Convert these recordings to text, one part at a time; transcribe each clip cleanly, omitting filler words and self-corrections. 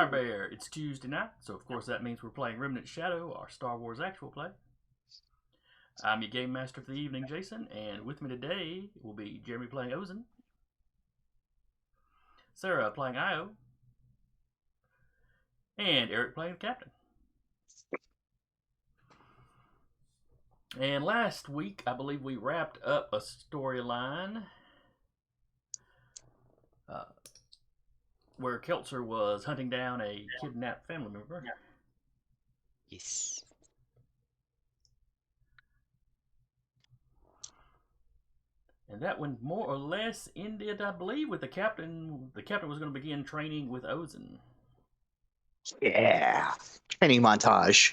Fire Bear. It's Tuesday night, so of course that means we're playing Remnant Shadow, our Star Wars actual play. I'm your game master for the evening, Jason, and with me today will be Jeremy playing Ozen, Sarah playing Io, and Eric playing the captain. And last week, I believe we wrapped up a storyline where Keltzer was hunting down a kidnapped family member. Yes. And that one more or less ended, I believe, with the captain. The captain was going to begin training with Ozen. Yeah. Training montage.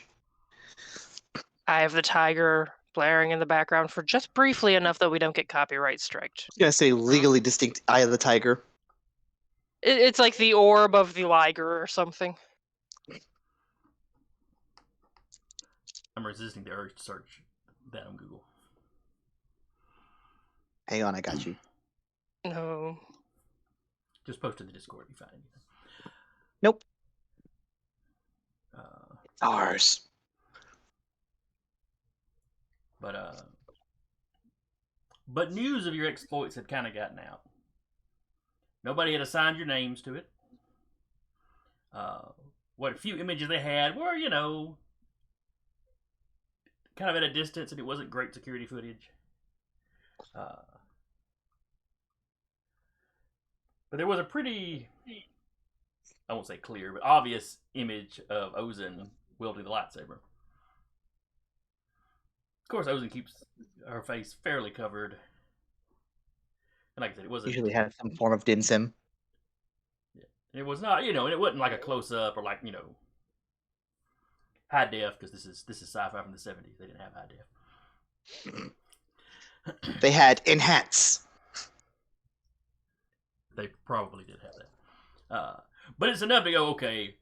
I have the tiger blaring in the background for just briefly enough that we don't get copyright striked. I was gonna say legally distinct Eye of the Tiger. It's like the orb of the liger or something. I'm resisting the urge to search that on Google. Hang on, I got you. No. Just post to the Discord if you find anything. Nope. Ours. But news of your exploits had kind of gotten out. Nobody had assigned your names to it. What few images they had were, kind of at a distance, and it wasn't great security footage. But there was a pretty, I won't say clear, but obvious image of Ozen wielding the lightsaber. Of course, Ozen keeps her face fairly covered. And like I said, it wasn't... Usually had some form of dim sim. Yeah, it was not, and it wasn't like a close-up or like, high def, because this is sci-fi from the 70s. They didn't have high def. They had enhance. They probably did have that. But it's enough to go, okay,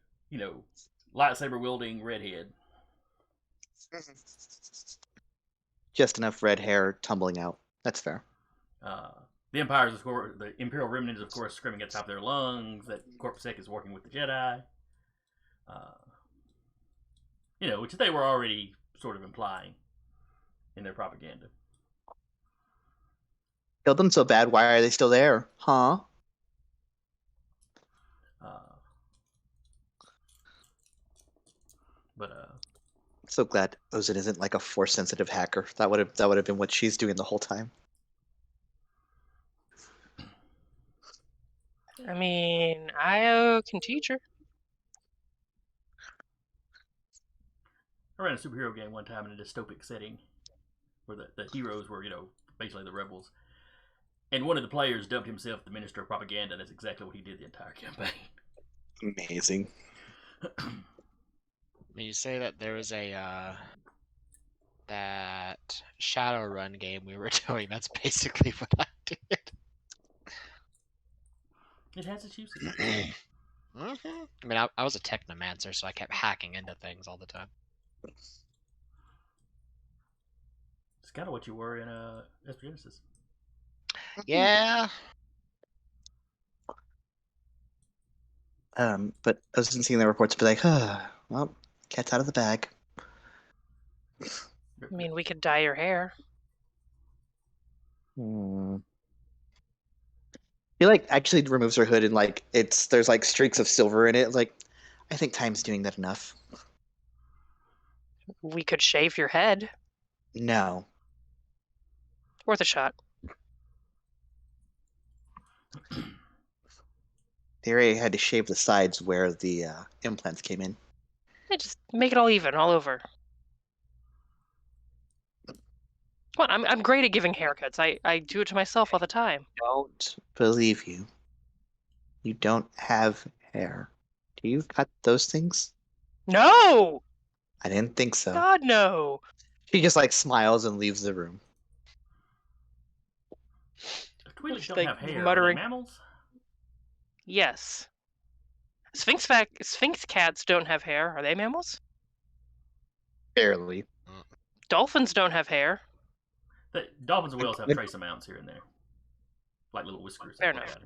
lightsaber wielding redhead. Just enough red hair tumbling out. That's fair. The Imperial Remnant is, of course, screaming at the top of their lungs that Corporate Sector is working with the Jedi. Which they were already sort of implying in their propaganda. Killed them so bad, why are they still there? Huh? So glad Ozen isn't like a Force-sensitive hacker. That would have been what she's doing the whole time. I mean, Io can teach her. I ran a superhero game one time in a dystopic setting where the heroes were, basically the rebels. And one of the players dubbed himself the Minister of Propaganda. That's exactly what he did the entire campaign. Amazing. You say that there was that Shadowrun game we were doing. That's basically what I did. It has its uses. I mean, I was a technomancer, so I kept hacking into things all the time. It's kind of what you were in Esper Genesis. Yeah. But I was seeing the reports be like, well, cat's out of the bag. I mean, we could dye your hair. He actually removes her hood and there's streaks of silver in it. I think time's doing that enough. We could shave your head. No. Worth a shot. They already had to shave the sides where the implants came in. Yeah, just make it all even, all over. What? I'm great at giving haircuts. I do it to myself all the time. Don't believe you. You don't have hair. Do you cut those things? No! I didn't think so. God, no! She just smiles and leaves the room. Twi'leks don't have hair. Muttering. Are they mammals? Yes. Sphinx cats don't have hair. Are they mammals? Barely. Dolphins don't have hair. Dolphins and whales have trace amounts here and there. Like little whiskers. Fair enough.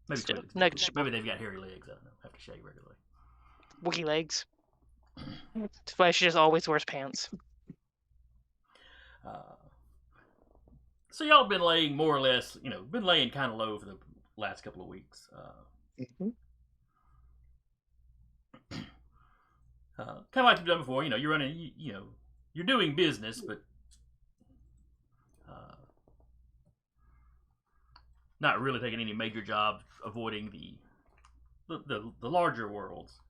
Maybe Still, Twi'leks. negligible. Maybe they've got hairy legs. I don't know. Have to shave regularly. Wookie legs. That's why she just always wears pants. So y'all been laying more or less, been laying kind of low for the last couple of weeks. Mhm. Kind of like you've done before. You're running. You're doing business, but not really taking any major jobs, avoiding the larger worlds.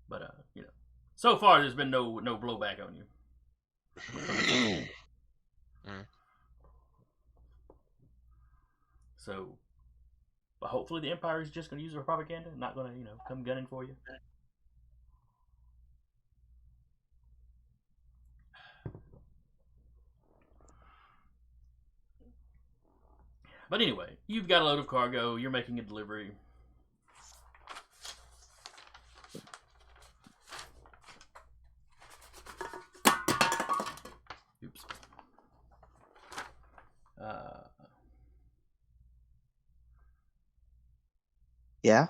But so far there's been no blowback on you. So, but hopefully the Empire is just going to use their propaganda, not going to come gunning for you. But anyway, you've got a load of cargo. You're making a delivery. Oops. Yeah.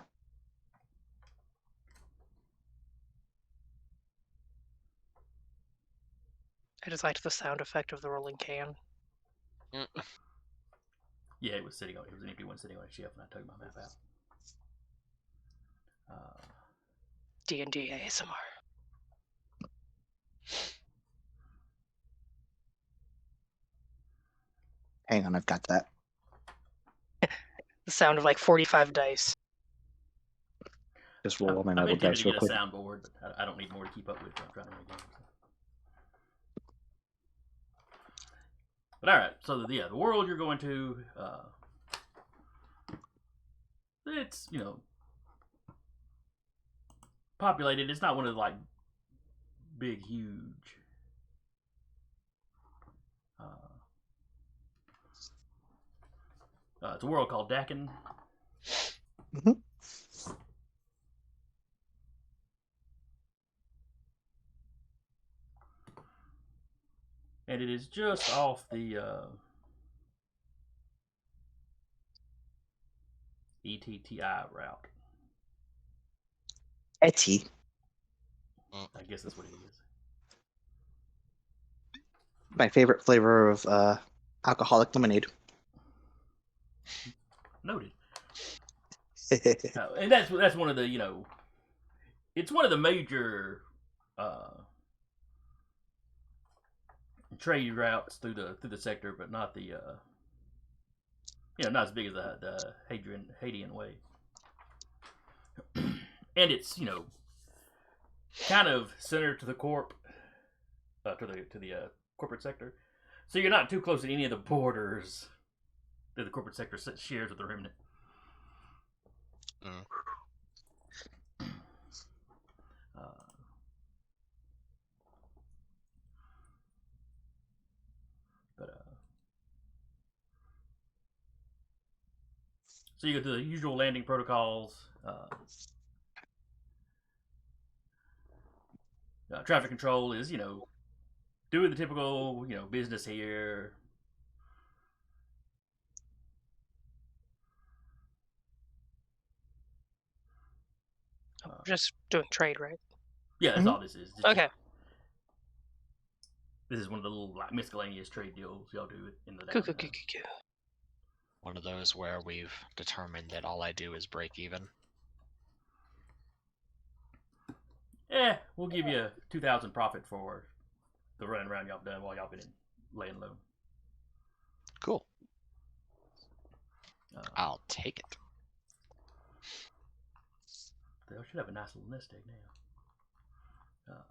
I just liked the sound effect of the rolling can. Yeah, it was an empty one sitting on a shelf, and I took my map out. D&D ASMR. Hang on, I've got that. The sound of like 45 dice. Just roll all my I'm metal intending dice to real get quick. a soundboard, but I don't need more to keep up with. I'm trying to run games. But all right, so the world you're going to, it's populated. It's not one of the like big, huge. It's a world called Dakin. Mhm. And it is just off the ETTI route. Etty. I guess that's what it is. My favorite flavor of alcoholic lemonade. Noted. And that's one of the it's one of the major trade routes through the sector, but not the not as big as the Hadian way. And it's kind of centered to the to the corporate sector, so you're not too close to any of the borders that the corporate sector shares with the Remnant. So you go through the usual landing protocols. Traffic control is doing the typical business here. Just doing trade, right? Yeah, that's all this is. Okay. This is one of the little like miscellaneous trade deals y'all do in the Cool. One of those where we've determined that all I do is break even. We'll give you 2,000 profit for the run around y'all done while y'all been laying low. Cool. I'll take it. They should have a nice little nest egg now.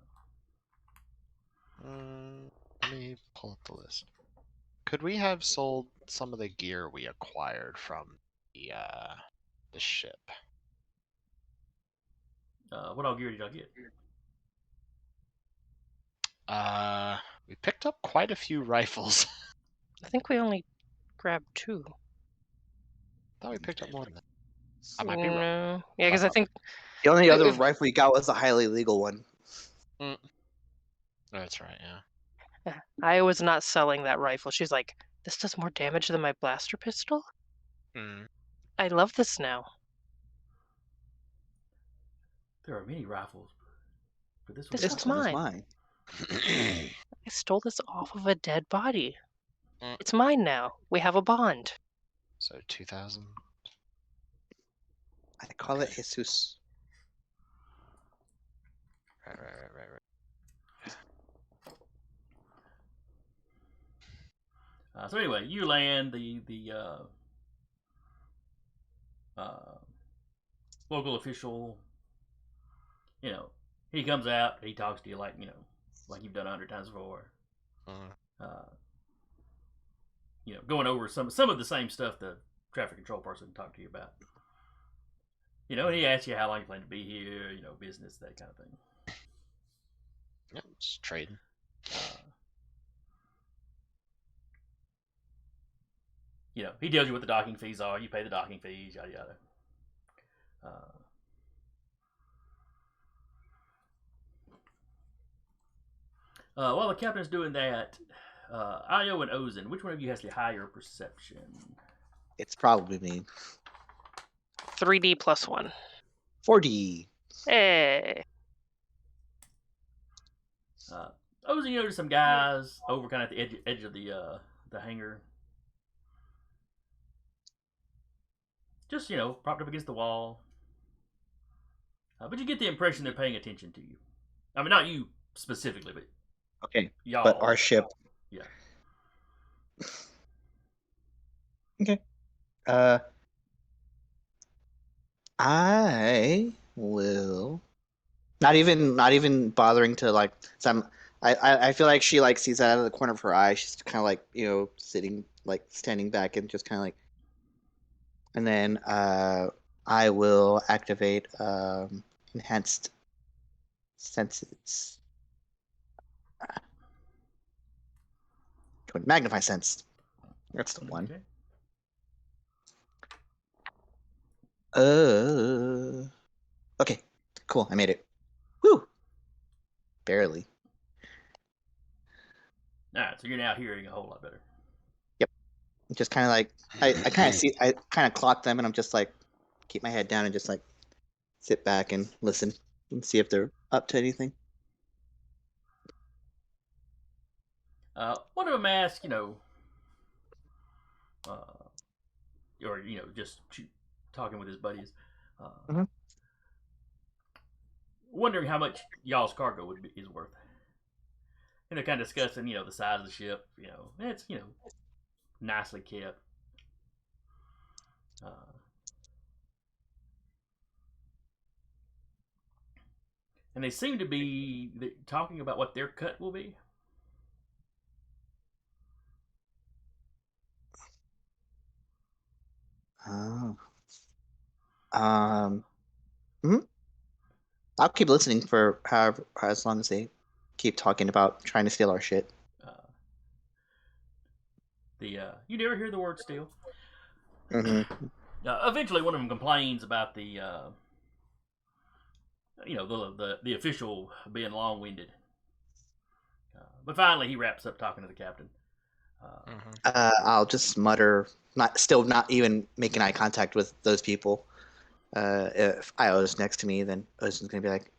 Let me pull up the list. Could we have sold some of the gear we acquired from the ship? What all gear did y'all get? We picked up quite a few rifles. I think we only grabbed 2. I thought we picked up more than that. I might be wrong. No. Yeah, because I think The only other rifle we got was a highly legal one. That's right, yeah. I was not selling that rifle. She's like, this does more damage than my blaster pistol? Hmm. I love this now. There are many rifles, but this This one's one's one is mine. mine. I stole this off of a dead body. Mm. It's mine now. We have a bond. So 2,000. I call it Jesus. Right. So anyway, you land the local official. You know, he comes out. He talks to you like like you've done 100 times before. Uh, going over some of the same stuff the traffic control person talked to you about. And he asks you how long you plan to be here. Business, that kind of thing. Yep, it's trading. He tells you what the docking fees are. You pay the docking fees, yada yada. While the captain's doing that, Io and Ozen, which one of you has the higher perception? It's probably me. 3D plus 1. 4D. Hey. Ozen, you notice some guys over kind of at the edge of the hangar. Just, propped up against the wall. But you get the impression they're paying attention to you. I mean, not you specifically, but Okay, y'all. but our ship. Yeah. Okay. I will not even bothering to like. So I feel like she like sees that out of the corner of her eye. She's kind of like sitting like standing back and just kind of like. And then I will activate enhanced senses. Magnify sense. That's the one. Okay. Okay. Cool. I made it. Woo. Barely. All right. So you're now hearing a whole lot better. Yep. Just kind of like I kind of see. I kind of clock them, and I'm just like keep my head down and just like sit back and listen and see if they're up to anything. One of them asks, or just talking with his buddies, wondering how much y'all's cargo is worth. And they're kind of discussing, the size of the ship. It's nicely kept. And they seem to be talking about what their cut will be. Oh. I'll keep listening for as long as they keep talking about trying to steal our shit. You never hear the word steal. Mm-hmm. Eventually, one of them complains about the official being long-winded. But finally, he wraps up talking to the captain. I'll just mutter, not even making eye contact with those people. If Io's next to me, then Ozen's gonna be like,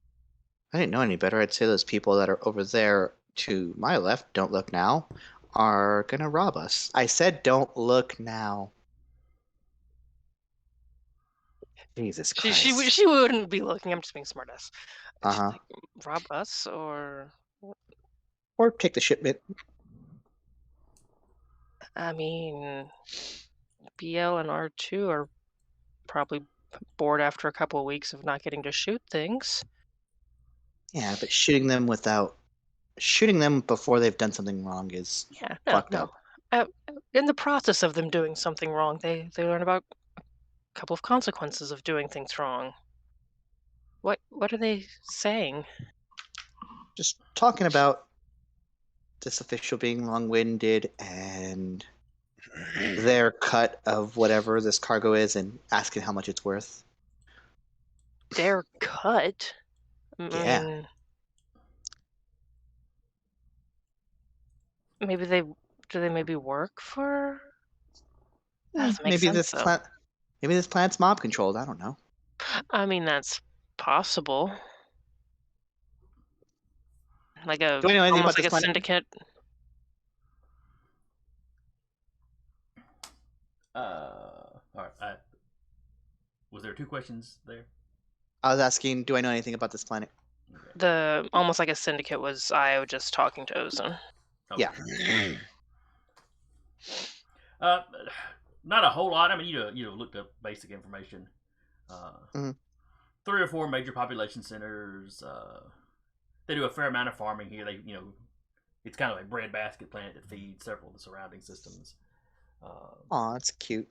I didn't know any better. I'd say those people that are over there to my left, don't look now, are gonna rob us. I said don't look now. Jesus Christ. She wouldn't be looking. I'm just being smartass. Uh-huh. Like, rob us or take the shipment. I mean, BL and R2 are probably bored after a couple of weeks of not getting to shoot things. Yeah, but shooting them before they've done something wrong is fucked up. In the process of them doing something wrong, they learn about a couple of consequences of doing things wrong. What are they saying? Just talking about this official being long-winded and their cut of whatever this cargo is and asking how much it's worth. Their cut? Yeah. I mean, Maybe they do they maybe work for? That doesn't make Maybe sense this though. planet's mob controlled. I don't know. I mean, that's possible. Like Do I know anything about almost like this a planet? syndicate. All right. Was there 2 questions there? I was asking, do I know anything about this planet? Okay. The almost like a syndicate was Io just talking to Ozone. Okay. Yeah. Not a whole lot. I mean, you looked up basic information. Mhm. 3 or 4 major population centers. They do a fair amount of farming here. They, it's kind of a breadbasket planet that feeds several of the surrounding systems. Aw, that's cute.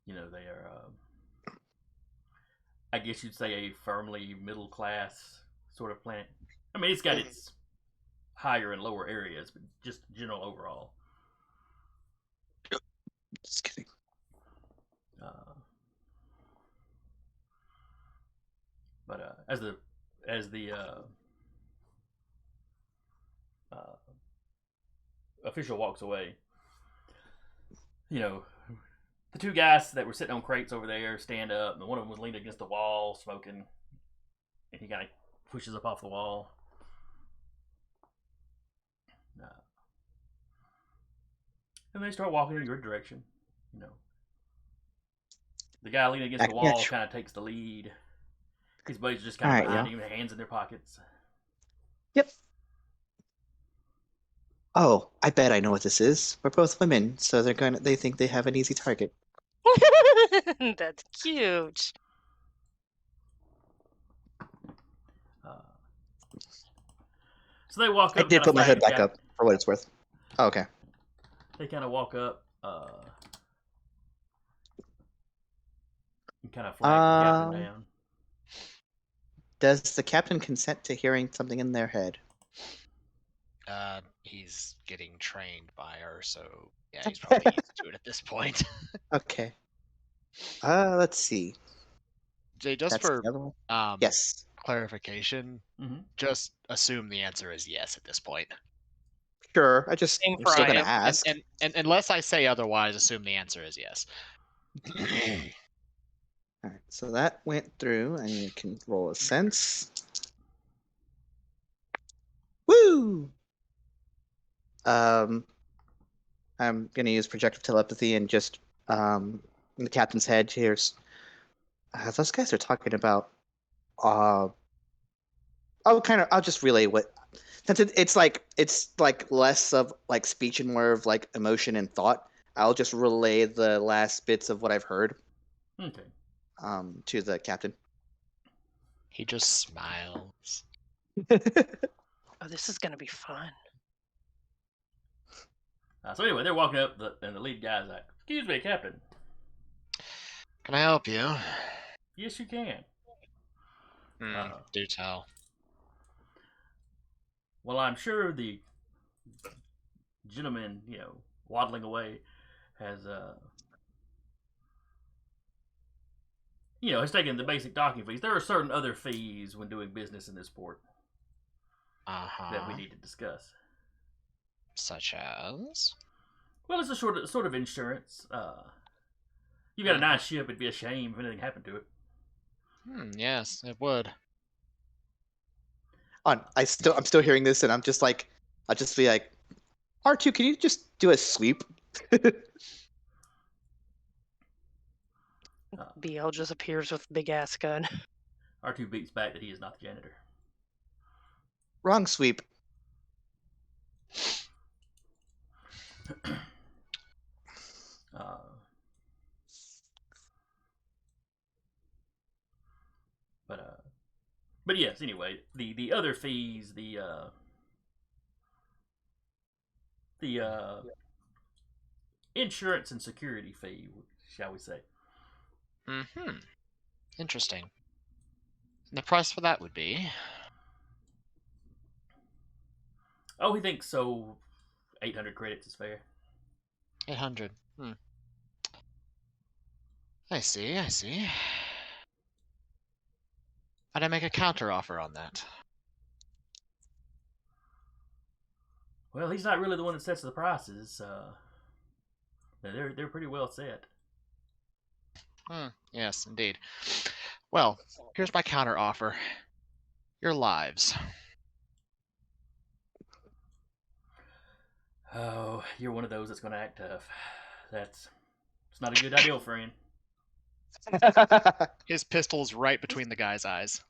They are, I guess you'd say, a firmly middle class sort of planet. I mean, it's got its higher and lower areas, but just general overall. Just kidding. But as the official walks away, the 2 guys that were sitting on crates over there stand up, and one of them was leaning against the wall smoking, and he kind of pushes up off the wall. And they start walking in your direction. The guy leaning against the wall kind of takes the lead. His buddies just kind of behind him, hands in their pockets. Yep. Oh, I bet I know what this is. We're both women, so they think they have an easy target. That's cute. So they walk up. I did put my hood back up for what it's worth. Oh, okay. They kind of walk up and kind of flag the captain down. Does the captain consent to hearing something in their head? He's getting trained by her, so yeah, he's probably used to it at this point. Okay. Let's see. Jay, just for yes, clarification, just assume the answer is yes at this point. Sure, I'm still gonna ask. And unless I say otherwise, assume the answer is yes. All right, so that went through, and you can roll a sense. Woo! I'm gonna use projective telepathy and just in the captain's head. Here's those guys are talking about. I'll just relay what, since it's like less of like speech and more of like emotion and thought. I'll just relay the last bits of what I've heard. Okay. To the captain. He just smiles. Oh, this is gonna be fun. So anyway, they're walking up, and the lead guy's like, "Excuse me, Captain. Can I help you?" Yes, you can. Do tell. Well, I'm sure the gentleman, waddling away, has has taken the basic docking fees. There are certain other fees when doing business in this port that we need to discuss. Such as? Well, it's a sort of insurance. You've got a nice ship. It'd be a shame if anything happened to it. Yes, it would. I'm still hearing this, and I'll just be like, R2, can you just do a sweep? BL just appears with big ass gun. R2 beats back that he is not the janitor. Wrong sweep. But yes, anyway, the other fees, the insurance and security fee, shall we say? Interesting. And the price for that would be? Oh, he thinks so. 800 credits is fair. 800. I see. I'd make a counter offer on that. Well, he's not really the one that sets the prices. They're pretty well set. Yes, indeed. Well, here's my counter offer. Your lives. Oh, you're one of those that's going to act tough. It's not a good idea, friend. His pistol's right between the guy's eyes.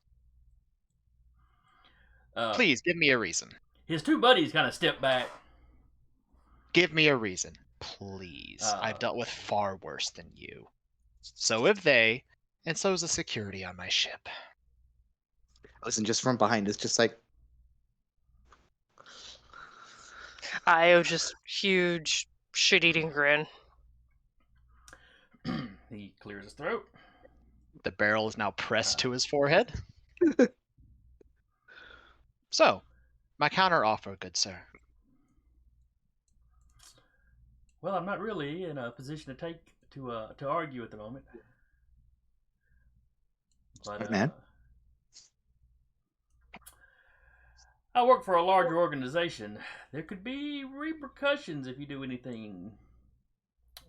Uh, Please, give me a reason. His two buddies kind of step back. Give me a reason. Please. I've dealt with far worse than you. So have they, and so is the security on my ship. Listen, just from behind, it's just like, Io just huge shit-eating grin. He clears his throat. The barrel is now pressed to his forehead. So, my counter offer, good sir. Well, I'm not really in a position to argue at the moment. But man. I work for a larger organization. There could be repercussions if you do anything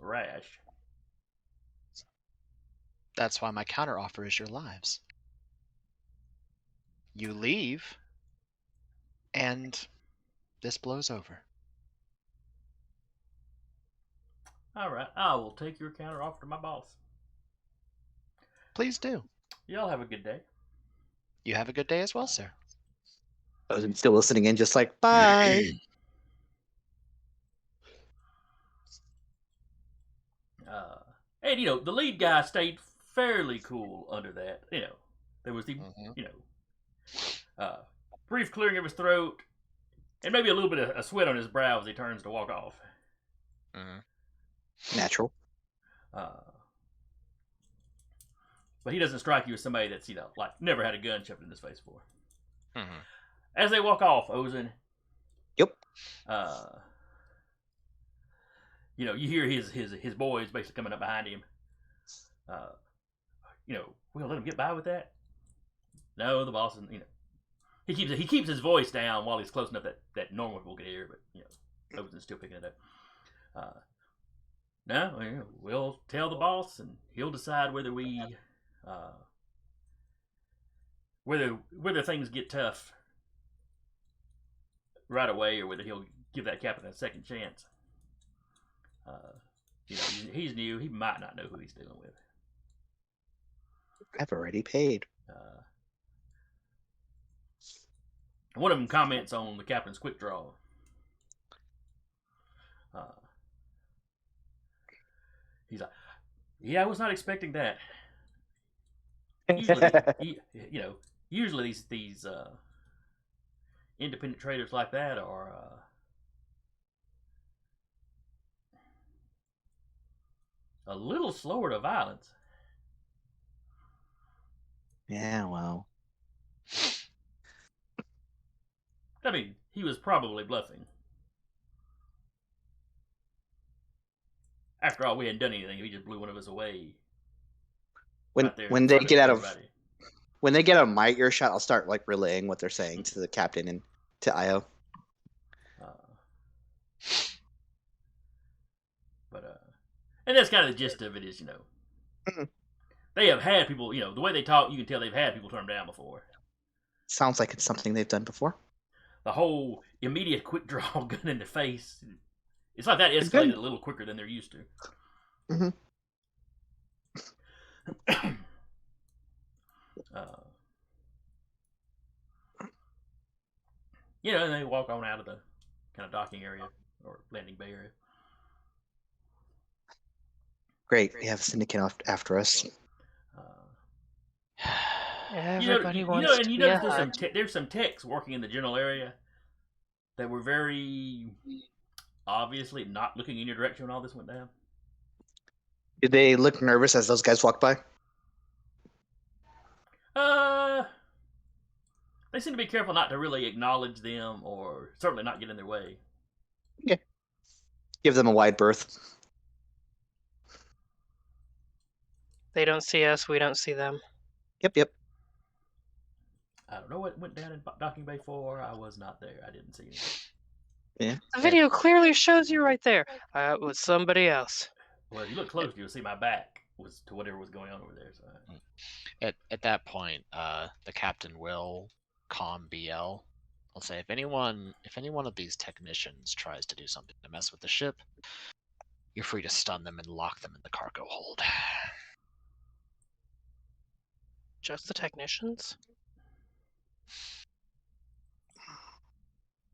rash. That's why my counter offer is your lives. You leave, and this blows over. All right, I will take your counter offer to my boss. Please do. Y'all have a good day. You have a good day as well, sir. I'm still listening in, just like, bye. And the lead guy stayed fairly cool under that. There was the brief clearing of his throat, and maybe a little bit of a sweat on his brow as he turns to walk off. Natural. But he doesn't strike you as somebody that's like never had a gun shoved in his face before. As they walk off, Ozen. Yep. You hear his boys basically coming up behind him. We'll let him get by with that. No, the boss isn't. He keeps his voice down while he's close enough that normal people can hear, but Ozen's still picking it up. No, we'll tell the boss, and he'll decide whether whether things get tough right away, or whether he'll give that captain a second chance. He's new. He might not know who he's dealing with. I've already paid. One of them comments on the captain's quick draw. He's like, "Yeah, I was not expecting that. Usually these independent traders like that are a little slower to violence." Yeah, well. I mean, he was probably bluffing. After all, we hadn't done anything. He just blew one of us away. When they get out of my earshot, I'll start like relaying what they're saying to the captain and to Io. And that's kind of the gist of it is, they have had people, the way they talk, you can tell they've had people turn them down before. Sounds like it's something they've done before. The whole immediate quick draw gun in the face, it's like that escalated a little quicker than they're used to. Mm-hmm. And they walk on out of the kind of docking area or landing bay area. Great, we have a syndicate after us. Everybody wants to be there's some techs working in the general area that were very obviously not looking in your direction when all this went down. Did they look nervous as those guys walked by? They seem to be careful not to really acknowledge them, or certainly not get in their way. Yeah. Give them a wide berth. They don't see us, we don't see them. Yep. I don't know what went down in Docking Bay 4. I was not there. I didn't see anything. Yeah. The video clearly shows you right there. It was somebody else. Well, if you look closely, you'll see my back was to whatever was going on over there. So. At that point, the captain will calm BL. I'll say if any one of these technicians tries to do something to mess with the ship, you're free to stun them and lock them in the cargo hold. Just the technicians?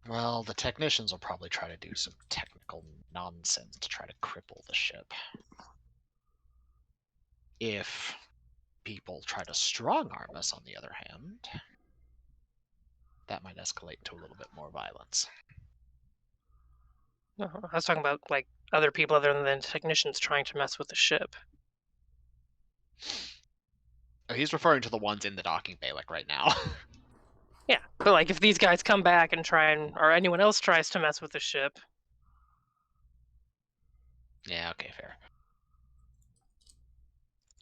Well, the technicians will probably try to do some technical nonsense to try to cripple the ship. If people try to strong-arm us, on the other hand, that might escalate to a little bit more violence. No, I was talking about like other people other than technicians trying to mess with the ship. Oh, he's referring to the ones in the docking bay, like right now. Yeah, but like if these guys come back and or anyone else tries to mess with the ship. Yeah, okay, fair.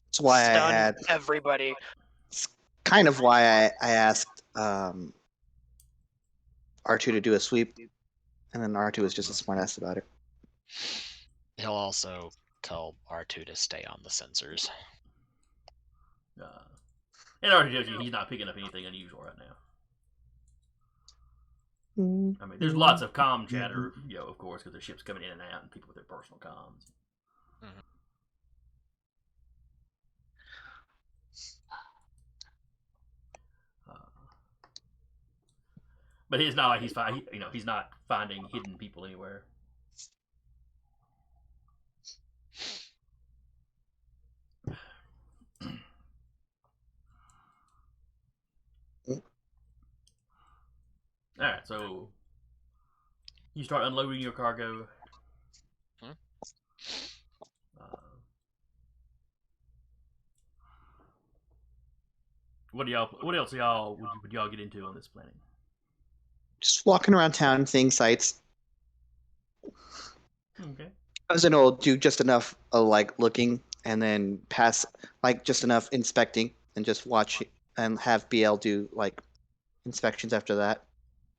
That's why I Stun had. everybody. It's kind of why I asked R2 to do a sweep, and then R2 was just a smartass about it. He'll also tell R2 to stay on the sensors. And R2, he's not picking up anything unusual right now. I mean, there's lots of comm chatter, of course, because the ship's coming in and out, and people with their personal comms. Mm-hmm. But it's not like he's not finding hidden people anywhere. All right, so you start unloading your cargo. What else would y'all get into on this planet? Just walking around town, seeing sights. Okay. I was gonna do just enough of like looking, and then pass like just enough inspecting, and just watch and have BL do like inspections after that.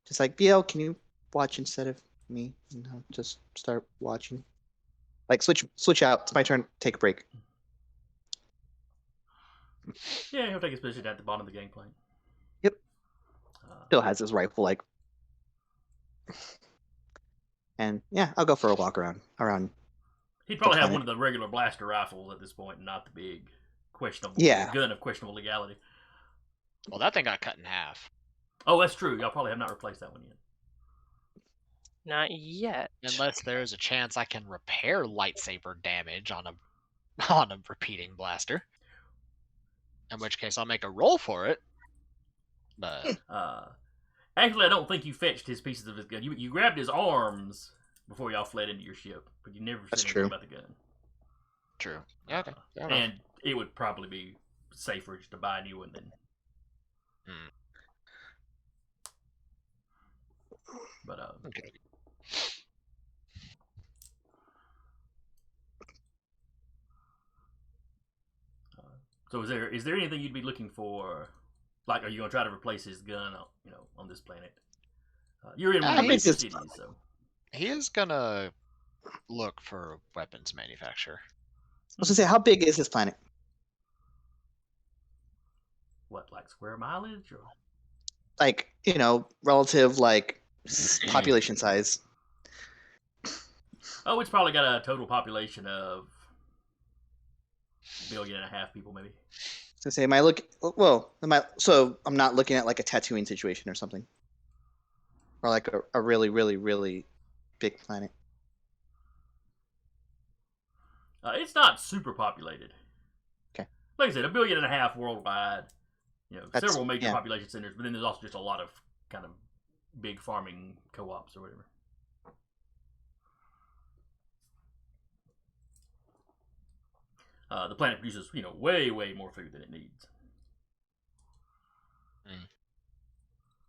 Just like BL, can you watch instead of me? And I'll just start watching. Like switch out. It's my turn. Take a break. Yeah, he'll take his position at the bottom of the gangplank. Yep. Still has his rifle, like. And yeah, I'll go for a walk around. He'd probably have one of the regular blaster rifles at this point, and not the big questionable gun of questionable legality. Well, that thing got cut in half. Oh, that's true. Y'all probably have not replaced that one yet. Not yet. Unless there's a chance I can repair lightsaber damage on a repeating blaster. In which case I'll make a roll for it. But actually, I don't think you fetched his pieces of his gun. You grabbed his arms before y'all fled into your ship, but you never said anything about the gun. True. Yeah, okay. And it would probably be safer just to buy a new one than. But okay. So is there anything you'd be looking for? Like, are you gonna try to replace his gun? On this planet. You're in one of the major cities, so he is gonna look for a weapons manufacturer. I was gonna say, how big is this planet? What, like square mileage or? Like, relative like population size. Oh, it's probably got a total population of 1.5 billion people, maybe. So say, so I'm not looking at like a Tatooine situation or something, or like a really, really, really big planet. It's not super populated. Okay. Like I said, 1.5 billion worldwide. Several major population centers, but then there's also just a lot of kind of big farming co-ops or whatever. The planet produces, way, way more food than it needs.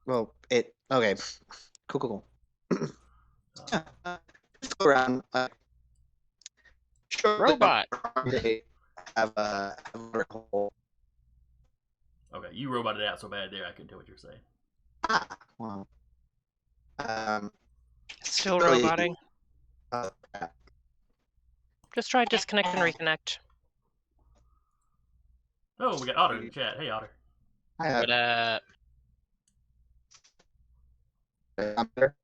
Well, okay. Cool. Just go around. Robot. They have a hole. Okay, you roboted out so bad there, I couldn't tell what you're saying. Wow. Still Really, roboting. crap. Just try disconnect and reconnect. Oh, we got Otter in the chat. Hey, Otter. But I'm better.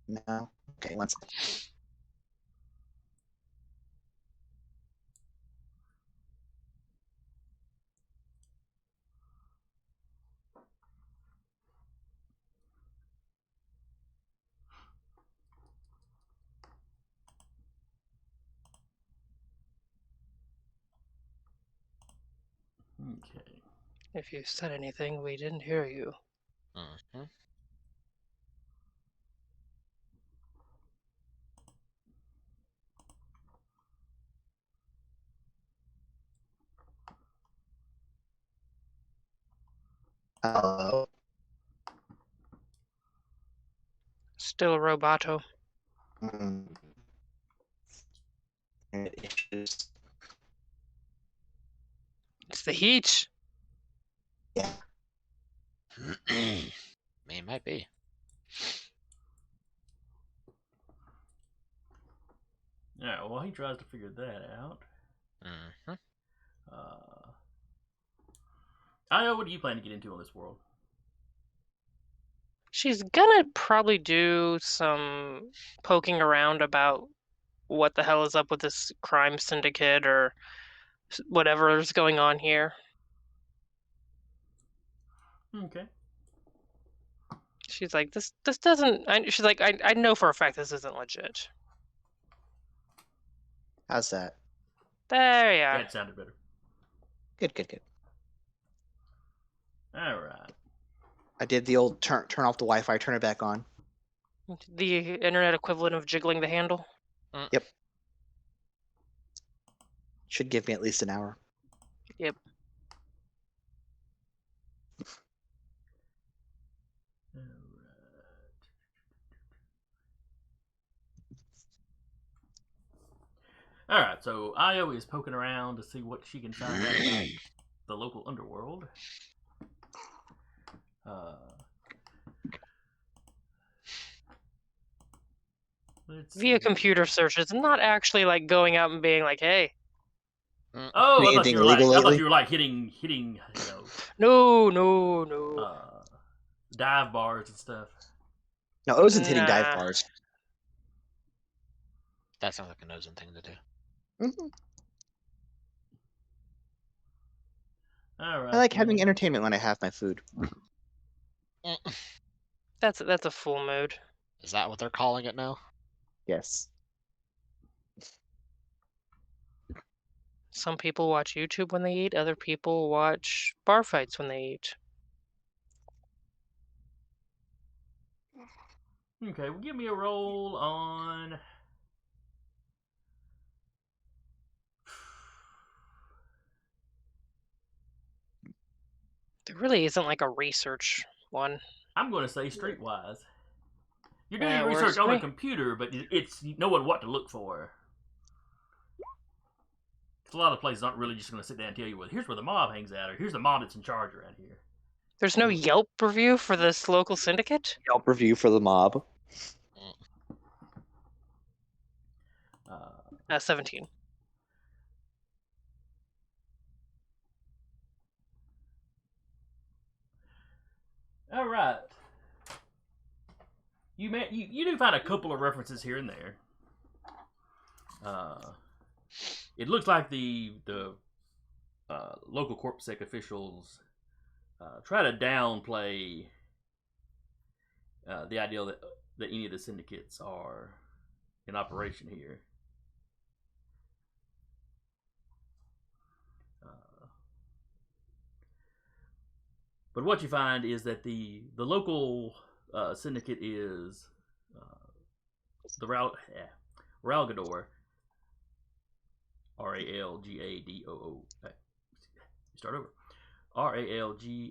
No. Okay, one second. Okay. If you said anything, we didn't hear you. mm-hmm. Hello. Still roboto. Issues. It's the heat. Yeah. Might be. Yeah, well, he tries to figure that out. Mm-hmm. Io, what do you plan to get into on this world? She's gonna probably do some poking around about what the hell is up with this crime syndicate or whatever is going on here. Okay. She's like, this doesn't. She's like, I know for a fact this isn't legit. How's that? There you are. That sounded better. Good, good, good. All right. I did the old turn off the Wi-Fi, turn it back on. The internet equivalent of jiggling the handle. Yep. Should give me at least an hour. Yep. All right, so Io is poking around to see what she can find out about the local underworld. Via computer searches, not actually like going out and being like, "Hey." Oh, I thought Anything you were illegal like, I thought lately? you were like hitting, you know, No. dive bars and stuff. No, Ozen's hitting dive Nah. bars. That sounds like an Ozen thing to do. Mm-hmm. All right. I like having entertainment when I have my food. That's a full mood. Is that what they're calling it now? Yes. Some people watch YouTube when they eat. Other people watch bar fights when they eat. Okay, well, give me a roll on. There really isn't like a research one. I'm going to say streetwise. You're doing Yeah, your it works research for on the me. computer, but it's knowing what to look for. A lot of places aren't really just going to sit down and tell you, well, here's where the mob hangs out, or here's the mob that's in charge around here. There's no Yelp review for this local syndicate? Yelp review for the mob. 17. All right. You do find a couple of references here and there. It looks like the local Corporate Sector officials try to downplay the idea that any of the syndicates are in operation here. But what you find is that the local syndicate is the Ralgador, Ralgadoo. Start over. Ralgadorr.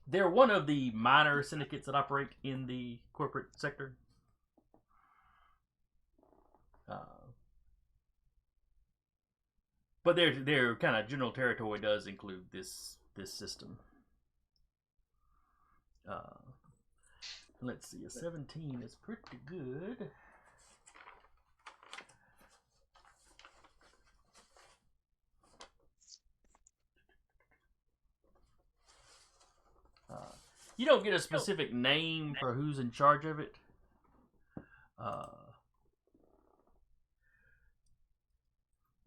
They're one of the minor syndicates that operate in the corporate sector. But their kind of general territory does include this system. Let's see, a 17 is pretty good. You don't get a specific name for who's in charge of it.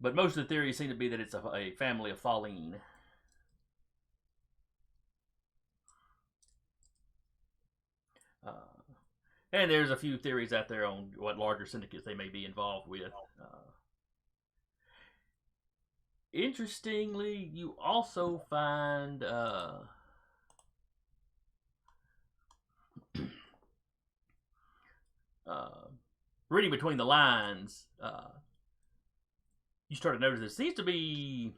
But most of the theories seem to be that it's a family of Falleen. And there's a few theories out there on what larger syndicates they may be involved with. Interestingly, you also find reading between the lines, you start to notice there seems to be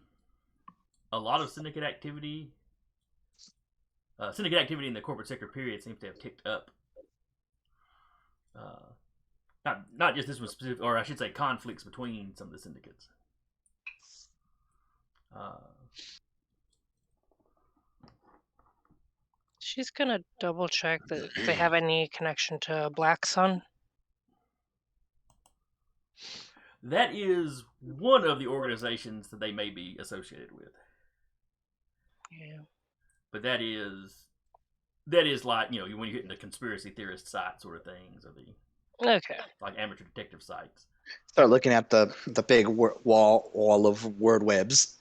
a lot of syndicate activity. Syndicate activity in the corporate sector period seems to have ticked up. Not just this one specific, or I should say conflicts between some of the syndicates. She's gonna double check that if they have any connection to Black Sun. That is one of the organizations that they may be associated with. Yeah. But that is like, you know, when you hit the conspiracy theorist site sort of things, or the Okay. like amateur detective sites. Start looking at the big wall of word webs.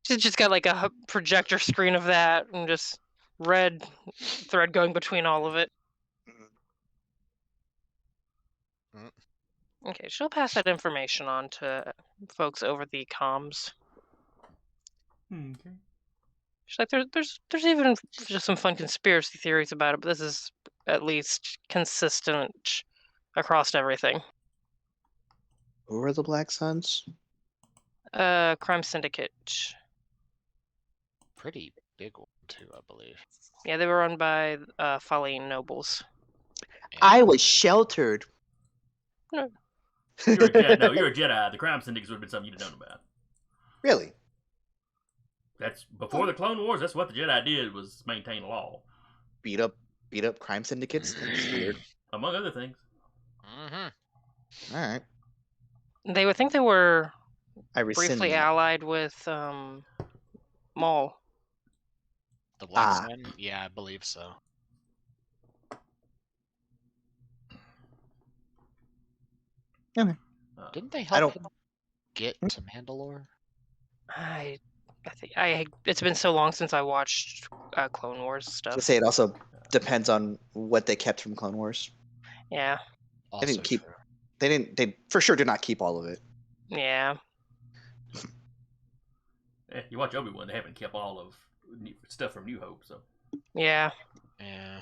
She's just got like a projector screen of that and just red thread going between all of it. Okay, she'll pass that information on to folks over the comms. Okay. She's like, there's even just some fun conspiracy theories about it, but this is at least consistent across everything. Who are the Black Suns? Crime Syndicate. Pretty big one too, I believe. Yeah, they were run by Falleen nobles. Yeah. I was sheltered. No. You're a Jedi. No, you're a Jedi. The crime syndicates would have been something you'd have known about. Really? That's before the Clone Wars. That's what the Jedi did, was maintain law, Beat up crime syndicates? That's weird. among other things. Mm-hmm. All right. They would think they were I rescind briefly that. allied with Maul. The Black Sun? Yeah, I believe so. Didn't they help him get to Mandalore? I think it's been so long since I watched Clone Wars stuff. To say it also depends on what they kept from Clone Wars. Yeah. Also They didn't keep. true. They for sure did not keep all of it. Yeah. You watch Obi-Wan; they haven't kept all of stuff from New Hope, so. Yeah. Yeah.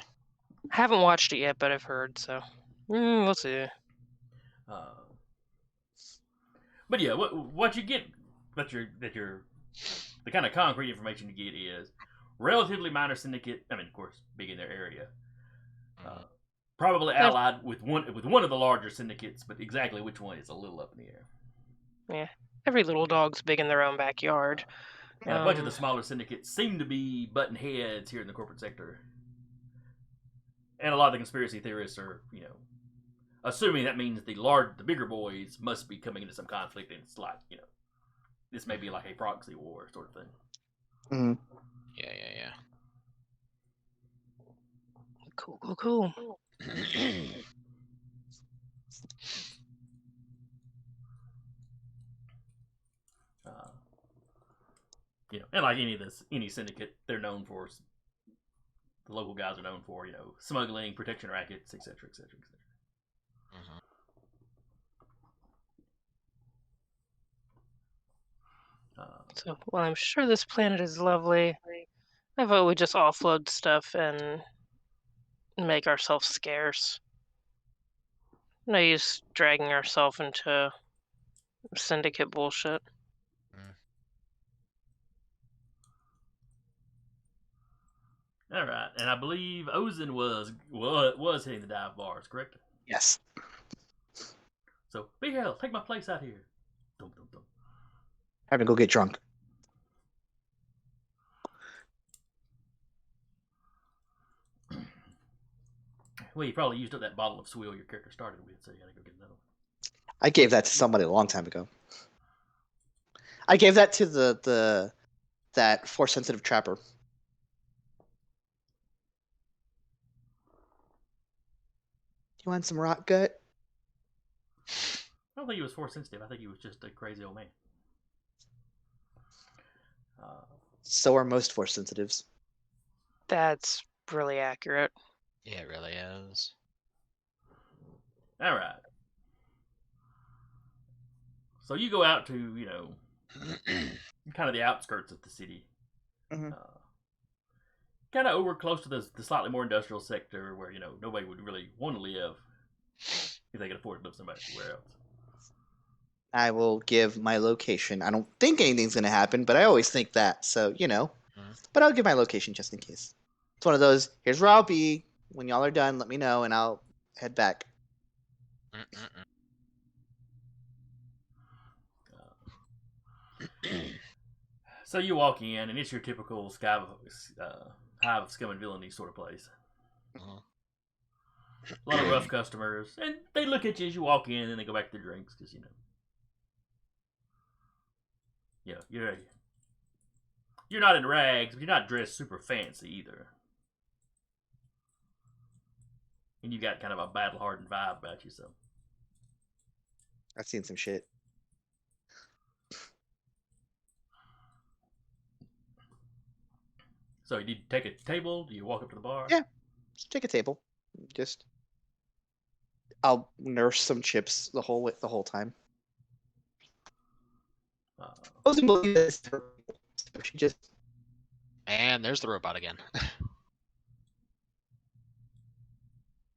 I haven't watched it yet, but I've heard, so we'll see. But yeah, what you get that you're the kind of concrete information you get is relatively minor syndicate. I mean, of course, big in their area. Probably allied with one of the larger syndicates, but exactly which one is a little up in the air. Yeah. Every little dog's big in their own backyard. And a bunch of the smaller syndicates seem to be butting heads here in the corporate sector. And a lot of the conspiracy theorists are, you know, assuming that means the bigger boys must be coming into some conflict, and it's like, you know, this may be like a proxy war sort of thing. Mm-hmm. Yeah. Cool. You know, and like any syndicate, they're known for, the local guys are known for, you know, smuggling, protection rackets, etc., etc., etc. So, well, I'm sure this planet is lovely. I vote we just offload stuff and make ourselves scarce. No use dragging ourselves into syndicate bullshit. All right, and I believe Ozen was hitting the dive bars, correct? Yes. So, Big Hell, take my place out here. Dum, dum, dum. Time to go get drunk. Well, you probably used up that bottle of swill your character started with, so you gotta go get another one. I gave that to somebody a long time ago. I gave that to that force sensitive trapper. You want some rock gut? I don't think he was force sensitive. I think he was just a crazy old man. So are most force sensitives. That's really accurate. Yeah, it really is. All right. So you go out to, kind of the outskirts of the city. Mhm. Kind of over close to the slightly more industrial sector where, nobody would really want to live if they could afford to live somewhere else. I will give my location. I don't think anything's going to happen, but I always think that. So, But I'll give my location just in case. It's one of those, here's where I'll be. When y'all are done, let me know, and I'll head back. So you walk in, and it's your typical hive of scum and villainy sort of place. A lot of rough customers, and they look at you as you walk in, and they go back to their drinks because you're not in rags, but you're not dressed super fancy either, and you got kind of a battle-hardened vibe about you. So I've seen some shit. So you take a table? Do you walk up to the bar? Yeah, just take a table. I'll nurse some chips the whole time. I wasn't believe this. She just And there's the robot again.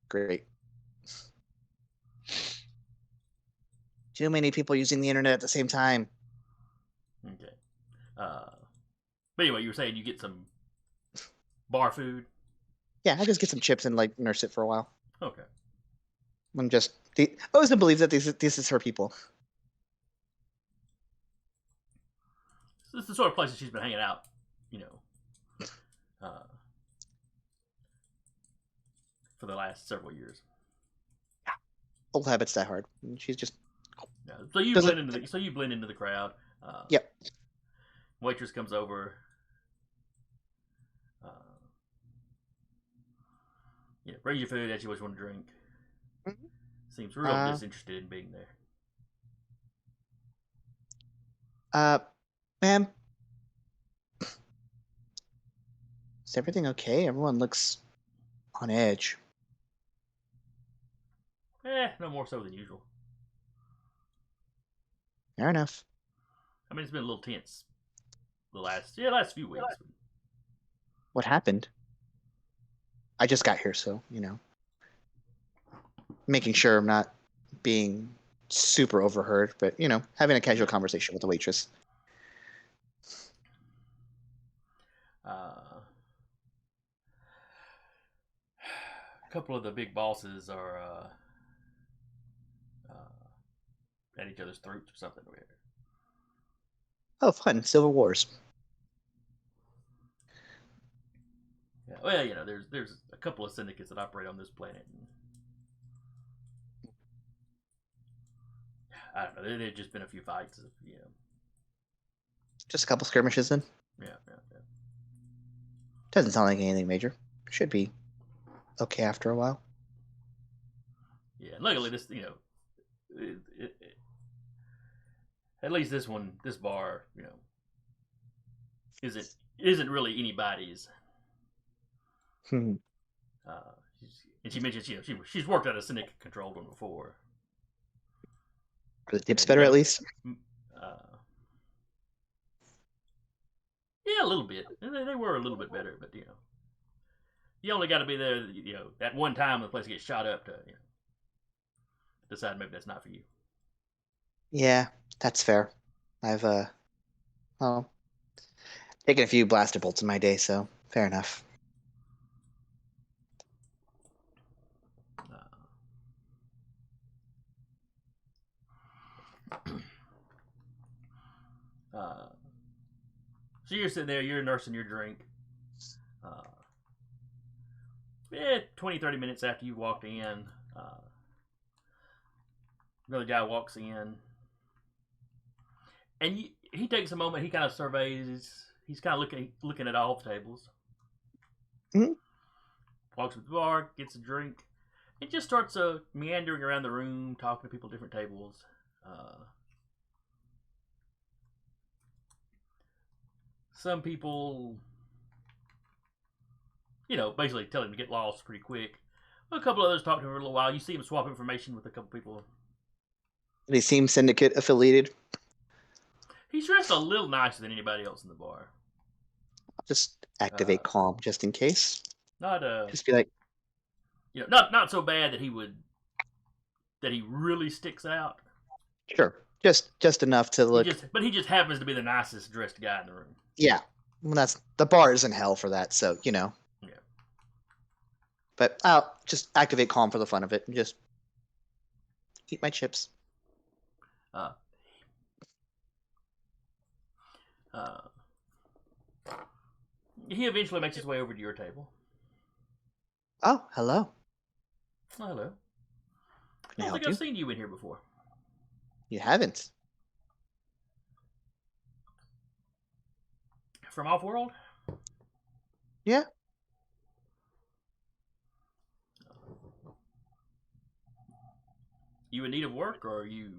great. Too many people using the internet at the same time. Okay. But anyway, you were saying you get some bar food? Yeah, I just get some chips and nurse it for a while. Okay. I wasn't believe that this is for people. So this is the sort of place that she's been hanging out, for the last several years. Yeah. Old habits die hard. She's just. Yeah. So you blend into the crowd. Yep. Waitress comes over. Brings you food that you always want to drink. Mm-hmm. Seems real disinterested in being there. Ma'am, is everything okay? Everyone looks on edge. No more so than usual. Fair enough. I mean, it's been a little tense the last few weeks. What happened? I just got here, so, making sure I'm not being super overheard, but, having a casual conversation with the waitress. A couple of the big bosses are at each other's throats or something weird. Oh, fun. Civil Wars. Yeah. Well, there's a couple of syndicates that operate on this planet. And I don't know. There've just been a few fights. Just a couple skirmishes then? Yeah. Doesn't sound like anything major. Should be okay after a while. Yeah. And luckily, this, at least this bar, isn't really anybody's. Hmm. And she mentions, she's worked at a syndicate controlled one before. Are the tips better at least? Yeah, a little bit. They were a little bit better, but you only got to be there, that one time when the place gets shot up to, decide maybe that's not for you. Yeah, that's fair. I've taken a few blaster bolts in my day, so fair enough. So you're sitting there, you're nursing your drink. 20, 30 minutes after you walked in, another guy walks in. And he takes a moment, he kind of surveys, he's kind of looking at all the tables. Mm-hmm. Walks to the bar, gets a drink. It just starts meandering around the room, talking to people at different tables. Some people, basically tell him to get lost pretty quick. A couple others talk to him for a little while. You see him swap information with a couple people. They seem Syndicate affiliated. He's dressed a little nicer than anybody else in the bar. I'll just activate calm just in case. Not Just be like, not so bad that he really sticks out. sure, just enough to look. But he just happens to be the nicest dressed guy in the room. Yeah, well, the bar is in hell for that, so Yeah. But I'll just activate calm for the fun of it and just eat my chips. He eventually makes his way over to your table. Oh, hello. Oh, hello. Can I I don't help think you? I've seen you in here before. You haven't. From Offworld? Yeah. You in need of work, or are you...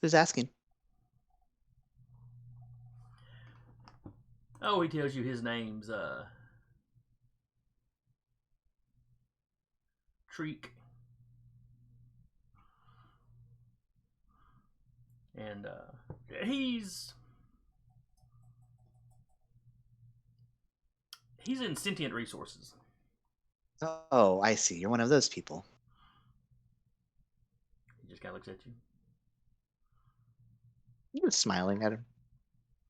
Who's asking? Oh, he tells you his name's, Treek. And, he's in Sentient Resources. Oh, I see. You're one of those people. He just kind of looks at you. You're smiling at him.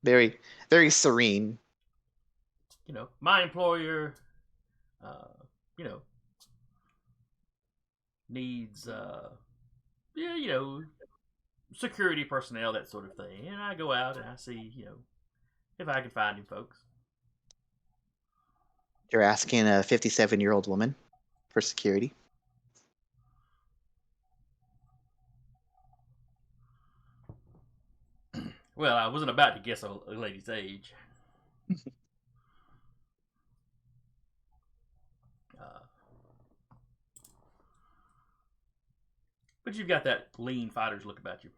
Very, very serene. My employer, needs, security personnel, that sort of thing. And I go out and I see, if I can find him folks. You're asking a 57-year-old woman for security. Well, I wasn't about to guess a lady's age. But you've got that lean fighter's look about you.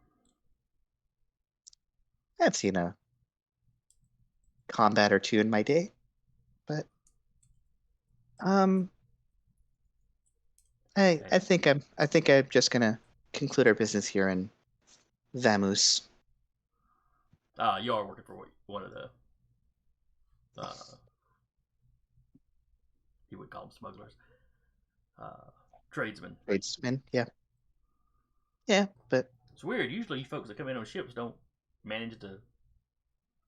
I've seen a combat or two in my day, but I think I'm just gonna conclude our business here in Vamoose. You are working for one of the, you would call them smugglers, tradesmen. Tradesmen, yeah. Yeah, but It's weird. Usually, you folks that come in on ships don't manage to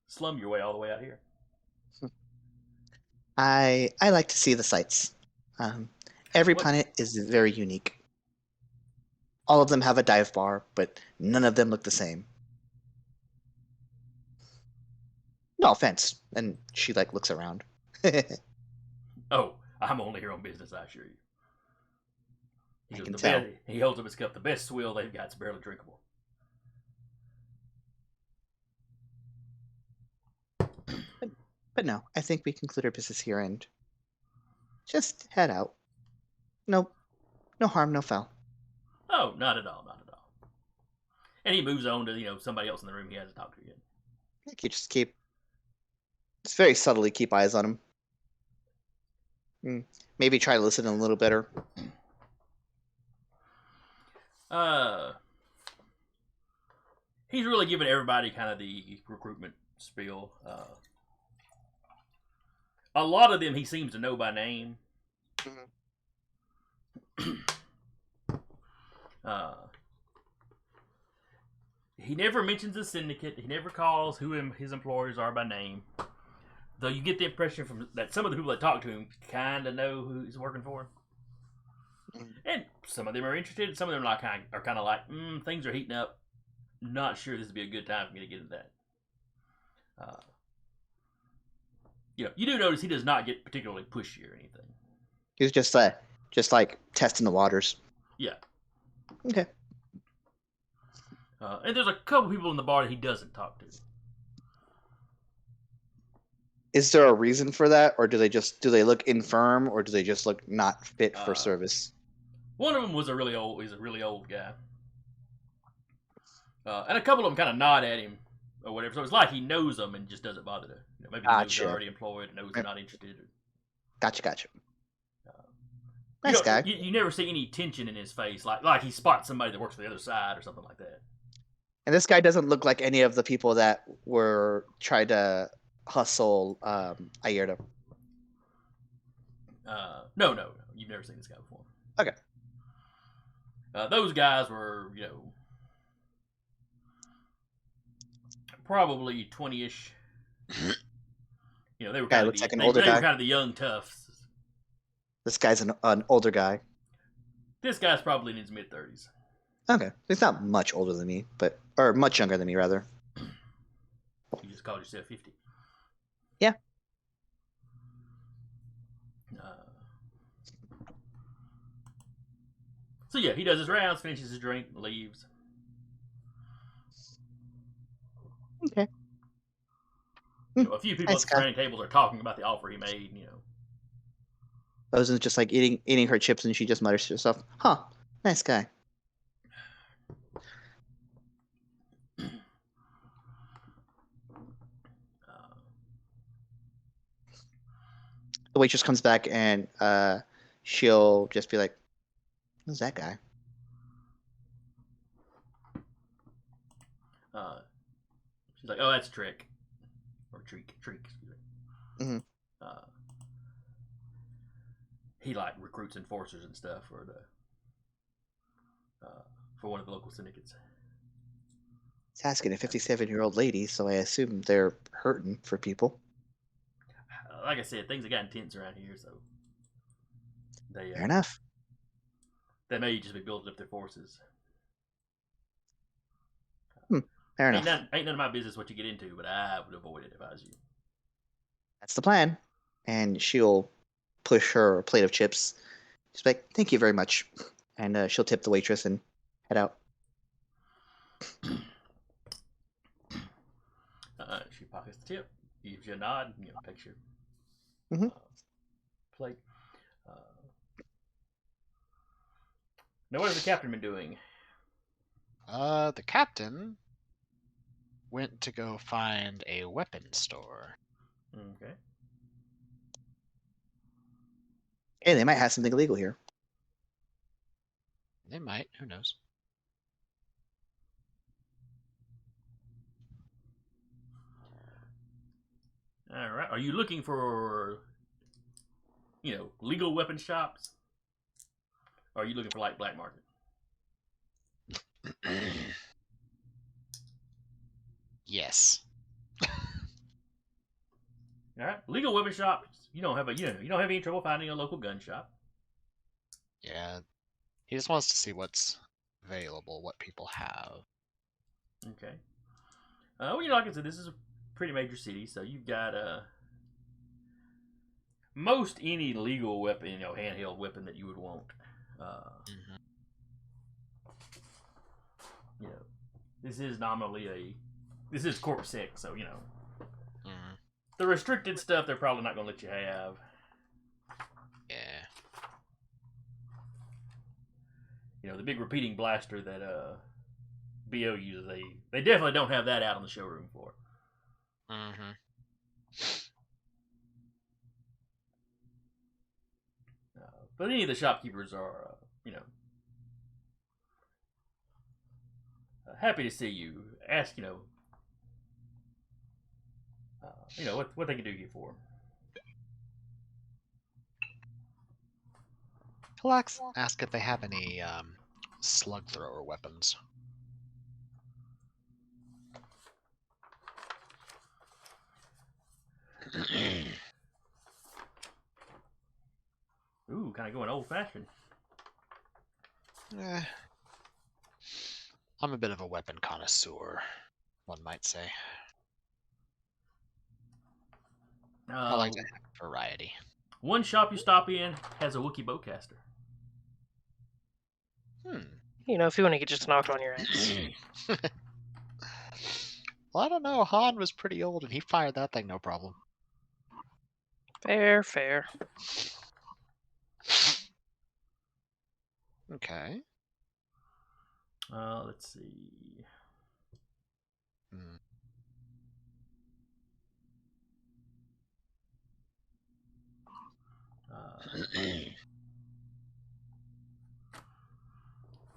slum your way all the way out here. I like to see the sights. Every What- planet is very unique. All of them have a dive bar, but none of them look the same. No offense. And she looks around. Oh, I'm only here on business, I assure you. I He can goes, tell. He holds up his cup. The best swill they've got is barely drinkable. But no, I think we conclude our business here and just head out. No harm, no foul. Oh, not at all, not at all. And he moves on to somebody else in the room he hasn't talked to yet. You just just very subtly keep eyes on him. Maybe try to listen a little better. He's really giving everybody kind of the recruitment spiel. A lot of them he seems to know by name. He never mentions the syndicate. He never calls who his employers are by name. Though you get the impression from that some of the people that talk to him kind of know who he's working for. And some of them are interested. Some of them are kind of like, things are heating up. not sure this would be a good time for me to get into that. You do notice he does not get particularly pushy or anything. He's just like testing the waters. Yeah. Okay. And there's a couple people in the bar that he doesn't talk to. Is there a reason for that, or do they look infirm, or do they just look not fit for service? One of them was a really old guy. And a couple of them kind of nod at him or whatever. So it's like he knows them and just doesn't bother to. Maybe he knows they're already employed and knows they're not interested. Gotcha. Nice guy. You never see any tension in his face, like he spots somebody that works for the other side or something like that. And this guy doesn't look like any of the people that were trying to hustle Ayerta. No. You've never seen this guy before. Okay. Those guys were, probably 20-ish. They were kind of an older guy. They were kind of the young toughs. This guy's an older guy. This guy's probably in his mid-30s. Okay. He's not much older than me, or much younger than me, rather. You just called yourself 50. Yeah. So yeah, he does his rounds, finishes his drink, leaves. Okay. A few people at the training tables are talking about the offer he made. Rosen's just like eating her chips, and she just mutters to herself, "Huh, nice guy." The waitress comes back, and she'll just be like, "Who's that guy?" She's like, "Oh, that's Trick, or Treek, excuse me." Mm-hmm. He recruits enforcers and stuff for one of the local syndicates. He's asking a 57-year-old lady, so I assume they're hurting for people. Like I said, things have gotten tense around here, so fair enough. They may just be building up their forces. Fair enough. Ain't none of my business what you get into, but I would avoid it if I was you. That's the plan. And she'll push her a plate of chips. She's like, "Thank you very much," and she'll tip the waitress and head out. She pockets the tip, gives you a nod, takes your plate. Now, what has the captain been doing? The captain went to go find a weapon store. Okay. Hey, they might have something illegal here. They might. Who knows? All right. Are you looking for, legal weapon shops? Or are you looking for black market? Yes. All right. Legal weapon shops. You don't have any trouble finding a local gun shop. Yeah. He just wants to see what's available, what people have. Okay. Like I said, this is a pretty major city, so you've got most any legal weapon, handheld weapon that you would want. This is nominally this is Corporate Sector, so the restricted stuff they're probably not going to let you have. Yeah. The big repeating blaster that BO uses, they definitely don't have that out on the showroom floor. But any of the shopkeepers are, happy to see you. Ask, what they can do you for. He'll ask if they have any slug thrower weapons. Ooh, kind of going old fashioned. I'm a bit of a weapon connoisseur, one might say. I like to have variety. One shop you stop in has a Wookiee bowcaster. You know, if you want to get just knocked on your ass. Well, I don't know. Han was pretty old, and he fired that thing no problem. Fair, fair. Okay. Let's see.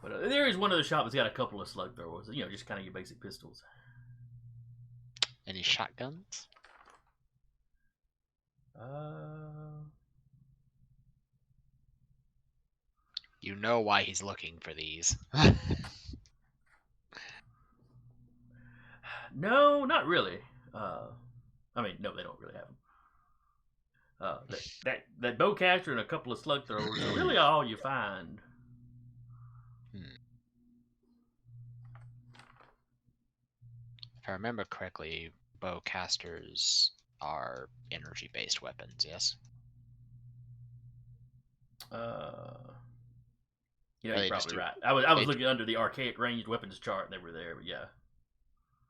But there is one of the shops that's got a couple of slug throwers. You know, just kind of your basic pistols. Any shotguns? You know why he's looking for these. No, not really. I mean, no, they don't really have them. That bowcaster and a couple of slug throwers are really all you find. If I remember correctly, bowcasters are energy-based weapons, yes? You know, They you're just probably do- right. I was looking under the archaic ranged weapons chart, and they were there, but yeah.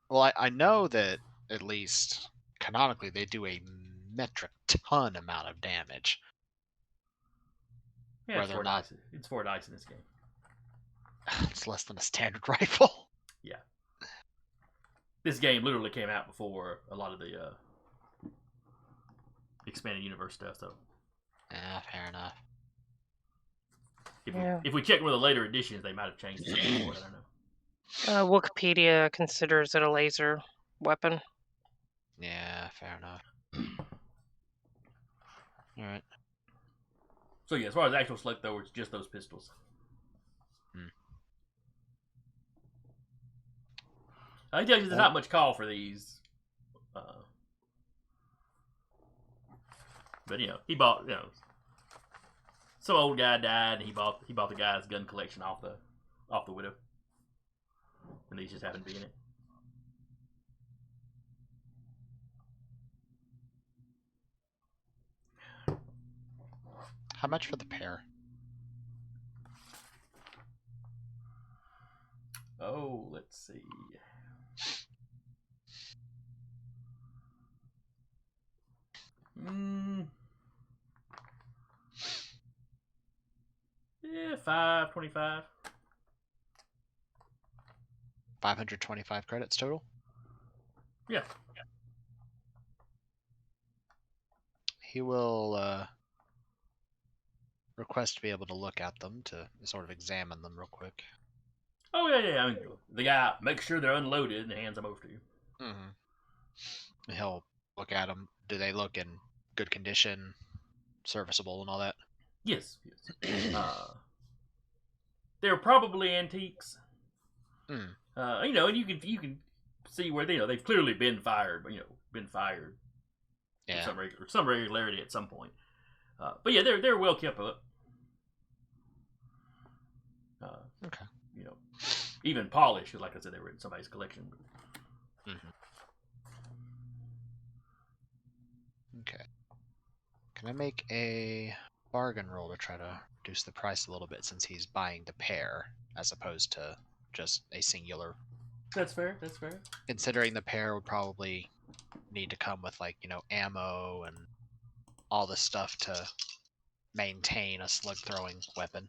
Well, I know that at least canonically they do a metric ton amount of damage. Yeah, Whether or not it's 4 dice in this game. it's less than a standard rifle. Yeah. This game literally came out before a lot of the expanded universe stuff, so. Yeah, fair enough. If we check one of the later editions, they might have changed it. I don't know. Wikipedia considers it a laser weapon. Yeah, fair enough. All right. So yeah, as far as actual slug throwers, it's just those pistols. I tell you, there's not much call for these. But you know, he bought, you know, some old guy died, and he bought the guy's gun collection off the widow, and these just happened to be in it. How much for the pair? Oh, let's see. Yeah, 525. 525 credits total? Yeah. He will request to be able to look at them, to sort of examine them real quick. Oh yeah. I mean, the guy makes sure they're unloaded and hands them over to you. Mm-hmm. He'll look at them. Do they look in good condition, serviceable, and all that? Yes. They're probably antiques. You know, and you can see where they've clearly been fired. Yeah. With some regularity at some point. But yeah, they're well kept up. Okay. You know, even polished, because like I said, they were in somebody's collection. Okay. Can I make a bargain roll to try to reduce the price a little bit, since he's buying the pair as opposed to just a singular? That's fair. Considering the pair would probably need to come with, like, you know, ammo and all the stuff to maintain a slug throwing weapon.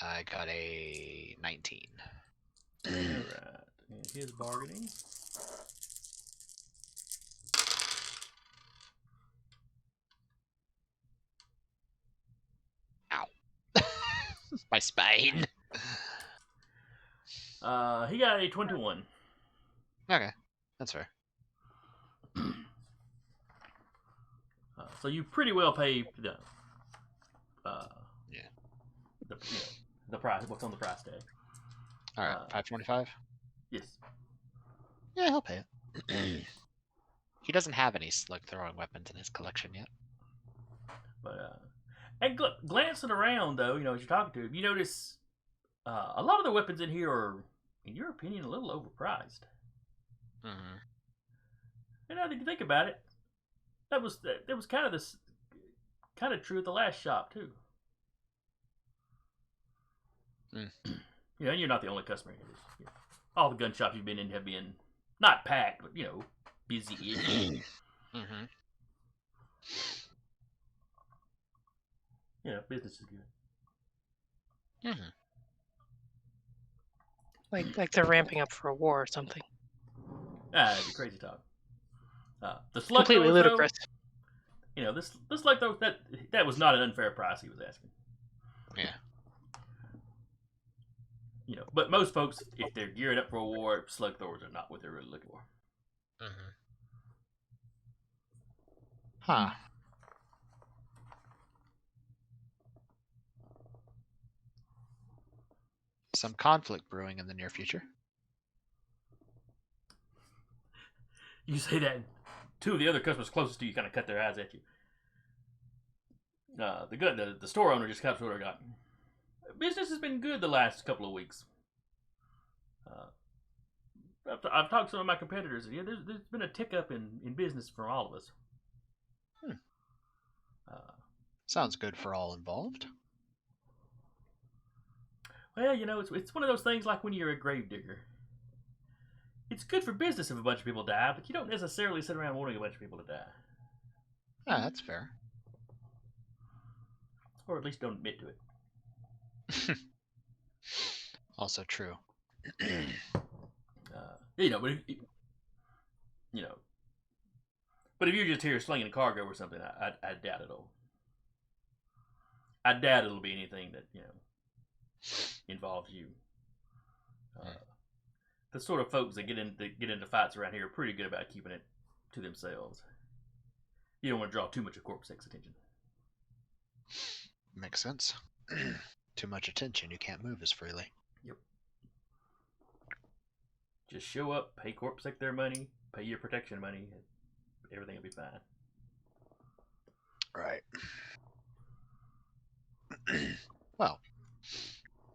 I got a 19. Alright. And his bargaining. Ow. My spine. He got a 21. Okay. That's fair. So you pretty well pay the price. What's on the price tag? All right, 525. Yes. Yeah, he'll pay it. He doesn't have any slug throwing weapons in his collection yet. But and glancing around though, as you're talking to him, you notice a lot of the weapons in here are, in your opinion, a little overpriced. Mm-hmm. And now that you think about it, that was kind of true at the last shop too. Mm. And you're not the only customer here. All the gun shops you've been in have been not packed, but busy-ish. Mm-hmm. Business is good. Mm-hmm. Like they're ramping up for a war or something. It'd be crazy talk. The slug Completely throwers, ludicrous. though, this slug thrower, that was not an unfair price he was asking. Yeah. But most folks, if they're gearing up for a war, slug throwers are not what they're really looking for. Mm-hmm. Huh. Some conflict brewing in the near future. You say that, and two of the other customers closest to you kind of cut their eyes at you. The store owner just kind of sort of got, business has been good the last couple of weeks. I've talked to some of my competitors, and there's been a tick up in business for all of us. Sounds good for all involved. Well, it's one of those things like when you're a grave digger. It's good for business if a bunch of people die, but you don't necessarily sit around wanting a bunch of people to die. Yeah, that's fair. Or at least don't admit to it. Also true. But if you're just here slinging cargo or something, I doubt it'll. I doubt it'll be anything that involves you. The sort of folks that get into fights around here are pretty good about keeping it to themselves. You don't want to draw too much of Corporate Sector's attention. Makes sense. Too much attention, you can't move as freely. Yep. Just show up, pay Corporate Sector their money, pay your protection money, and everything will be fine. Right. Well,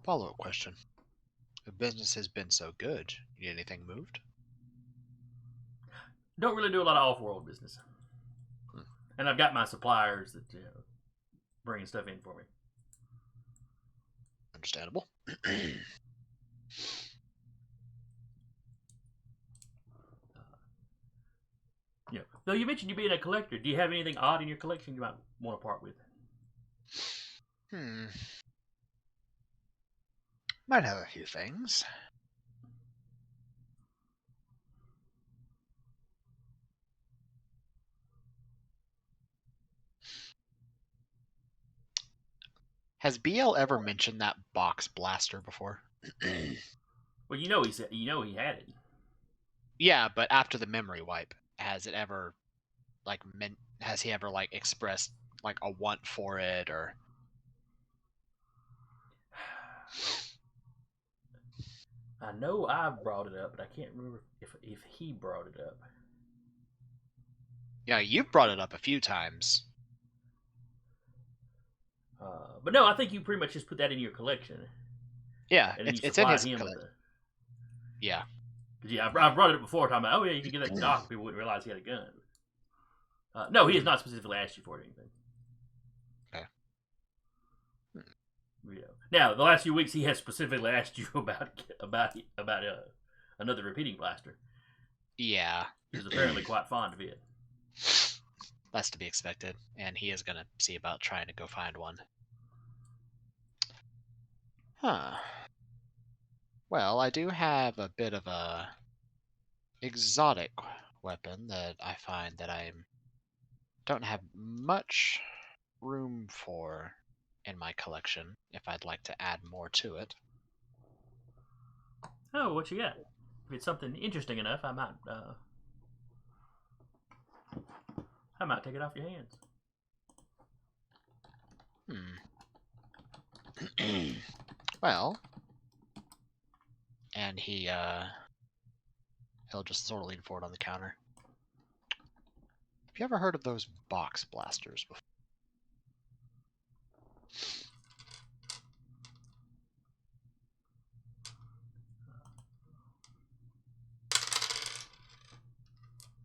follow-up question. If business has been so good, you need anything moved? Don't really do a lot of off-world business. And I've got my suppliers that bringing stuff in for me. Understandable. Though you mentioned you being a collector, do you have anything odd in your collection you might want to part with? Might have a few things. Has BL ever mentioned that box blaster before? Well, he said he had it. Yeah, but after the memory wipe, has it ever has he ever expressed a want for it or? I know I brought it up, but I can't remember if he brought it up. Yeah, you've brought it up a few times. But no, I think you pretty much just put that in your collection. Yeah, and then it's in his collection. Yeah. Yeah, I've brought it up before, talking about, you can get that doc. People wouldn't realize he had a gun. No, he has not specifically asked you for it or anything. Okay. Now, the last few weeks, he has specifically asked you about another repeating blaster. Yeah. He's apparently quite fond of it. That's to be expected, and he is going to see about trying to go find one. Huh. Well, I do have a bit of a exotic weapon that I find that I don't have much room for in my collection if I'd like to add more to it. Oh, what you got? If it's something interesting enough, I might take it off your hands. Well, and he'll just sort of lean forward on the counter. you ever heard of those box blasters before?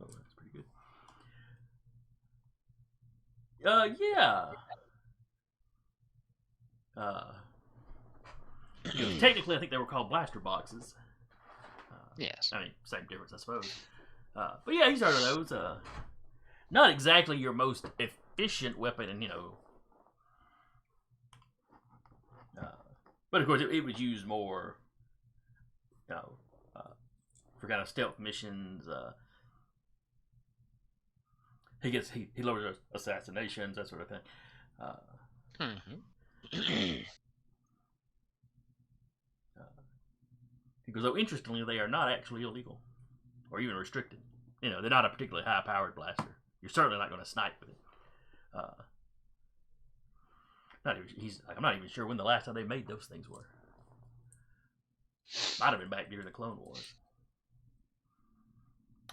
Oh, that's pretty good. Yeah. Technically, I think they were called blaster boxes. Yes. I mean, same difference, I suppose. But yeah, he's heard of those. Not exactly your most efficient weapon, and but of course, it was used more, for kind of stealth missions. He lowers assassinations, that sort of thing. Because, though interestingly, they are not actually illegal or even restricted. They're not a particularly high-powered blaster. You're certainly not going to snipe with it. I'm not even sure when the last time they made those things were. Might have been back during the Clone Wars.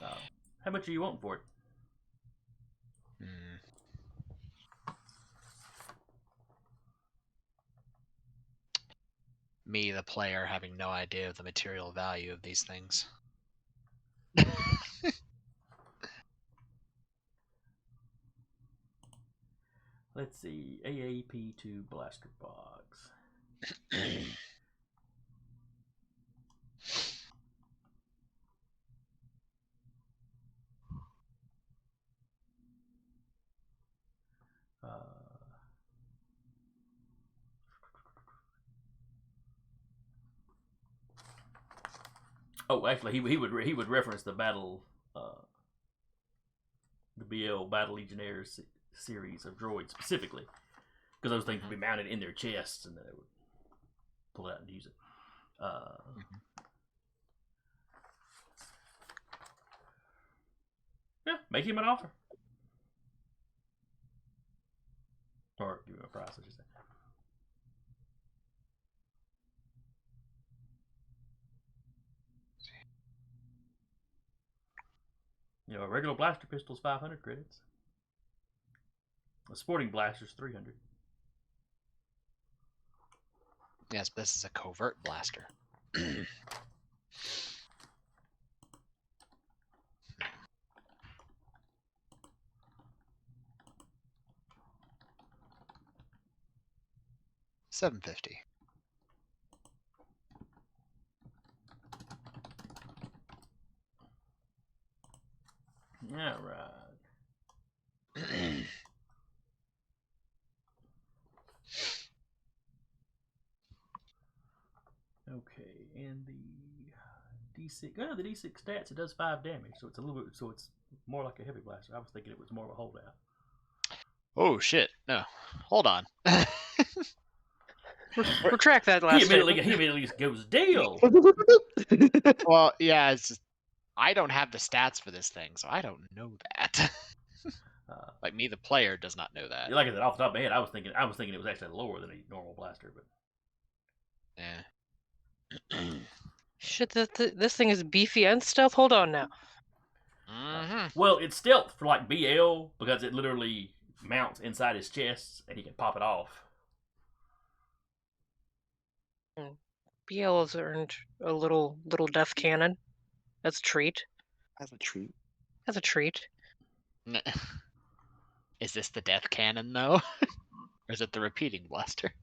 How much are you wanting for it? Me, the player, having no idea of the material value of these things. Let's see. AAP2 blaster box. Oh, actually, he would reference the the BL Battle Legionnaires series of droids specifically, because those things would be mounted in their chests, and then they would pull it out and use it. Yeah, make him an offer, or give him a price, I should say. A regular blaster pistol is 500 credits. A sporting blaster is 300. Yes, but this is a covert blaster. $750. Yeah, right. Okay, and the D6. Oh, the D6 stats. It does 5 damage, so it's a little bit. So it's more like a heavy blaster. I was thinking it was more of a holdout. Oh shit! No, hold on. Retract that last He immediately goes, deal. Well, yeah, it's just, I don't have the stats for this thing, so I don't know that. Like me, the player, does not know that. Like I said, off the top of my head, I was thinking it was actually lower than a normal blaster, but yeah. Shit, this thing is beefy and stealth. Hold on now. Well, it's stealth for like BL because it literally mounts inside his chest and he can pop it off. BL has earned a little death cannon. That's a treat. As a treat. That's a treat. Is this the death cannon though, or is it the repeating blaster?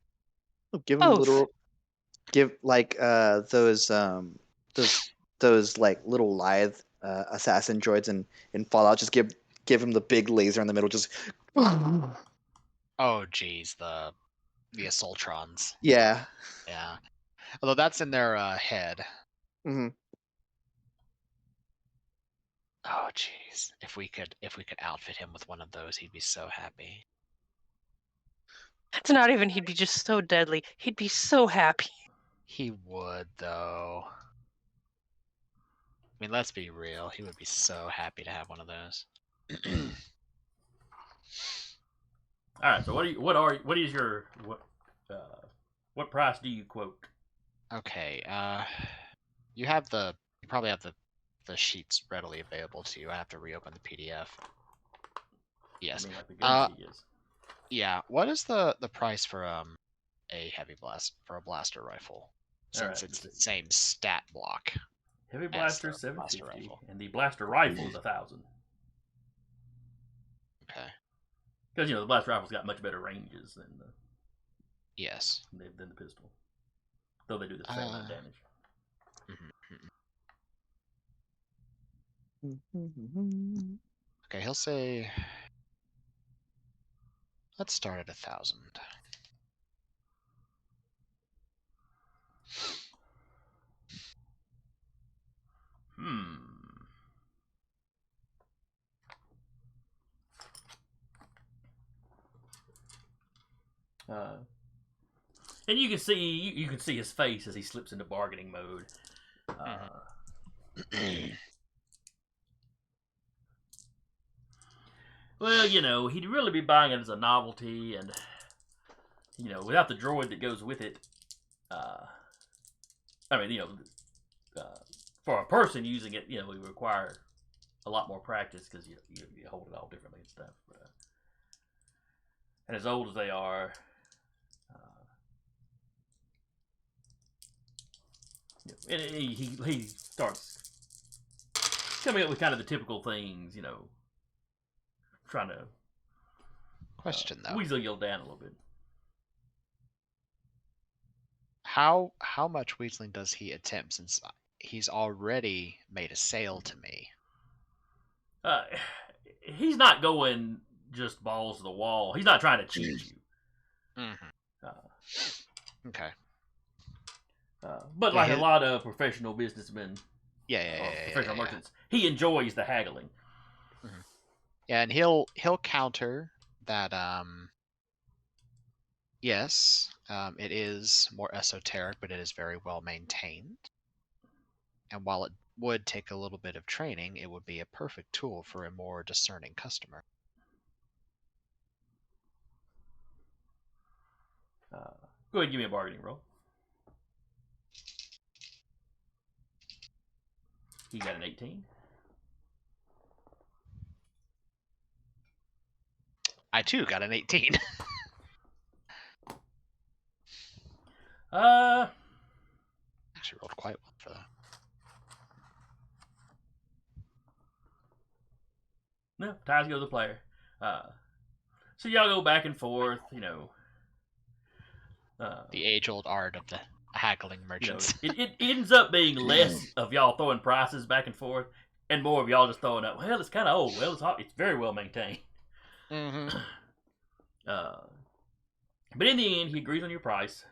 Give him like those like little lithe assassin droids in Fallout. Just give him the big laser in the middle. Just Oh geez, the Assaultrons. Yeah. Although that's in their head. Oh jeez, if we could outfit him with one of those, he'd be so happy. That's not even. He'd be just so deadly. He'd be so happy. He would though. I mean, let's be real. He would be so happy to have one of those. All right. So what price do you quote? Okay. You probably have the sheets readily available to you. I have to reopen the PDF. Yes. I mean, like the guns he gets. Yeah. What is the price for a heavy blast for a blaster rifle? Since it's the same stat block. Heavy blaster as the blaster 750, rifle. and the blaster rifle is 1,000. Okay. Because the blaster rifle's got much better ranges than the Yes. than the pistol, though they do the same amount of damage. Okay, he'll say. Let's start at 1,000. And you can see his face as he slips into bargaining mode. Well, he'd really be buying it as a novelty, and without the droid that goes with it, for a person using it, we require a lot more practice because you hold it all differently and stuff. And as old as they are, and he starts coming up with kind of the typical things, trying to Question though. weasel you down a little bit. How much weaseling does he attempt since he's already made a sale to me? He's not going just balls to the wall. He's not trying to cheat you. Okay. But like a lot of professional businessmen, professional yeah. merchants, he enjoys the haggling. Yeah, and he'll counter that. Yes, it is more esoteric, but it is very well maintained. And while it would take a little bit of training, it would be a perfect tool for a more discerning customer. Go ahead and give me a bargaining roll. He got an 18. I too got an 18. Actually rolled quite well for that. No, ties go to the player. So y'all go back and forth, The age-old art of the haggling merchants. It ends up being less of y'all throwing prices back and forth, and more of y'all just throwing up. Well, it's kind of old. Well, it's very well maintained. But in the end, he agrees on your price.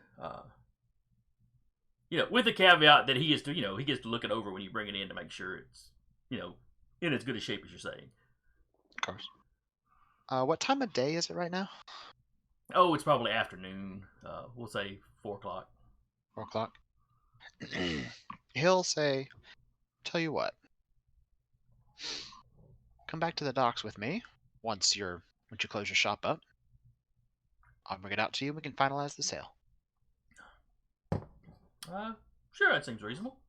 With the caveat that he gets to look it over when you bring it in to make sure it's, in as good a shape as you're saying. Of course. What time of day is it right now? Oh, it's probably afternoon. We'll say 4 o'clock. 4 o'clock. He'll say, "Tell you what. Come back to the docks with me once you close your shop up. I'll bring it out to you and we can finalize the sale." Sure, that seems reasonable.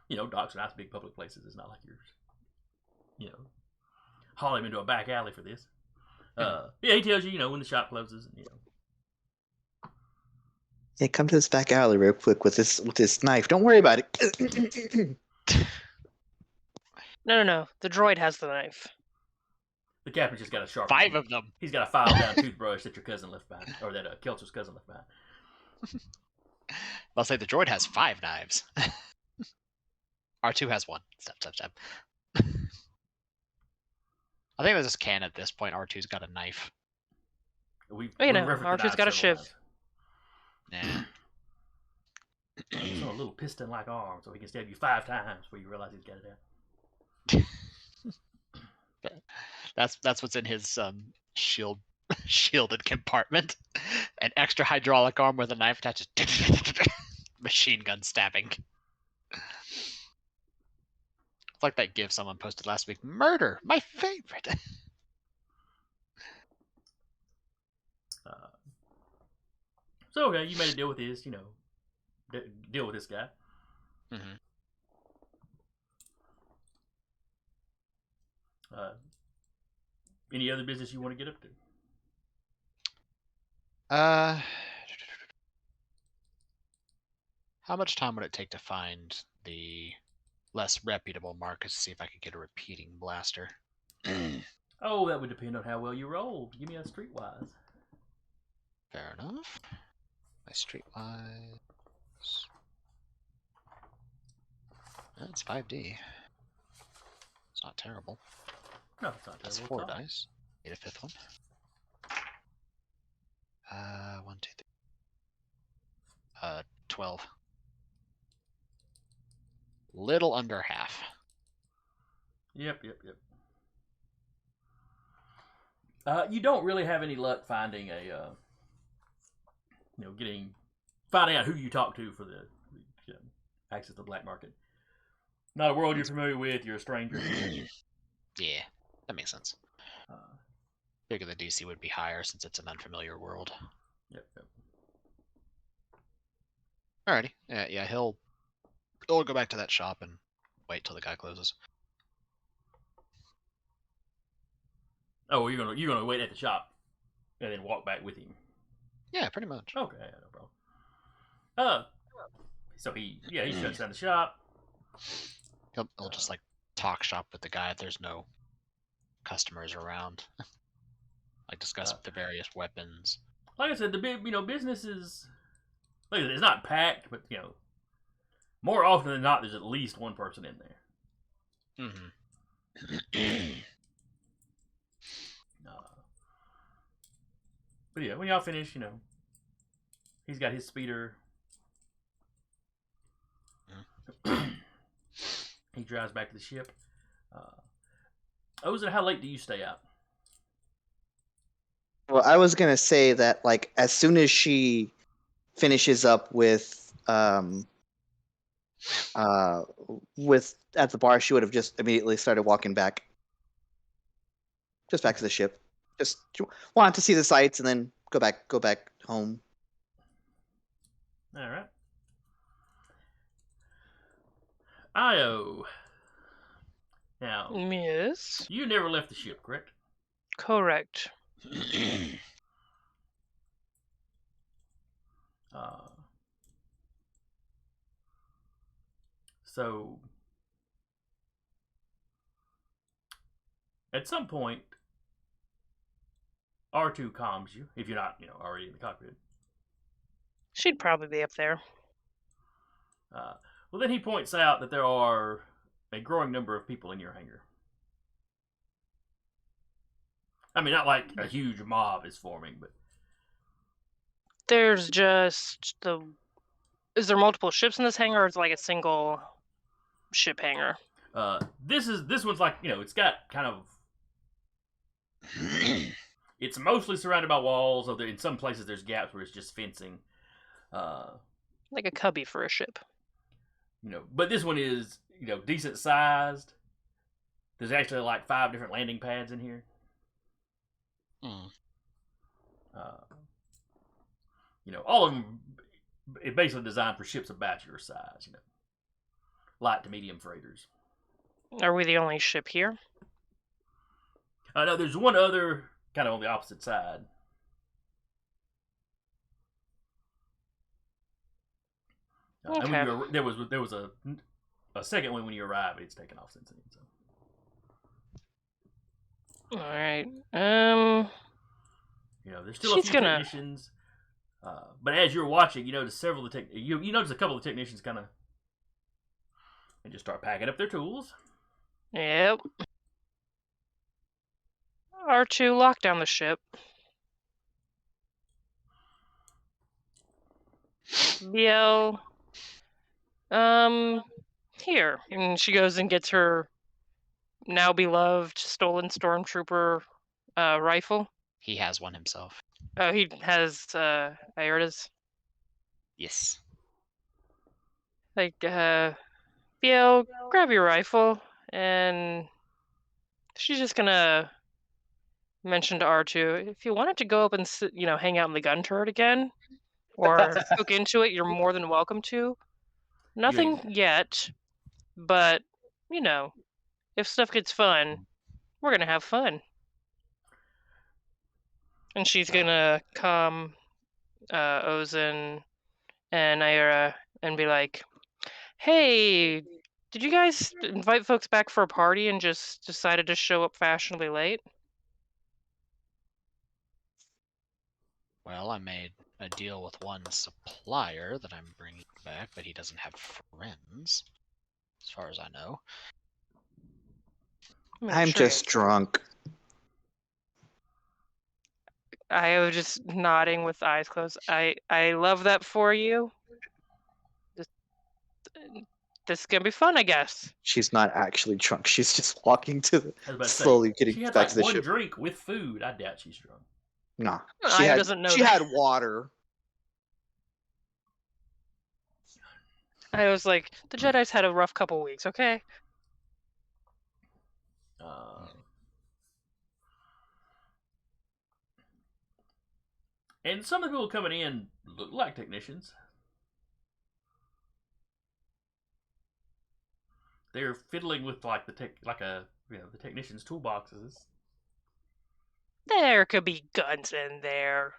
Docks are nice big public places. It's not like you're, haul him into a back alley for this. He tells you, when the shop closes. And, Yeah, come to this back alley real quick with this knife. Don't worry about it. No. The droid has the knife. The captain's just got a sharp. 5 of them. He's got a filed down toothbrush that your cousin left behind, or that Kelcher's cousin left behind. I'll say the droid has 5 knives. R2 has 1. Step. I think it was just canon at this point. R2's got a knife. R2's got a shiv. Nah. It's on a little piston-like arm, so he can stab you 5 times before you realize he's got it out. That's what's in his shielded compartment. An extra hydraulic arm with a knife attached. Machine gun stabbing. It's like that GIF someone posted last week. Murder, my favorite. So okay, you made a deal with this, deal with this guy. Any other business you want to get up to? How much time would it take to find the less reputable markets to see if I could get a repeating blaster? Oh, that would depend on how well you roll. Give me a streetwise. Fair enough. My streetwise. That's 5D. It's not terrible. No, it's not That's terrible. 4 dice. Need a 5th one. 1, 2, 3. 12. Little under half. Yep. You don't really have any luck finding a, finding out who you talk to for the access to the black market. Not a world you're familiar with. You're a stranger. Yeah, that makes sense. Figure the DC would be higher since it's an unfamiliar world. Yep. Alrighty. Yeah, he'll go back to that shop and wait till the guy closes. Oh, well, you're gonna wait at the shop and then walk back with him. Yeah, pretty much. Okay, no problem. So he shuts down the shop. He'll just like talk shop with the guy if there's no customers around. Like discuss the various weapons. Like I said, the big business is like it's not packed, but more often than not, there's at least one person in there. Mm-hmm. But yeah, when y'all finish, he's got his speeder. He drives back to the ship. Ozen, how late do you stay out? Well, I was gonna say that like as soon as she finishes up with at the bar, she would have just immediately started walking back. Just back to the ship. Just wanted to see the sights and then go back home. All right. Io. Now, Yes. you never left the ship, correct? Correct. So, at some point, R2 calms you, if you're not, already in the cockpit. She'd probably be up there. Well, then he points out that there are a growing number of people in your hangar. I mean, not like a huge mob is forming, but There's just the. Is there multiple ships in this hangar, or is it like a single ship hangar? this one's like it's got kind of. It's mostly surrounded by walls, although in some places there's gaps where it's just fencing. Like a cubby for a ship. But this one is decent sized. There's actually like 5 different landing pads in here. All of them basically designed for ships about your size. Light to medium freighters. Are we the only ship here? No, there's one other kind of on the opposite side. Okay. And there was a second one when you arrived, but it's taken off since then. So. All right. There's still a few technicians, but as you're watching, you notice several of the you notice a couple of technicians kind of and just start packing up their tools. Yep. R2, lock down the ship. BL. Here. And she goes and gets her now beloved stolen stormtrooper rifle. He has one himself. Oh, he has Iota's. Yes. Like, BL, grab your rifle, and she's just gonna mention to R2, if you wanted to go up and hang out in the gun turret again, or hook into it, you're more than welcome to. Nothing yet, but if stuff gets fun, we're gonna have fun. And she's gonna calm Ozen and Naira and be like, "Hey, did you guys invite folks back for a party and just decided to show up fashionably late?" Well, I made a deal with one supplier that I'm bringing back, but he doesn't have friends, as far as I know. I'm just drunk. I was just nodding with eyes closed. I love that for you. This is gonna be fun, I guess. She's not actually drunk. She's just walking to the, I was about to slowly say, getting she had back like to the one ship. drink with food. I doubt she's drunk. Nah, Aya doesn't know she that. had water. I was like, the Jedi's had a rough couple weeks, okay? And some of the people coming in look like technicians. They're fiddling with like the technicians' toolboxes. There could be guns in there.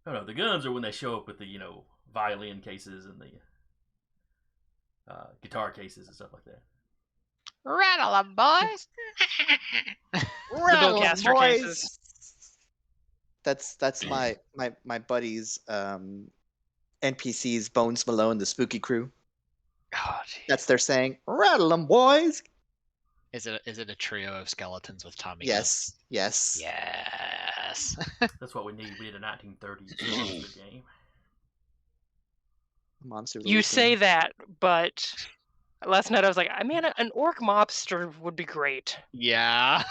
No, the guns are when they show up with the violin cases and the guitar cases and stuff like that. Rattle 'em, boys! The bowcaster cases. That's my buddy's NPC's Bones Malone, the spooky crew. Oh, geez. That's their saying. Rattle 'em, boys. Is it a trio of skeletons with Tommy? Yes. Yes. That's what we need. We need a 1930s monster game. Monster. You say that, but last night I was like, I mean, an orc mobster would be great. Yeah.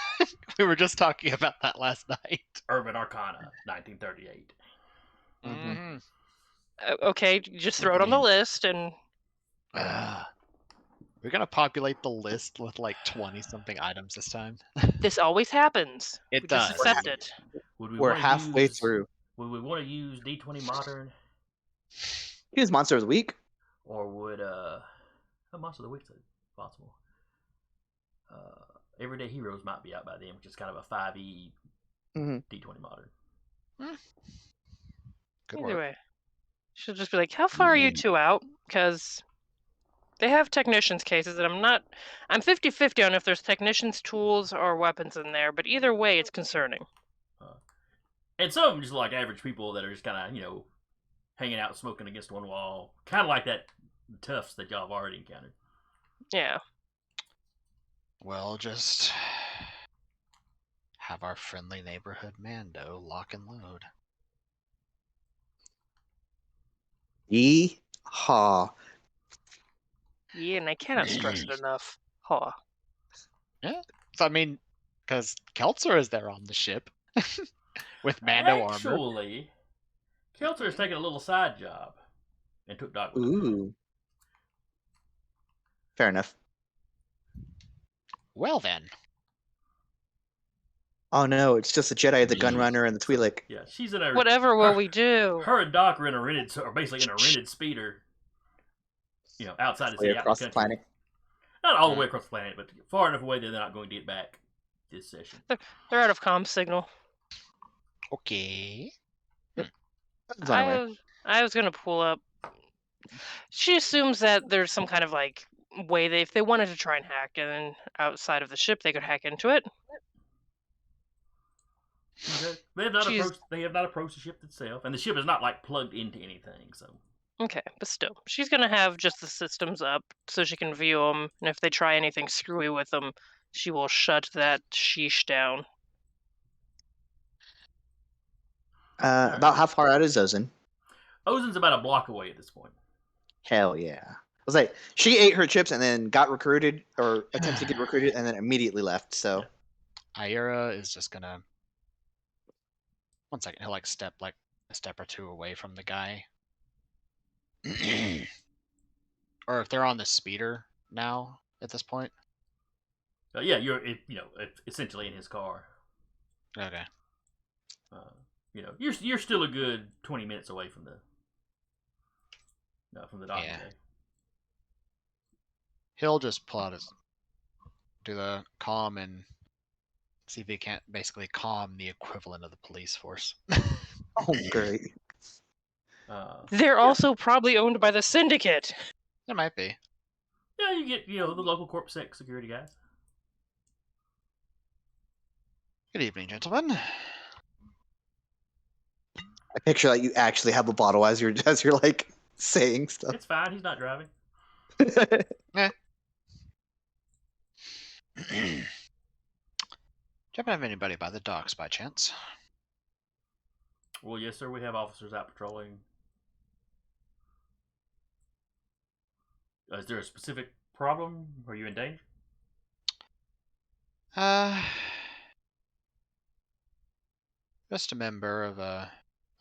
We were just talking about that last night. Urban Arcana, 1938. Mm-hmm. Okay, just throw it on the list and. We're gonna populate the list with like 20-something items this time. This always happens. It we does. Just accept it. We're halfway through. Would we want to use D20 Modern? Use Monster of the Week. Or would Monster of the Week's possible? Everyday Heroes might be out by then, which is kind of a 5e D20 Modern. Good Either work. way, she'll just be like, "How far are you two out?" Because they have technicians' cases, and I'm 50-50 on if there's technicians' tools or weapons in there. But either way, it's concerning. And some of them just like average people that are just kind of hanging out, smoking against one wall, kind of like that toughs that y'all have already encountered. Yeah. We'll just have our friendly neighborhood Mando lock and load. Yee-haw. Yeah, and I cannot stress it enough. Huh. Yeah. So I mean, because Keltzer is there on the ship with Mando armor. Actually, Keltzer is taking a little side job and took Doc with him. Ooh. Fair enough. Well then. Oh no, it's just the Jedi, the Gunrunner, and the Twi'lek. Yeah, she's in a. Whatever will we do? Her and Doc are in basically in a rented speeder. Outside the city, out in Across the the country. planet. Not all the way across the planet, but far enough away that they're not going to get back this session. They're out of comm signal. Okay. I was gonna pull up. She assumes that there's some kind of way if they wanted to try and hack, and then outside of the ship they could hack into it. Okay. They have not approached the ship itself, and the ship is not plugged into anything. So. Okay, but still, she's gonna have just the systems up so she can view them, and if they try anything screwy with them, she will shut that sheesh down. About how far out is Ozen? Ozen's about a block away at this point. Hell yeah. I was like, she ate her chips and then got recruited, or attempted to get recruited, and then immediately left, so. Ira is just gonna... One second, he'll step a step or two away from the guy. Or if they're on the speeder now at this point. Yeah, you're essentially in his car. Okay. You're still a good 20 minutes away from the docking bay. He'll just pull out do the comm and See if he can't basically calm the equivalent of the police force. Oh, great. They're also probably owned by the Syndicate. There might be. Yeah, you get the local Corp Sec security guys. Good evening, gentlemen. I picture that you actually have a bottle as you're like saying stuff. It's fine. He's not driving. Do you happen to have anybody by the docks by chance? Well, yes, sir. We have officers out patrolling. Is there a specific problem? Are you in danger? Just a member of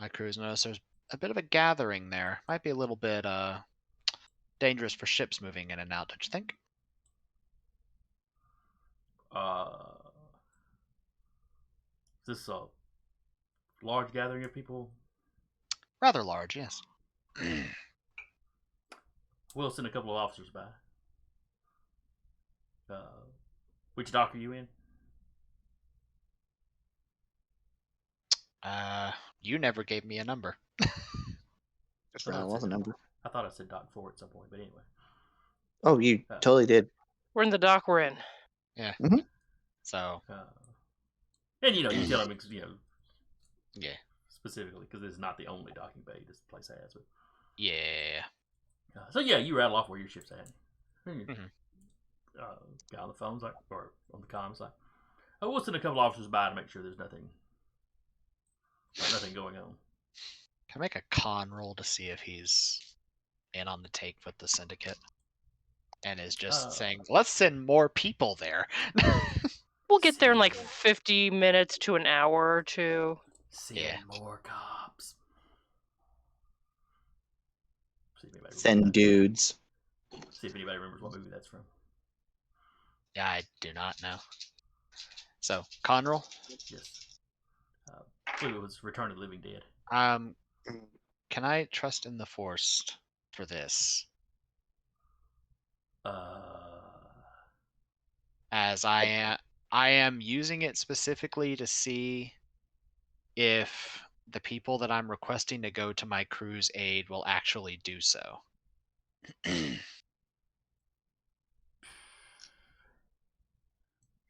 my crew's noticed there's a bit of a gathering there. Might be a little bit dangerous for ships moving in and out, don't you think? Is this a large gathering of people? Rather large, yes. We'll send a couple of officers by. Which dock are you in? You never gave me a number. That was a number. I thought I said dock 4 at some point, but anyway. Oh, you totally did. We're in the dock we're in. Yeah. Mm-hmm. So. And you tell them, Yeah. specifically because this is not the only docking bay this place has. But, yeah. So yeah, you rattle off where your ship's at. Mm-hmm. Guy on the phone's like, or on the comms like, we'll send a couple officers by to make sure there's nothing going on. Can I make a con roll to see if he's in on the take with the Syndicate? And is just saying, let's send more people there. We'll get there in like 50 minutes to an hour or two. Send more cops. Send dudes. See if anybody remembers what movie that's from. Yeah, I do not know. So, con roll? Yes. I believe it was Return of the Living Dead. Can I trust in the Force for this? As I am using it specifically to see if the people that I'm requesting to go to my crew's aid will actually do so.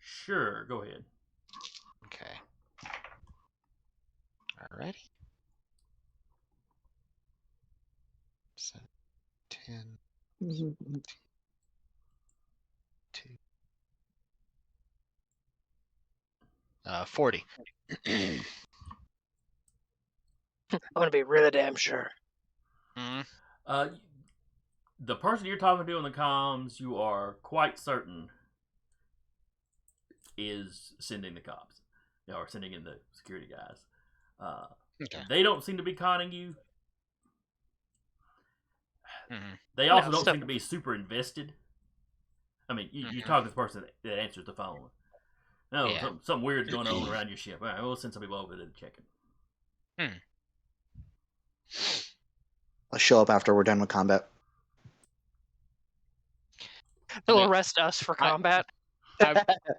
Sure, go ahead. Okay. Alrighty. So, 10, 2. Uh, 40. I want to be really damn sure. Mm-hmm. The person you're talking to on the comms, you are quite certain is sending the cops, or sending in the security guys. Okay. They don't seem to be conning you. Mm-hmm. They also don't seem to be super invested. I mean, you talk to the person that answers the phone. No, something weird's going on around your ship. All right, we'll send some people over there to check it. I'll show up after we're done with combat. They'll arrest us for combat.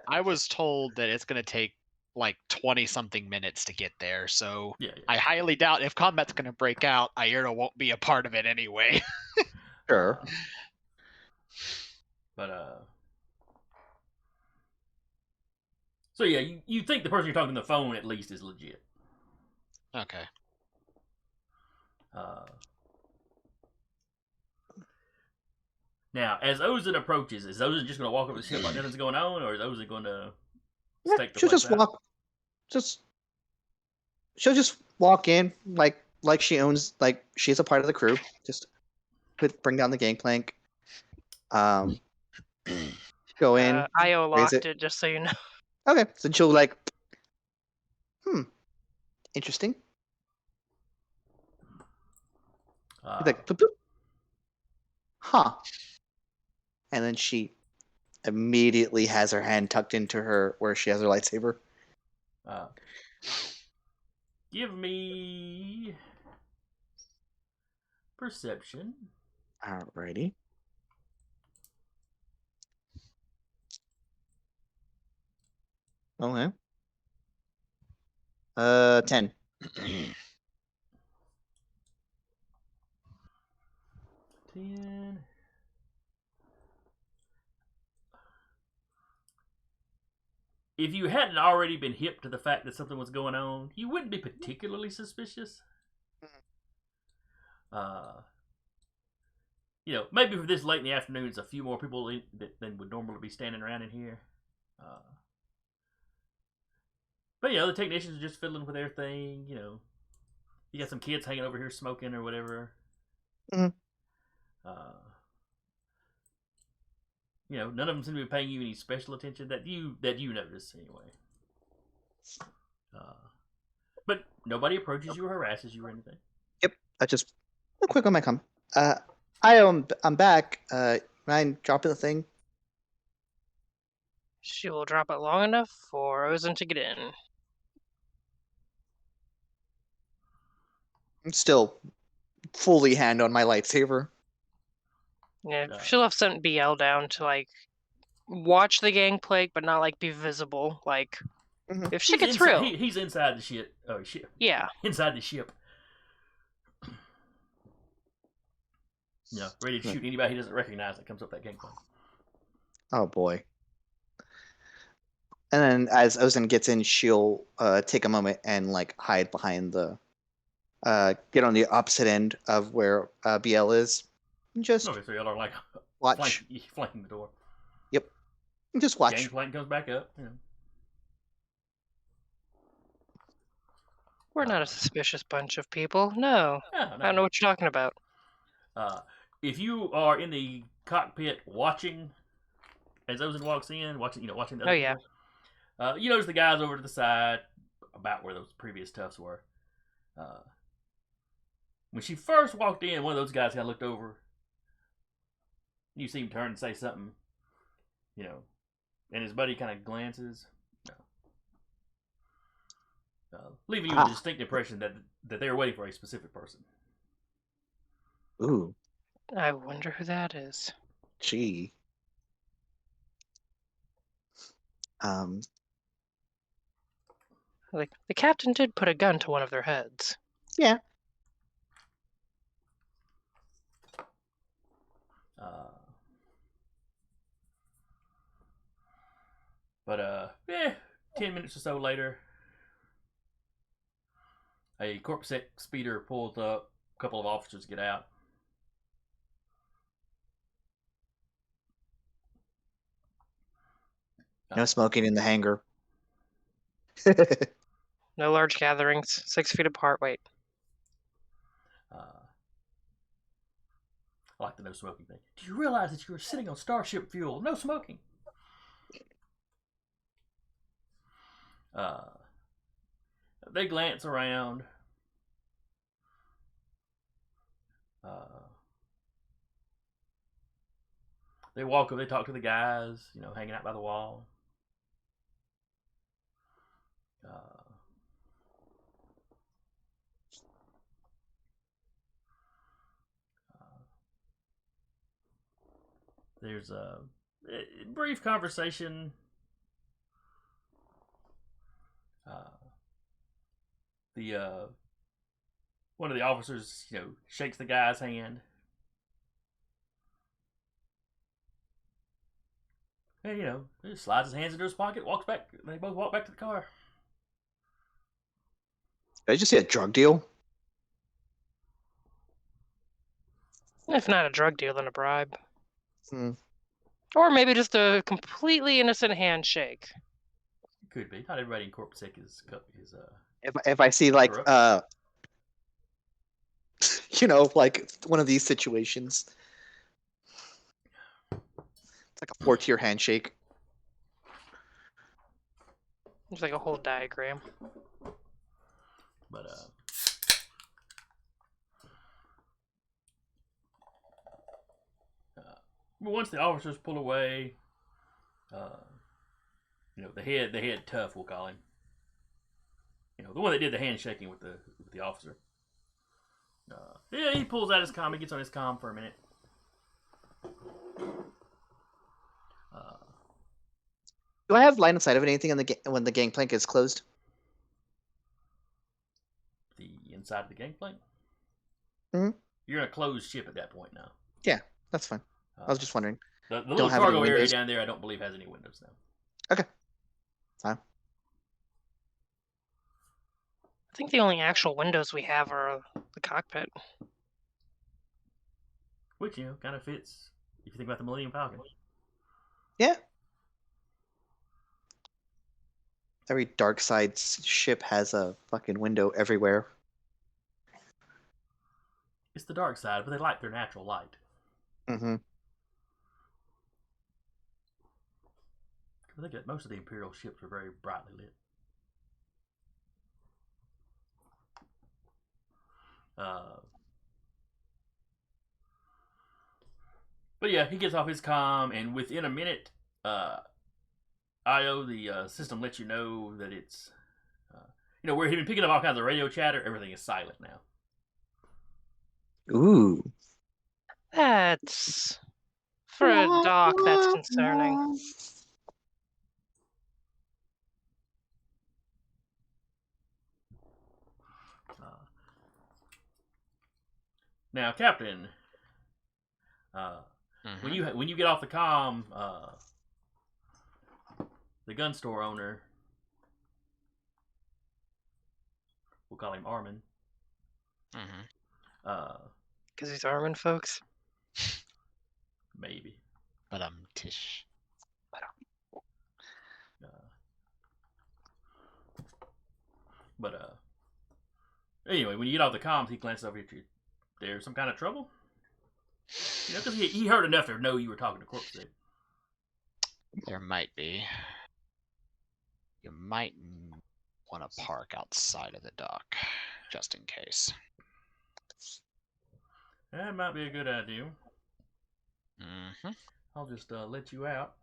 I was told that it's going to take like 20-something minutes to get there, so I highly doubt if combat's going to break out, Aira won't be a part of it anyway. Sure. So yeah, you think the person you're talking to the phone at least is legit. Okay. Now, as Ozan approaches, is Ozan just going to walk up to the ship like nothing's going on, or is Ozan going to stake the she'll place just out? She'll just walk in like she owns, like she's a part of the crew. Just bring down the gangplank. Go in. IO locked it, just so you know. Okay, so she'll like, interesting. Like, boop, boop. Huh. And then she immediately has her hand tucked into her where she has her lightsaber. Give me perception. Alrighty. Okay. 10. 10. If you hadn't already been hip to the fact that something was going on, you wouldn't be particularly suspicious. Maybe for this late in the afternoon, it's a few more people than would normally be standing around in here. But the technicians are just fiddling with everything. You got some kids hanging over here smoking or whatever. Mhm. None of them seem to be paying you any special attention that you notice anyway. But nobody approaches you or harasses you or anything. Yep. I just real quick on my com. I'm back. Mind dropping the thing? She will drop it long enough for Ozen to get in. I'm still fully hand on my lightsaber. Yeah, she'll have sent BL down to watch the gangplank, but not be visible. If shit gets real, he's inside the ship. Oh shit! Yeah, inside the ship. Ready to shoot anybody he doesn't recognize that comes up that gangplank. Oh boy. And then as Ozen gets in, she'll take a moment and hide behind the get on the opposite end of where BL is. And just okay, so y'all are watch. Flanking the door. Yep. And just watch. Gangplank comes back up. We're not a suspicious bunch of people. No. I don't know what you're talking about. If you are in the cockpit watching as Ozen walks in, watching the other people, you notice the guys over to the side, about where those previous toughs were. When she first walked in, one of those guys kind of looked over. You see him turn and say something, and his buddy kind of glances, leaving you with a distinct impression that they were waiting for a specific person. Ooh. I wonder who that is. Gee. The captain did put a gun to one of their heads. Yeah. But 10 minutes or so later, a Corporate Sector speeder pulls up. A couple of officers get out. No smoking in the hangar. No large gatherings. 6 feet apart. Wait. I like the no smoking thing. Do you realize that you're sitting on starship fuel? No smoking. They glance around. They walk up. They talk to the guys, hanging out by the wall. There's a brief conversation. One of the officers, shakes the guy's hand. And, he slides his hands into his pocket, walks back. They both walk back to the car. Did I just see a drug deal? If not a drug deal, then a bribe. Hmm. Or maybe just a completely innocent handshake. Could be. Not everybody in Corporate Sector is If I see one of these situations, it's like a 4-tier handshake. It's like a whole diagram. But once the officers pull away, the head tough, we'll call him. The one that did the handshaking with the officer. He pulls out his comm. He gets on his comm for a minute. Do I have line of sight of anything when the gangplank is closed? inside of the gangplank. Mhm. You're in a closed ship at that point now. Yeah, that's fine. I was just wondering. The little have any cargo area windows. down there, I don't believe has any windows now. Okay. Fine. I think the only actual windows we have are the cockpit. Which, kind of fits if you think about the Millennium Falcon. Yeah. Every dark side ship has a fucking window everywhere. It's the dark side, but they like their natural light. Mm-hmm. I think that most of the Imperial ships are very brightly lit. But yeah, he gets off his comm, and within a minute, IO, the system lets you know that it's, where he'd been picking up all kinds of radio chatter, everything is silent now. Ooh. That's... For a dock, that's concerning. Now, Captain, when you get off the comm, the gun store owner, we'll call him Armin. Because he's Armin, folks. Maybe. But Tish. Anyway, when you get off the comms, he glances over at you. There's some kind of trouble? Because he heard enough to know you were talking to Corporate Sector. There might be. You might want to park outside of the dock, just in case. That might be a good idea. Mm-hmm. I'll just let you out.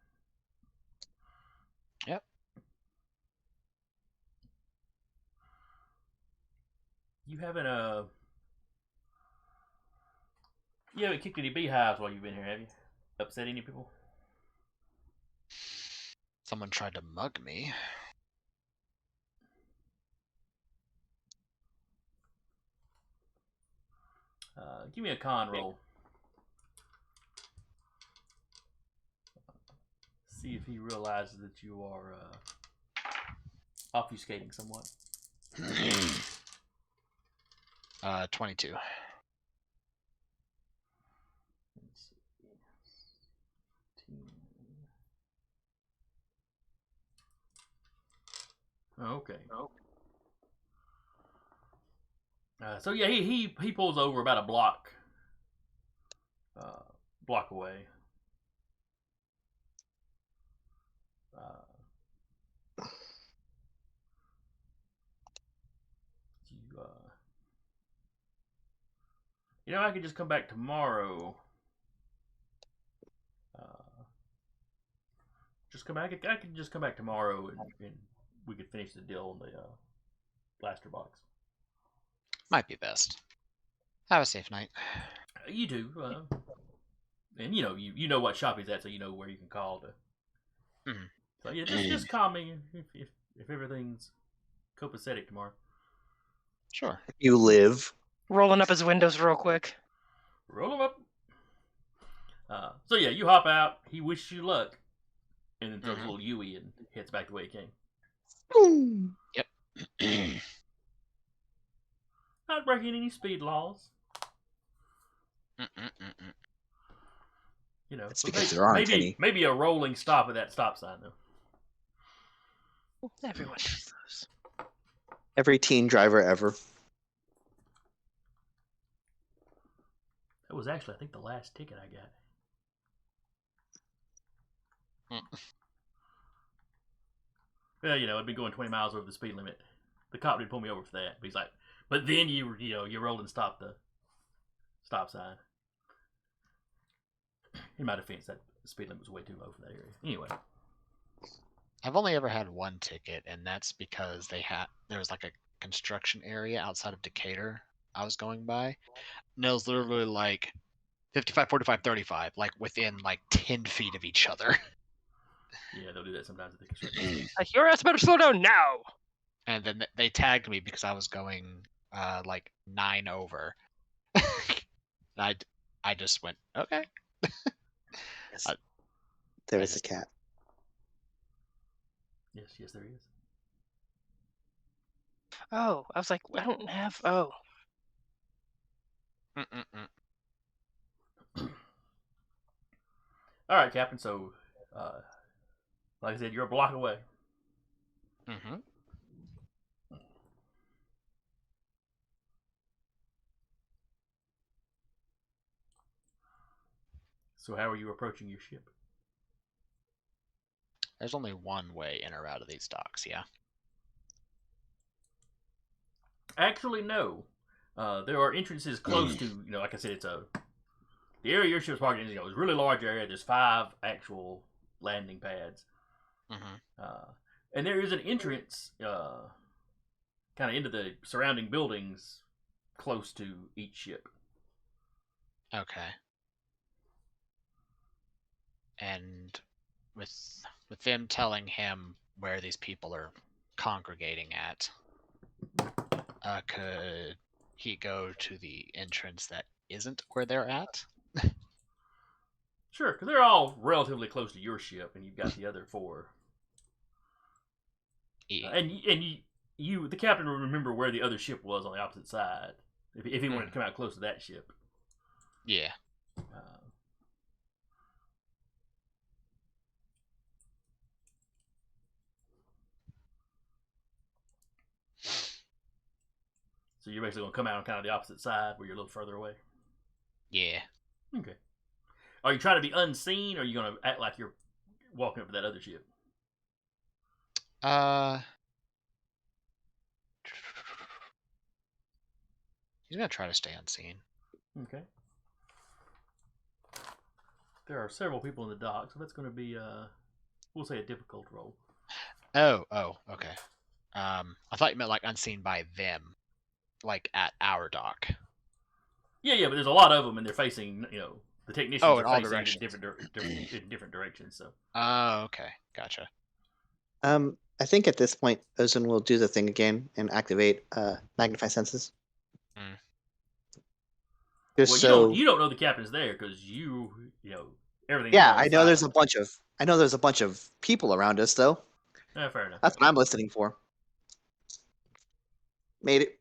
Yep. You haven't kicked any beehives while you've been here, have you? Upset any people? Someone tried to mug me. Give me a con roll. See if he realizes that you are obfuscating somewhat. 22. Okay. So yeah, he pulls over about a block away. I could just come back tomorrow. I could just come back tomorrow and we could finish the deal on the blaster box. Might be best. Have a safe night. You do, and you know what shop he's at, so you know where you can call to. Mm-hmm. So yeah, just call me if everything's copacetic tomorrow. Sure. You live. Rolling up his windows real quick. Roll them up. So yeah, you hop out. He wishes you luck, and then throws a little Yui and heads back the way he came. Yep. Not breaking any speed laws. It's because there aren't any. Maybe a rolling stop at that stop sign though. Everyone does those. Every teen driver ever. That was actually, I think, the last ticket I got. Well, I'd been going 20 miles over the speed limit. The cop didn't pull me over for that. But he's like, but then you rolled and stopped the stop sign. In my defense, that speed limit was way too low for that area. Anyway. I've only ever had one ticket, and that's because there was like a construction area outside of Decatur I was going by. And it was literally like 55, 45, 35, like within like 10 feet of each other. Yeah, they'll do that sometimes at the construction. Your ass better slow down now! And then they tagged me because I was going like 9 over. And I just went, okay. Yes. I- There I is a just- cat. Yes, there is. Oh, I was like, I don't have. Oh, Mm-mm-mm. All right, Captain. So, like I said, you're a block away. Mm-hmm. So, how are you approaching your ship? There's only one way in or out of these docks, yeah? Actually, no. There are entrances close to, like I said, the area your ship's parked in. Is a really large area. There's 5 actual landing pads, Mm-hmm. and there is an entrance, kind of into the surrounding buildings, close to each ship. Okay. And with them telling him where these people are congregating at, could he go to the entrance that isn't where they're at? Sure, because they're all relatively close to your ship, and you've got the other 4. And the captain will remember where the other ship was on the opposite side, if he wanted to come out close to that ship. Yeah. So you're basically going to come out on kind of the opposite side where you're a little further away. Yeah. Okay. Are you trying to be unseen, or are you going to act like you're walking up to that other ship? He's gonna try to stay unseen. Okay. There are several people in the dock, so that's going to be, we'll say, a difficult role. Oh, okay. I thought you meant like unseen by them, like at our dock. Yeah, but there's a lot of them, and they're facing, the technicians Oh, in are all facing directions. in different directions. So. Oh, okay, gotcha. I think at this point, Ozun will do the thing again and activate magnify senses. Mm. Just Well, so you don't know the captain's there because everything's yeah, gone I know there's a silent. bunch of people around us though. Fair enough. That's what I'm listening for. Made it.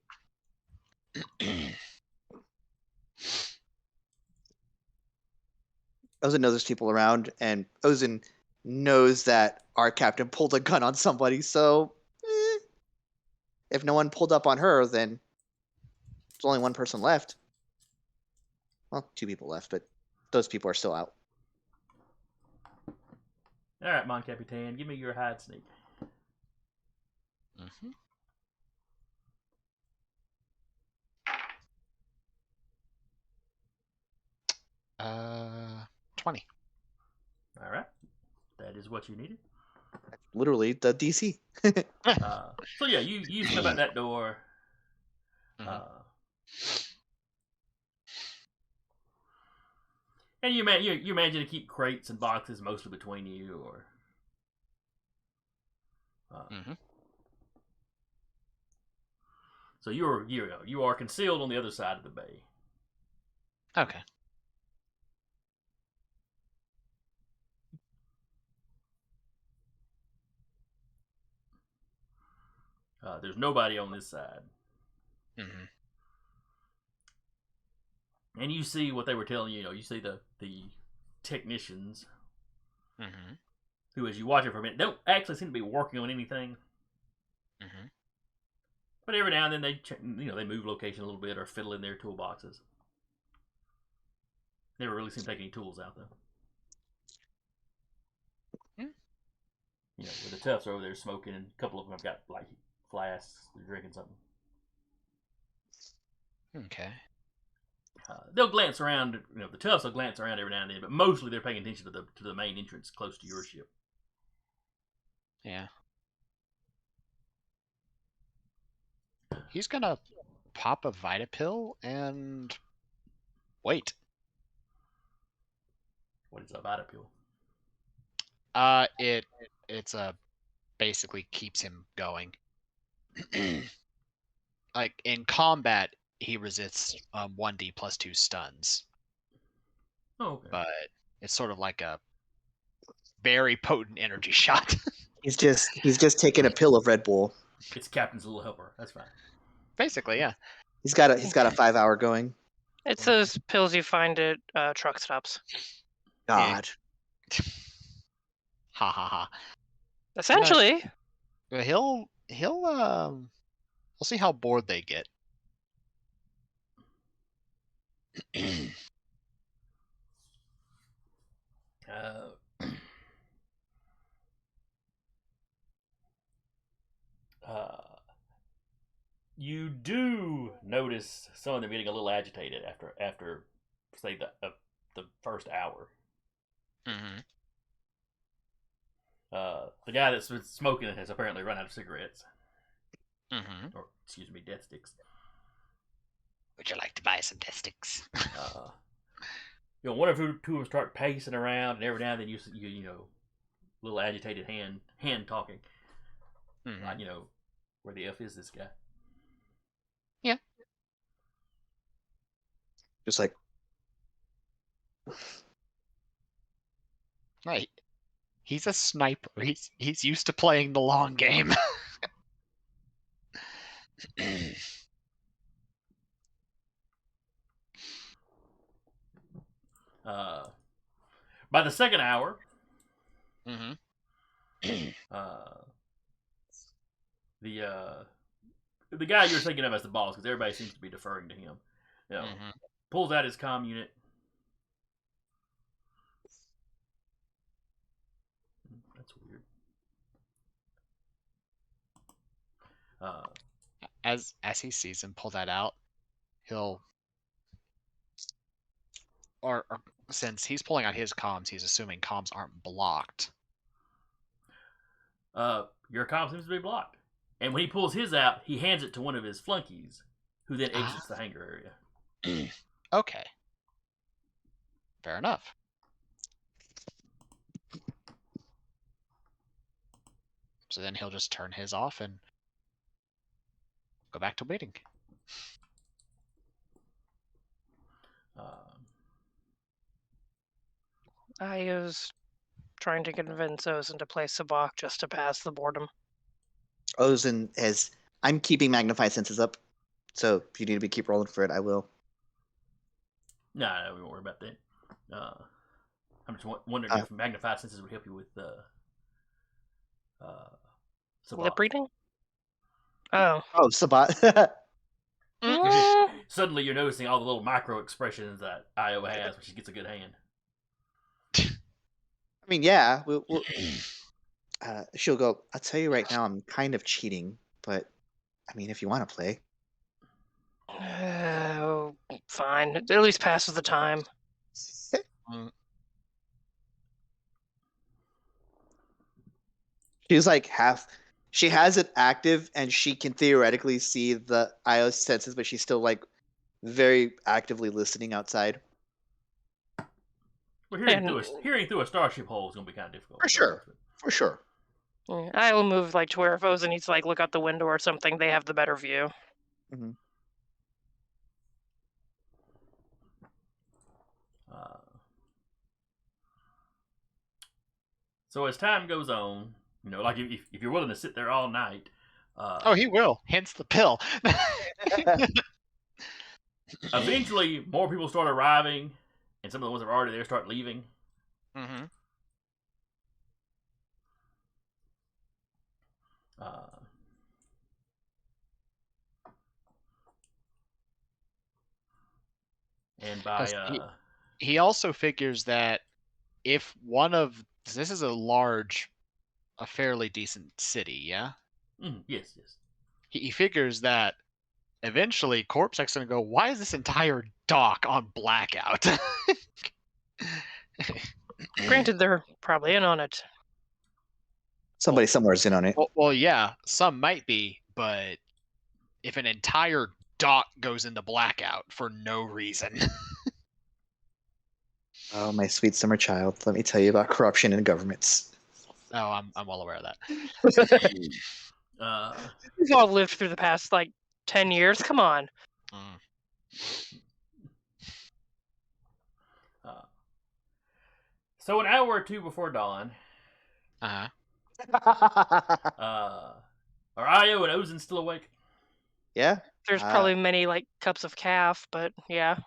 Ozun knows there's people around, and Ozun knows that our captain pulled a gun on somebody. So, if no one pulled up on her, then there's only one person left. Well, 2 people left, but those people are still out. All right, Mon Capitan, give me your hide sneak. Mm-hmm. Uh, 20. All right, that is what you needed. Literally the DC. So yeah, you step out that door. And you imagine to keep crates and boxes mostly between you, or. So you are concealed on the other side of the bay. Okay. There's nobody on this side. Mm-hmm. And you see what they were telling you. You see the technicians, who, as you watch it for a minute, don't actually seem to be working on anything. But every now and then they move location a little bit or fiddle in their toolboxes. Never really seem to take any tools out though. Where the toughs are over there smoking, and a couple of them have got like flasks. They're drinking something. Okay. They'll glance around. The toughs will glance around every now and then, but mostly they're paying attention to the main entrance close to your ship. Yeah. He's gonna pop a Vita pill and wait. What is a Vita pill? It's basically keeps him going. like in combat, he resists 1d plus 2 stuns, Oh, okay. but it's sort of like a very potent energy shot. He's just taking a pill of Red Bull. It's Captain's little helper. That's fine. Basically, yeah. He's got a 5-hour going. It's those pills you find at truck stops. God. Ha ha ha. Essentially. But he'll we'll see how bored they get. You do notice some of them getting a little agitated after say the first hour. Mm-hmm. The guy that's been smoking has apparently run out of cigarettes. Mm-hmm. Or, excuse me, death sticks. Would you like to buy some death sticks? One or two of them start pacing around, and every now and then you little agitated hand talking. Mm-hmm. Like, where the F is this guy? Yeah. Just like, right. He's a sniper. He's used to playing the long game. By the second hour, Mm-hmm. the guy you're thinking of as the boss, because everybody seems to be deferring to him, Mm-hmm. pulls out his comm unit. That's weird. As he sees him pull that out, he'll or since he's pulling out his comms, he's assuming comms aren't blocked. Your comm seems to be blocked, and when he pulls his out, he hands it to one of his flunkies, who then exits the hangar area. Okay. Fair enough. So then he'll just turn his off and go back to waiting. I was trying to convince Ozen to play Sabak just to pass the boredom. Ozen I'm keeping Magnified Senses up, so if you need to keep rolling for it, I will. No, we won't worry about that. I'm just wondering if Magnified Senses would help you with lip reading? Oh, Sabat. Suddenly you're noticing all the little micro expressions that Io has when she gets a good hand. I mean, yeah, we'll she'll go, I'll tell you right now, I'm kind of cheating, but I mean, if you want to play. Fine. It at least passes the time. She's like she has it active and she can theoretically see the IO senses, but she's still like very actively listening outside. Well, hearing through a starship hole is going to be kind of difficult. For sure. I will move to where if Ozen needs to look out the window or something, they have the better view. Mm-hmm. So as time goes on, like if you're willing to sit there all night. He will. Hence the pill. Eventually, more people start arriving, and some of the ones that are already there start leaving. Mm-hmm. And by he also figures that if this is a fairly decent city, yeah. Yes. He figures that eventually Corp Sec's gonna go, why is this entire dock on blackout? Granted, they're probably in on it. Somebody somewhere's in on it. Well, yeah, some might be, but if an entire dock goes into blackout for no reason. Oh, my sweet summer child. Let me tell you about corruption in governments. Oh, I'm well aware of that. We've all lived through the past 10 years? Come on. So an hour or two before dawn, Uh-huh. are Io and Ozen still awake? Yeah. There's probably many like cups of calf, but yeah.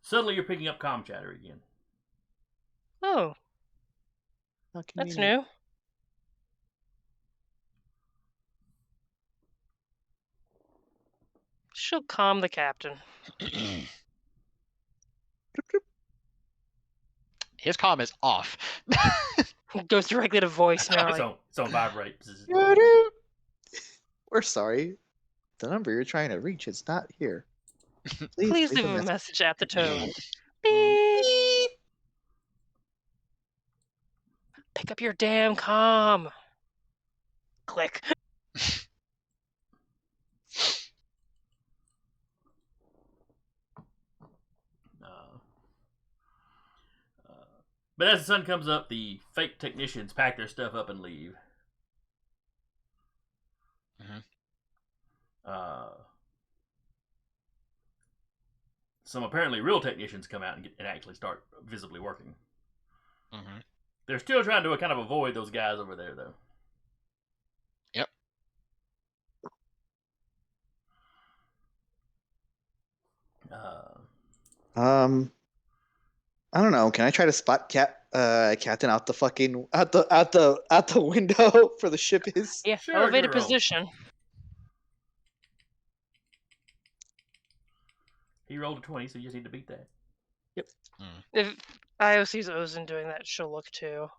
Suddenly you're picking up comm chatter again. Oh, How that's convenient. new. She'll calm the captain. His comm is off. It goes directly to voicemail. It's on vibrate. We're sorry. The number you're trying to reach is not here. Please leave a message at the tone. Beep. Pick up your damn comm. Click. But as the sun comes up, the fake technicians pack their stuff up and leave. Some apparently real technicians come out and actually start visibly working. They're still trying to kind of avoid those guys over there, though. Yep. I don't know. Can I try to spot Captain out the fucking out the window for the ship is? Yeah, Sure, elevated give it a roll. position. He rolled a 20, so you just need to beat that. Yep. If Io sees Ozen doing that, she'll look too.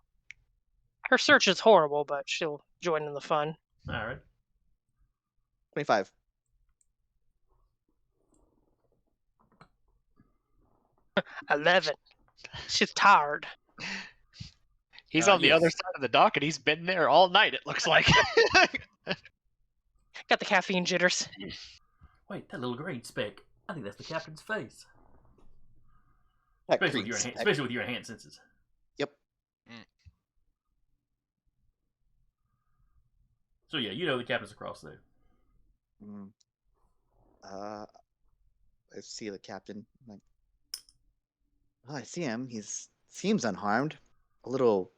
Her search is horrible, but she'll join in the fun. All right. 25. $11. She's tired. He's on the yes. other side of the dock, and he's been there all night, it looks like. Got the caffeine jitters. Wait, that little green speck. I think that's the captain's face. That Especially with your enhanced senses. Yep. So yeah, you know the captain's across there. I see the captain. I'm like, oh, I see him. He seems unharmed. A little,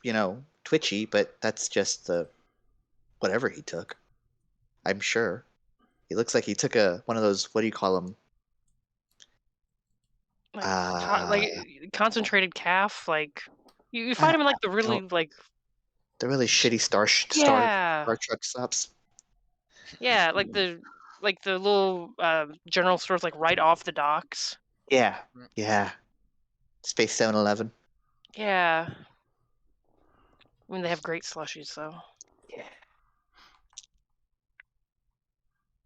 twitchy, but that's just whatever he took. I'm sure. He looks like he took one of those. What do you call them? Like concentrated calf. Like you find him in like the really the really shitty Star Trek stops. Yeah, like the little general stores like right off the docks. Yeah. Space 7-Eleven. Yeah. I mean, they have great slushies, though. Yeah.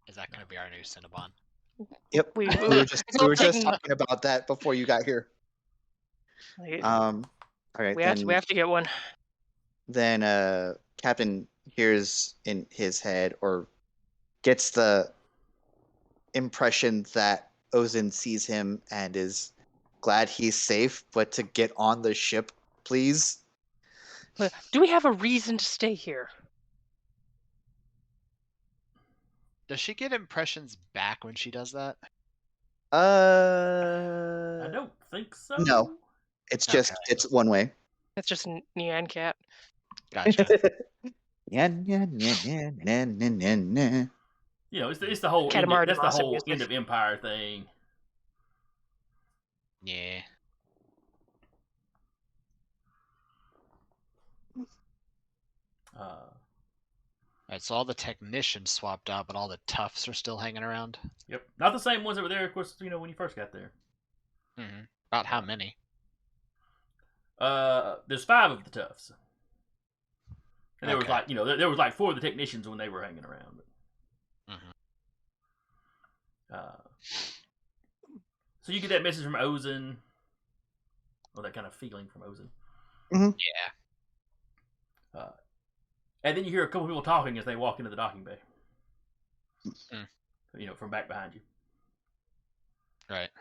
Is that going to be our new Cinnabon? Yep. We were just talking about that before you got here. All right. We have to get one. Then Captain hears in his head or gets the impression that Ozen sees him and is glad he's safe, but to get on the ship, please. Do we have a reason to stay here? Does she get impressions back when she does that? I don't think so. No. It's just it's one way. It's just Nyan Cat. Gotcha. It's the whole that's the whole end of Empire thing. Yeah. Alright, so all the technicians swapped out, but all the toughs are still hanging around? Yep. Not the same ones that were there, of course, when you first got there. About how many? There's 5 of the toughs. And there was there was like 4 of the technicians when they were hanging around. So you get that message from Ozen, or that kind of feeling from Ozen. Yeah. And then you hear a couple people talking as they walk into the docking bay. From back behind you. Right.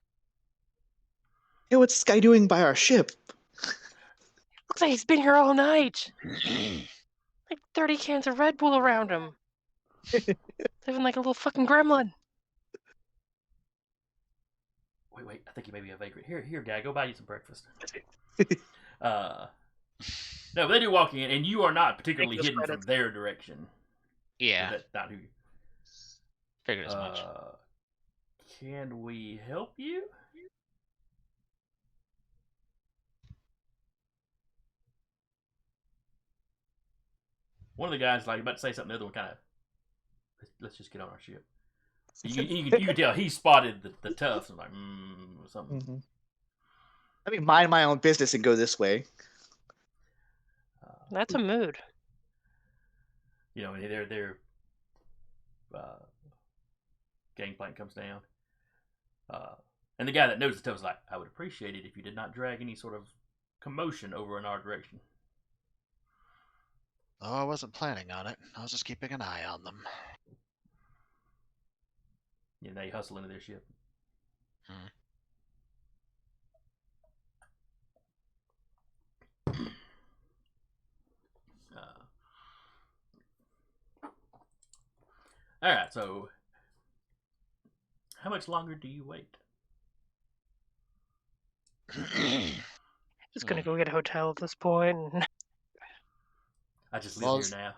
Hey, what's this guy doing by our ship? Looks like he's been here all night. Like 30 cans of Red Bull around him. Living like a little fucking gremlin. Wait. I think you may be a vagrant. Here, guy. Go buy you some breakfast. No, but they do walk in, and you are not particularly Take those hidden from credits. their direction. Yeah, That's not who. figured as much. Can we help you? One of the guys like about to say something. The other one kind of, let's just get on our ship. You can tell he spotted the toughs and like something. Mm-hmm. Let me mind my own business and go this way. That's a mood. You know, their gangplank comes down, and the guy that knows the toughs is like, I would appreciate it if you did not drag any sort of commotion over in our direction. Oh, I wasn't planning on it. I was just keeping an eye on them. You know, they hustle into their ship. All right, so how much longer do you wait? Just gonna go get a hotel at this point. And... I just live here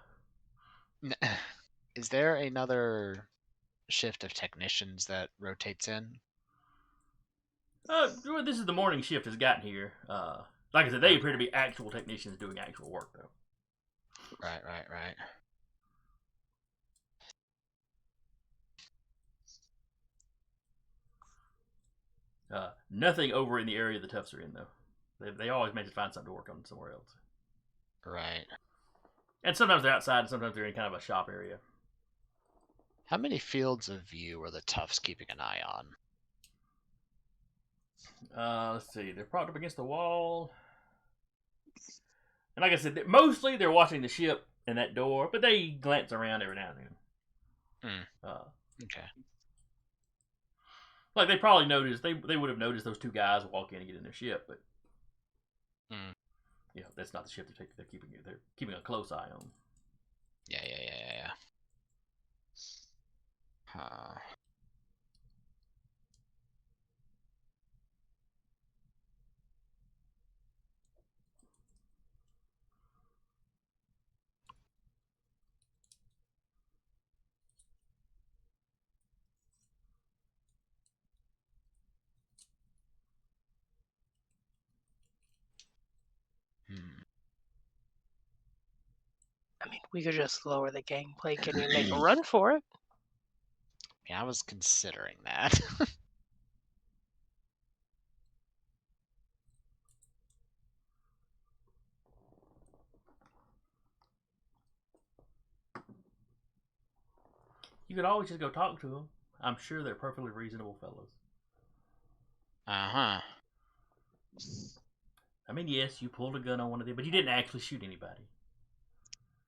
now. Is there another shift of technicians that rotates in? Well, this is the morning shift has gotten here. Like I said, they appear to be actual technicians doing actual work, though. Right. Nothing over in the area the toughs are in, though. They always manage to find something to work on somewhere else. Right. And sometimes they're outside, and sometimes they're in kind of a shop area. How many fields of view are the toughs keeping an eye on? Let's see. They're propped up against the wall. And like I said, mostly they're watching the ship and that door, but they glance around every now and then. Okay. Like they probably noticed, they would have noticed those two guys walk in and get in their ship, but you know, that's not the ship they're keeping a close eye on. Yeah. Huh. I mean, we could just lower the gangplank and make a run for it. Yeah, I was considering that. You could always just go talk to them. I'm sure they're perfectly reasonable fellows. Uh-huh. I mean, yes, you pulled a gun on one of them, but you didn't actually shoot anybody.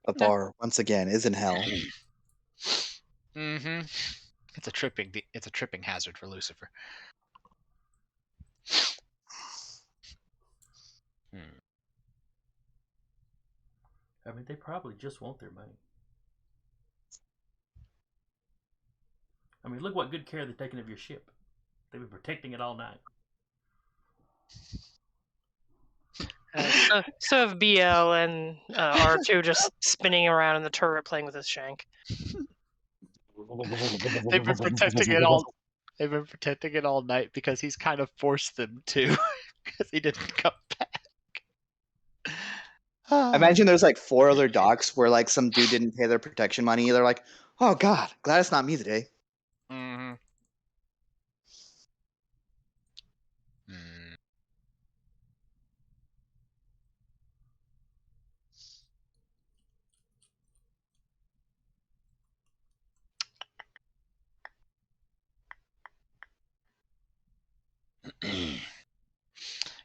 A bar, once again, is in hell. Mm-hmm. It's a tripping hazard for Lucifer. I mean, they probably just want their money. I mean, look what good care they've taken of your ship. They've been protecting it all night. So have BL and R2 just spinning around in the turret playing with his shank. They've been protecting it all. They've been protecting it all night because he's kind of forced them to, because he didn't come back. Imagine there's like 4 other docks where like some dude didn't pay their protection money. They're like, oh god, glad it's not me today. Mm-hmm.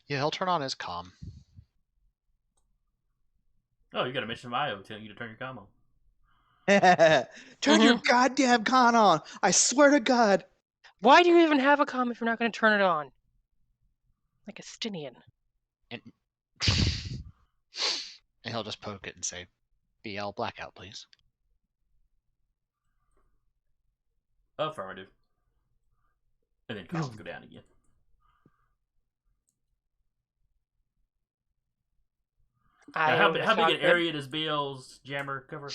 Yeah, he'll turn on his comm. Oh, you got a mission from IO telling you to turn your comm on. Turn your goddamn con on! I swear to God. Why do you even have a comm if you're not going to turn it on? Like a Stinian. And he'll just poke it and say, BL blackout, please. Affirmative. And then comms go down again. Now, how big an area does Bill's jammer cover?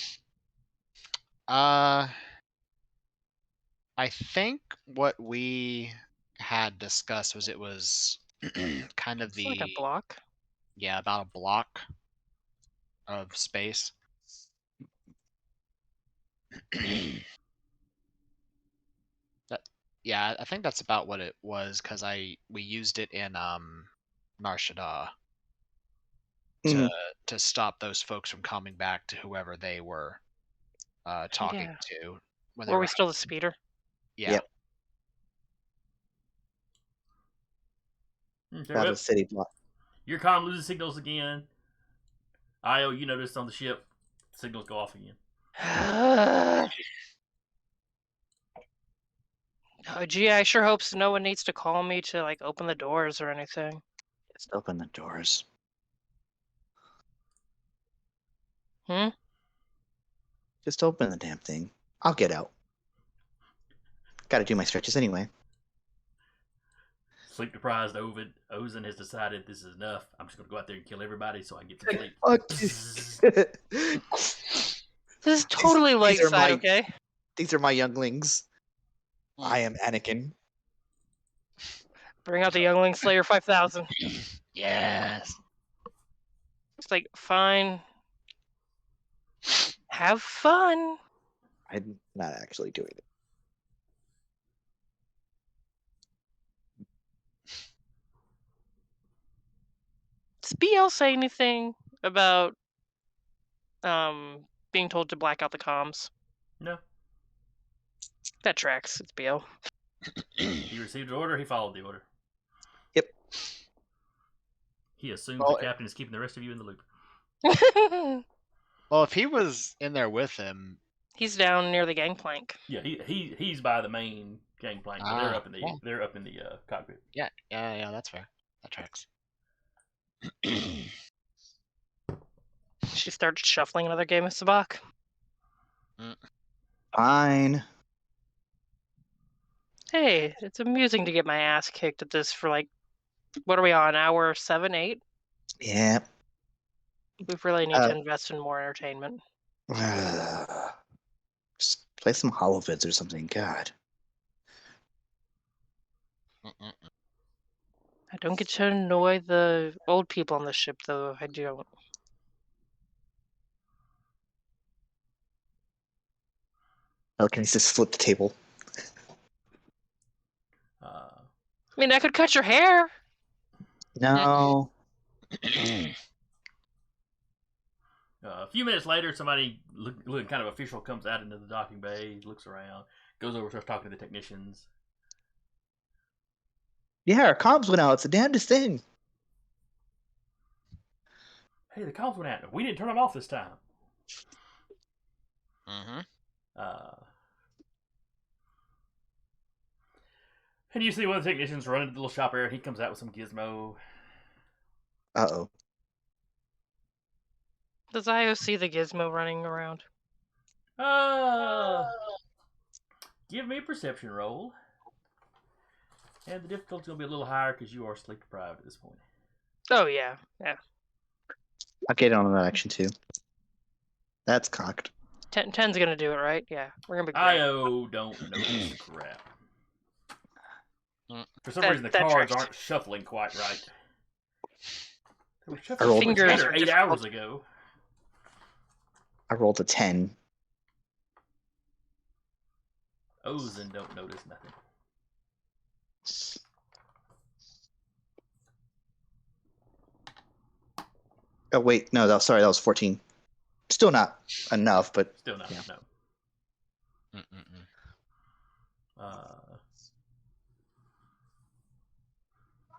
I think what we had discussed was it was kind of It's like a block. Yeah, about a block of space. Yeah, I think that's about what it was because we used it in Nar Shaddaa to stop those folks from coming back to whoever they were talking to. When were we still the speeder? Yeah. Yep. About a city block. Your comm loses signals again. Io, you notice on the ship, signals go off again. Oh, gee, I sure hope no one needs to call me to like open the doors or anything. Just open the doors. Just open the damn thing. I'll get out. Gotta do my stretches anyway. Sleep deprived Ozen has decided this is enough. I'm just gonna go out there and kill everybody so I can get some sleep. This is totally light side, okay? These are my younglings. I am Anakin. Bring out the Youngling Slayer 5000. Yes. It's like, fine. Have fun. I'm not actually doing it. Does BL say anything about being told to black out the comms? No. That tracks. It's BL. He received an order, he followed the order. Yep. He assumes the captain is keeping the rest of you in the loop. Well, if he was in there with him, he's down near the gangplank. Yeah, he's by the main gangplank, but they're up in the cockpit. Yeah, that's fair. That tracks. She starts shuffling another game of Sabacc. Fine. Hey, it's amusing to get my ass kicked at this for like, what are we on, hour 7, 8? Yeah. We really need to invest in more entertainment. Just play some Holovids or something. God. I don't get to annoy the old people on the ship, though. I don't. Oh, can you just flip the table? I mean, I could cut your hair. No. A few minutes later, somebody looking kind of official comes out into the docking bay, looks around, goes over, starts talking to the technicians. Yeah, our comms went out. It's the damnedest thing. Hey, the comms went out. We didn't turn them off this time. And you see one of the technicians running to the little shop area, and he comes out with some gizmo. Uh-oh. Does Io see the gizmo running around? Give me a perception roll. And the difficulty's going to be a little higher because you are sleep deprived at this point. Oh, yeah. Yeah. I'll get on that action, too. That's cocked. 10's going to do it, right? Yeah. We're going to be great. Io don't notice crap. For some reason, the cards aren't shuffling quite right. They were shuffling fingers 8 hours ago. I rolled a 10. Ozen don't notice nothing. Oh, wait. No, that was 14. Still not enough, but... Still not, yeah. No.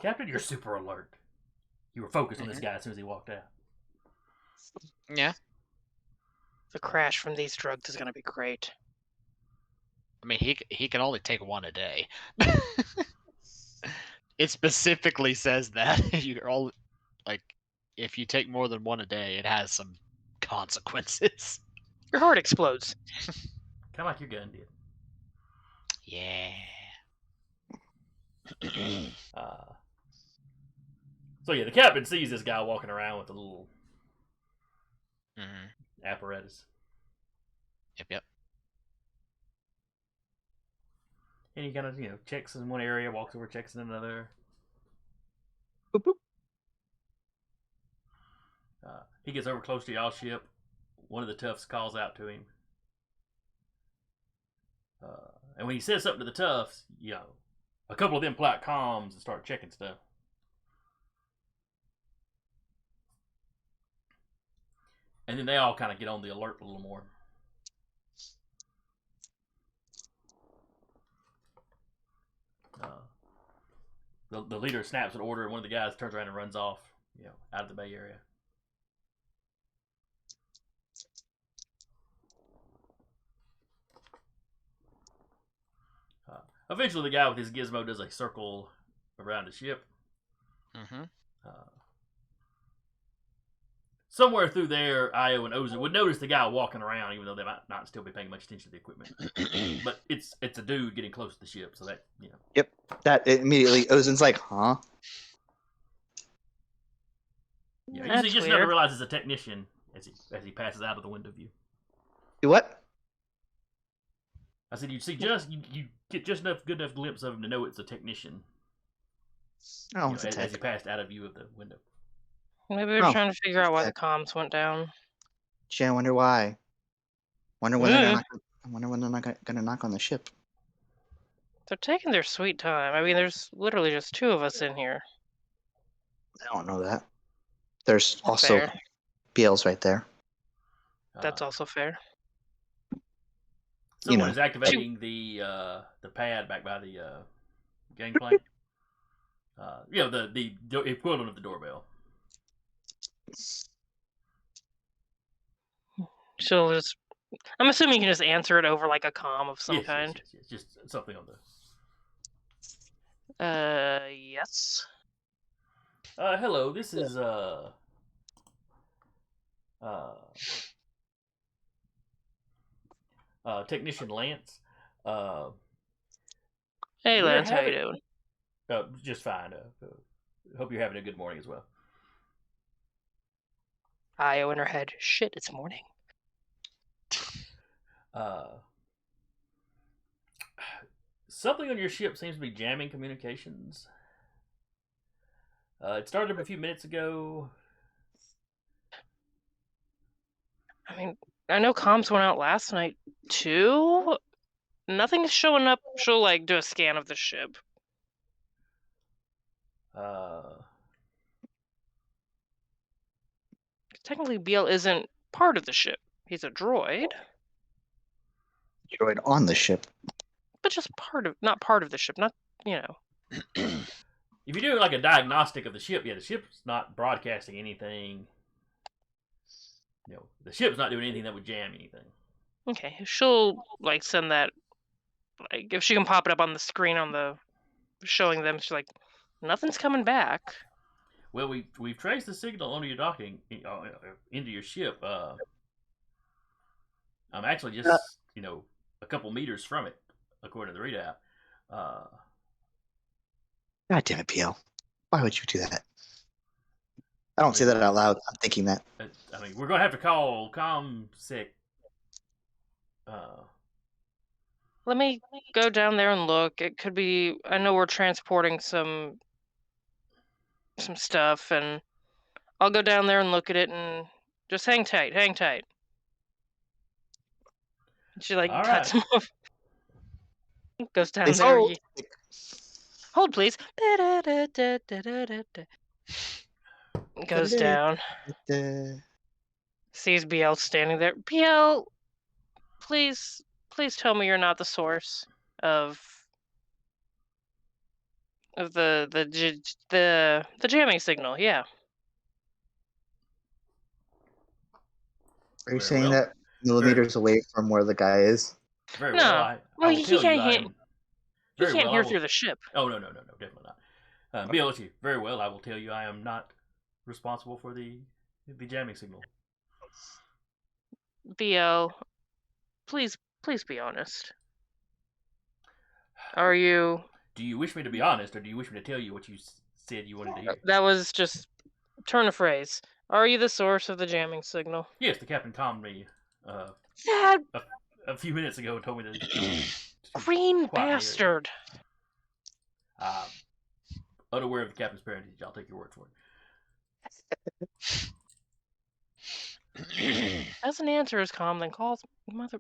Captain, you're super alert. You were focused on this guy as soon as he walked out. Yeah. The crash from these drugs is going to be great. I mean, he can only take one a day. It specifically says that you're all like, if you take more than one a day, it has some consequences. Your heart explodes. Kind of like your gun did. Yeah. So yeah, the captain sees this guy walking around with a little Mm-hmm. apparatus, Yep. and he kind of checks in one area, walks over, checks in another. Boop, boop. He gets over close to y'all's ship. One of the toughs calls out to him. And when he says something to the toughs, a couple of them pull out comms and start checking stuff. And then they all kind of get on the alert a little more. The leader snaps an order, and one of the guys turns around and runs off, out of the bay area. Eventually, the guy with his gizmo does a circle around the ship. Mm-hmm. Somewhere through there, Io and Ozen would notice the guy walking around, even though they might not still be paying much attention to the equipment. But it's a dude getting close to the ship, so that Yep. That immediately Ozen's like, huh? Yeah, he just never realizes a technician as he passes out of the window view. Do what? I said you get just good enough glimpse of him to know it's a technician. Oh, it's a as tech. he passed out of view of the window. Maybe we're trying to figure out why the comms went down. Gee, I wonder why. Wonder when they're not gonna knock on the ship. They're taking their sweet time. I mean, there's literally just two of us in here. I don't know that. There's also Fair. BL's right there. That's also fair. Someone is activating the pad back by the gangplank. The equivalent of the doorbell. She'll just. I'm assuming you can just answer it over like a comm of some kind. Yes. Just something on the. Yes. Hello. This is Technician Lance. Hey, Lance, how you doing? Just fine. Hope you're having a good morning as well. Io in her head. Shit, it's morning. Something on your ship seems to be jamming communications. It started up a few minutes ago. I mean, I know comms went out last night too. Nothing is showing up. She'll do a scan of the ship. Technically, BL isn't part of the ship. He's a droid. Droid on the ship. But just not part of the ship. Not, If you're doing a diagnostic of the ship, the ship's not broadcasting anything. The ship's not doing anything that would jam anything. Okay, she'll send that. If she can pop it up on the screen showing them, she's like, nothing's coming back. Well, we've traced the signal onto your docking into your ship. I'm actually just a couple meters from it, according to the readout. God damn it, PL. Why would you do that? I don't say that out loud. I'm thinking that. I mean, we're going to have to call ComSec. Let me go down there and look. It could be. I know we're transporting some stuff, and I'll go down there and look at it, and just hang tight. She cuts him off. Goes down there. Hold, please. Goes down. Sees BL standing there. BL, please tell me you're not the source of the jamming signal. Yeah. Are you saying that millimeters away from where the guy is? Very well. He can't hear through the ship. Oh, no, definitely not. BL, very well. I will tell you I am not responsible for the jamming signal. BL, please be honest. Are you... Do you wish me to be honest, or do you wish me to tell you what you said you wanted to hear? That was just... Turn of phrase. Are you the source of the jamming signal? Yes, the captain calmed me That a few minutes ago and told me to green quiet my ears. bastard! Unaware of the captain's parentage, I'll take your word for it. Doesn't answer as calm, then calls mother...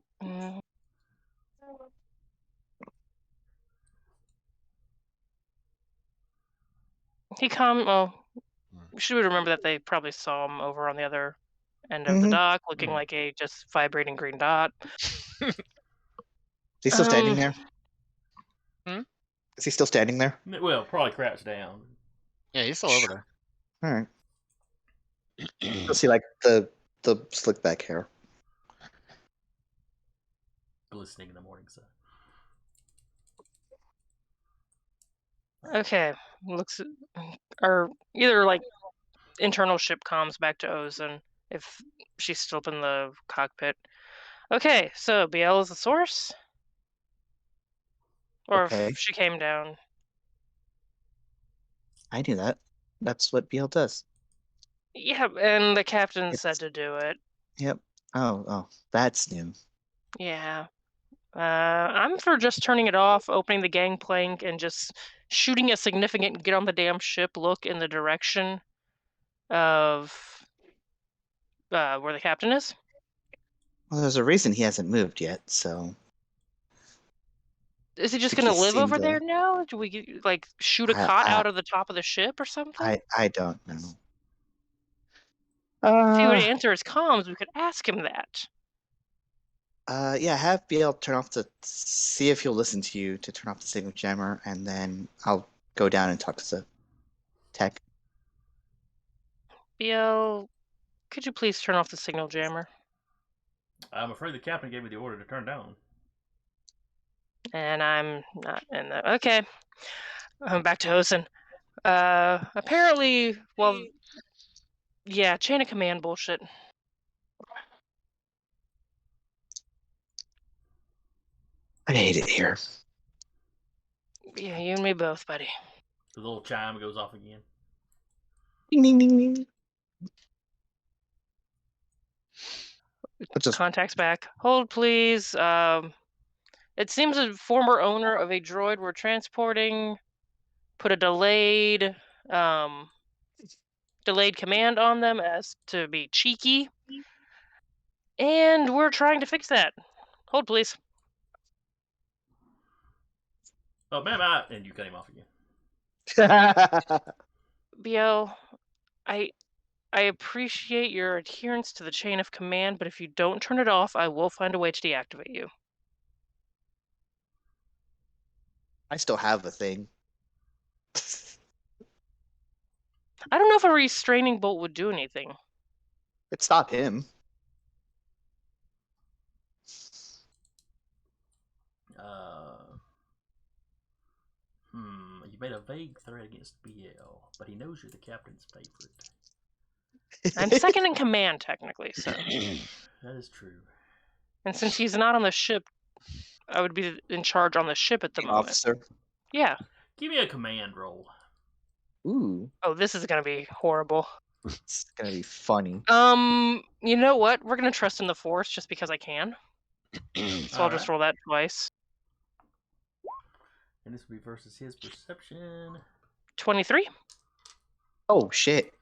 He should we remember that they probably saw him over on the other end of the dock, looking like a just vibrating green dot. Is he still standing there? Hmm? Is he still standing there? Well, probably crouched down. Yeah, he's still over there. All right. You'll see, like, the slick back hair. Glistening in the morning sun. Okay, looks... Or either, like, internal ship comms back to Ozen, if she's still up in the cockpit. Okay, so BL is the source? Or Okay. if she came down. I knew that. That's what BL does. Yeah, and the captain said to do it. Yep. Oh, that's new. Yeah. I'm for just turning it off, opening the gangplank, and just shooting a significant get on the damn ship look in the direction of where the captain is. Well, there's a reason he hasn't moved yet, so... Is he just think going to he live over seemed there now? Do we, like, shoot a cot out of the top of the ship or something? I don't know. If he would answer his comms, we could ask him that. Yeah, have BL turn off see if he'll listen to you to turn off the signal jammer, and then I'll go down and talk to the tech. BL, could you please turn off the signal jammer? I'm afraid the captain gave me the order to turn down. And I'm not in the... Okay. Back to Ozen. Apparently, well... Yeah, chain of command bullshit. I hate it here. Yeah, you and me both, buddy. The little chime goes off again. Ding, ding, ding, ding. Contacts back. Hold, please. It seems a former owner of a droid we're transporting put a delayed command on them as to be cheeky. And we're trying to fix that. Hold, please. Oh, ma'am, and you cut him off again. BL, I appreciate your adherence to the chain of command, but if you don't turn it off, I will find a way to deactivate you. I still have a thing. I don't know if a restraining bolt would do anything. It'd stop him. You made a vague threat against BL, but he knows you're the captain's favorite. I'm second in command, technically, so... That is true. And since he's not on the ship, I would be in charge on the ship at the moment. Officer. Yeah. Give me a command roll. Ooh. Oh, this is gonna be horrible. It's gonna be funny. You know what? We're gonna trust in the Force just because I can. So I'll just roll that twice. And this will be versus his perception. 23. Oh, shit.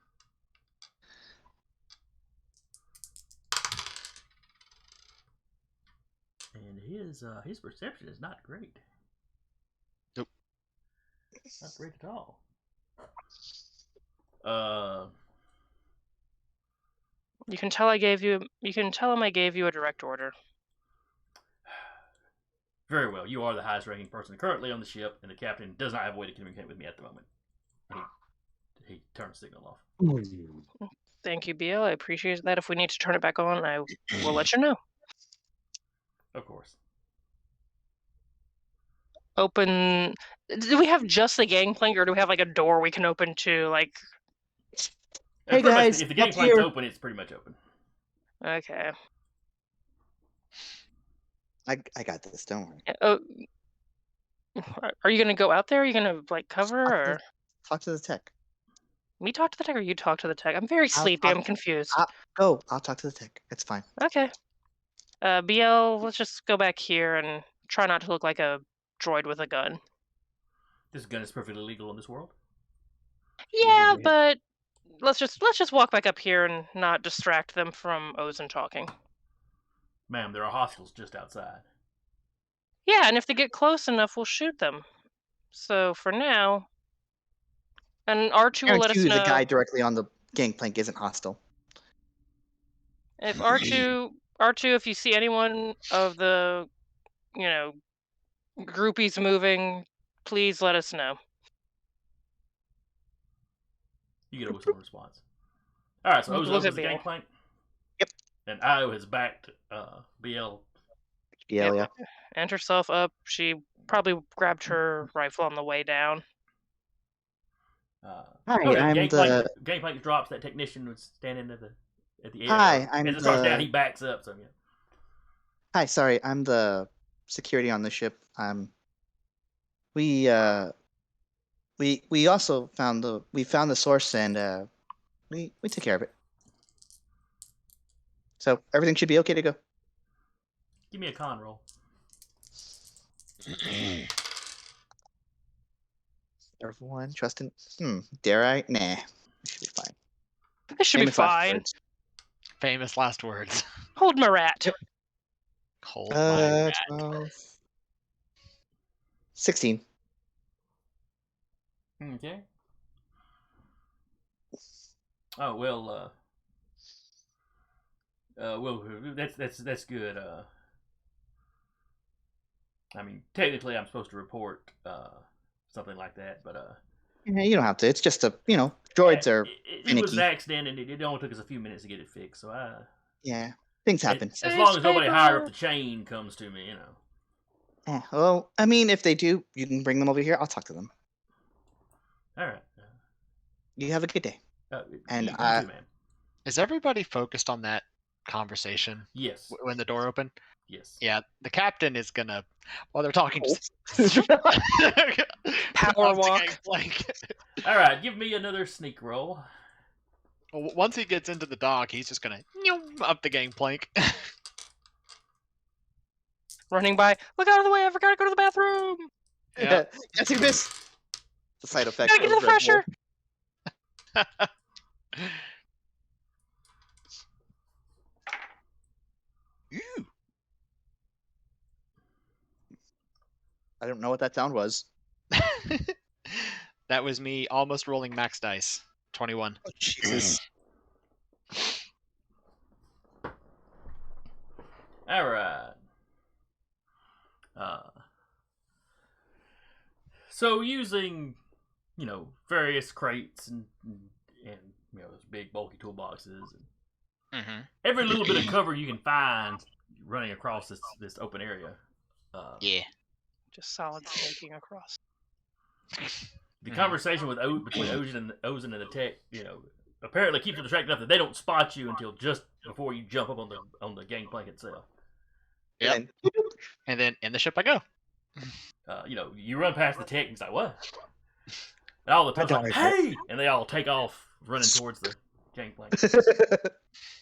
And his perception is not great. Nope. Not great at all. You can tell him I gave you a direct order. Very well. You are the highest ranking person currently on the ship, and the captain does not have a way to communicate with me at the moment. He turns the signal off. Thank you, BL. I appreciate that. If we need to turn it back on, I will let you know. Of course. Open... Do we have just the gangplank, or do we have, like, a door we can open to, like... Hey, guys, if the gangplank's open, it's pretty much open. Okay. I got this, don't worry. Oh, Are you gonna go out there? Are you gonna like cover Talk to or talk to the tech. me talk to the tech or you talk to the tech? I'm very I'll sleepy. talk. I'm confused. I'll talk to the tech. It's fine. Okay. BL, let's just go back here and try not to look like a droid with a gun. This gun is perfectly legal in this world. Yeah, but let's just walk back up here and not distract them from Ozen talking. Ma'am, there are hostiles just outside. Yeah, and if they get close enough, we'll shoot them. So for now, and R2 will let us Guarantee you the know guy directly on the gangplank isn't hostile. if R2, if you see anyone of the, groupies moving, please let us know. You get a whistle response. All right, so Ozen Look opens at the BL. gangplank. Yep. And Io has backed BL. Yeah. And herself up. She probably grabbed her rifle on the way down. Hi, I'm the. Gangplank drops. That technician was standing at the air. Hi, I'm as it starts down, the. he backs up. So yeah. Hi, sorry, I'm the security on the ship. We also found the source and we took care of it. So everything should be okay to go. Give me a con roll. Everyone, trust in. Dare I? Nah, it should be fine. This should Famous be last fine. words. Famous last words. Hold my rat. Yep. Hold my rat. 12, 16. Okay. Oh well. Well, that's good. I mean, technically, I'm supposed to report something like that, but Yeah, you don't have to. It's just droids are it was an finicky. accident, and it only took us a few minutes to get it fixed. So Things happen. as long as nobody higher up the chain comes to me, Yeah, well, I mean, if they do, you can bring them over here. I'll talk to them. All right. You have a good day. And you too, man. Is everybody focused on that conversation? Yes. When the door opened? Yes. Yeah, the captain is gonna, while they're talking, Power walk. All right, give me another sneak roll. Well, once he gets into the dock, he's just gonna up the gangplank. Running by. Look out of the way! I forgot to go to the bathroom. Yeah. Yes, you missed. The side effect. Gotta get to the pressure. Ew. I don't know what that sound was. That was me almost rolling max dice. 21. Oh, Jesus. All right. So using, various crates and those big bulky toolboxes and every little bit of cover you can find running across this open area. Yeah. Just solid snaking across. The conversation between Ozen and the tech, apparently keeps them distracted enough that they don't spot you until just before you jump up on the gangplank itself. Yep. And then in the ship I go. You run past the tech and it's like, what? And all the tugs like, hey! And they all take off running towards the gangplank.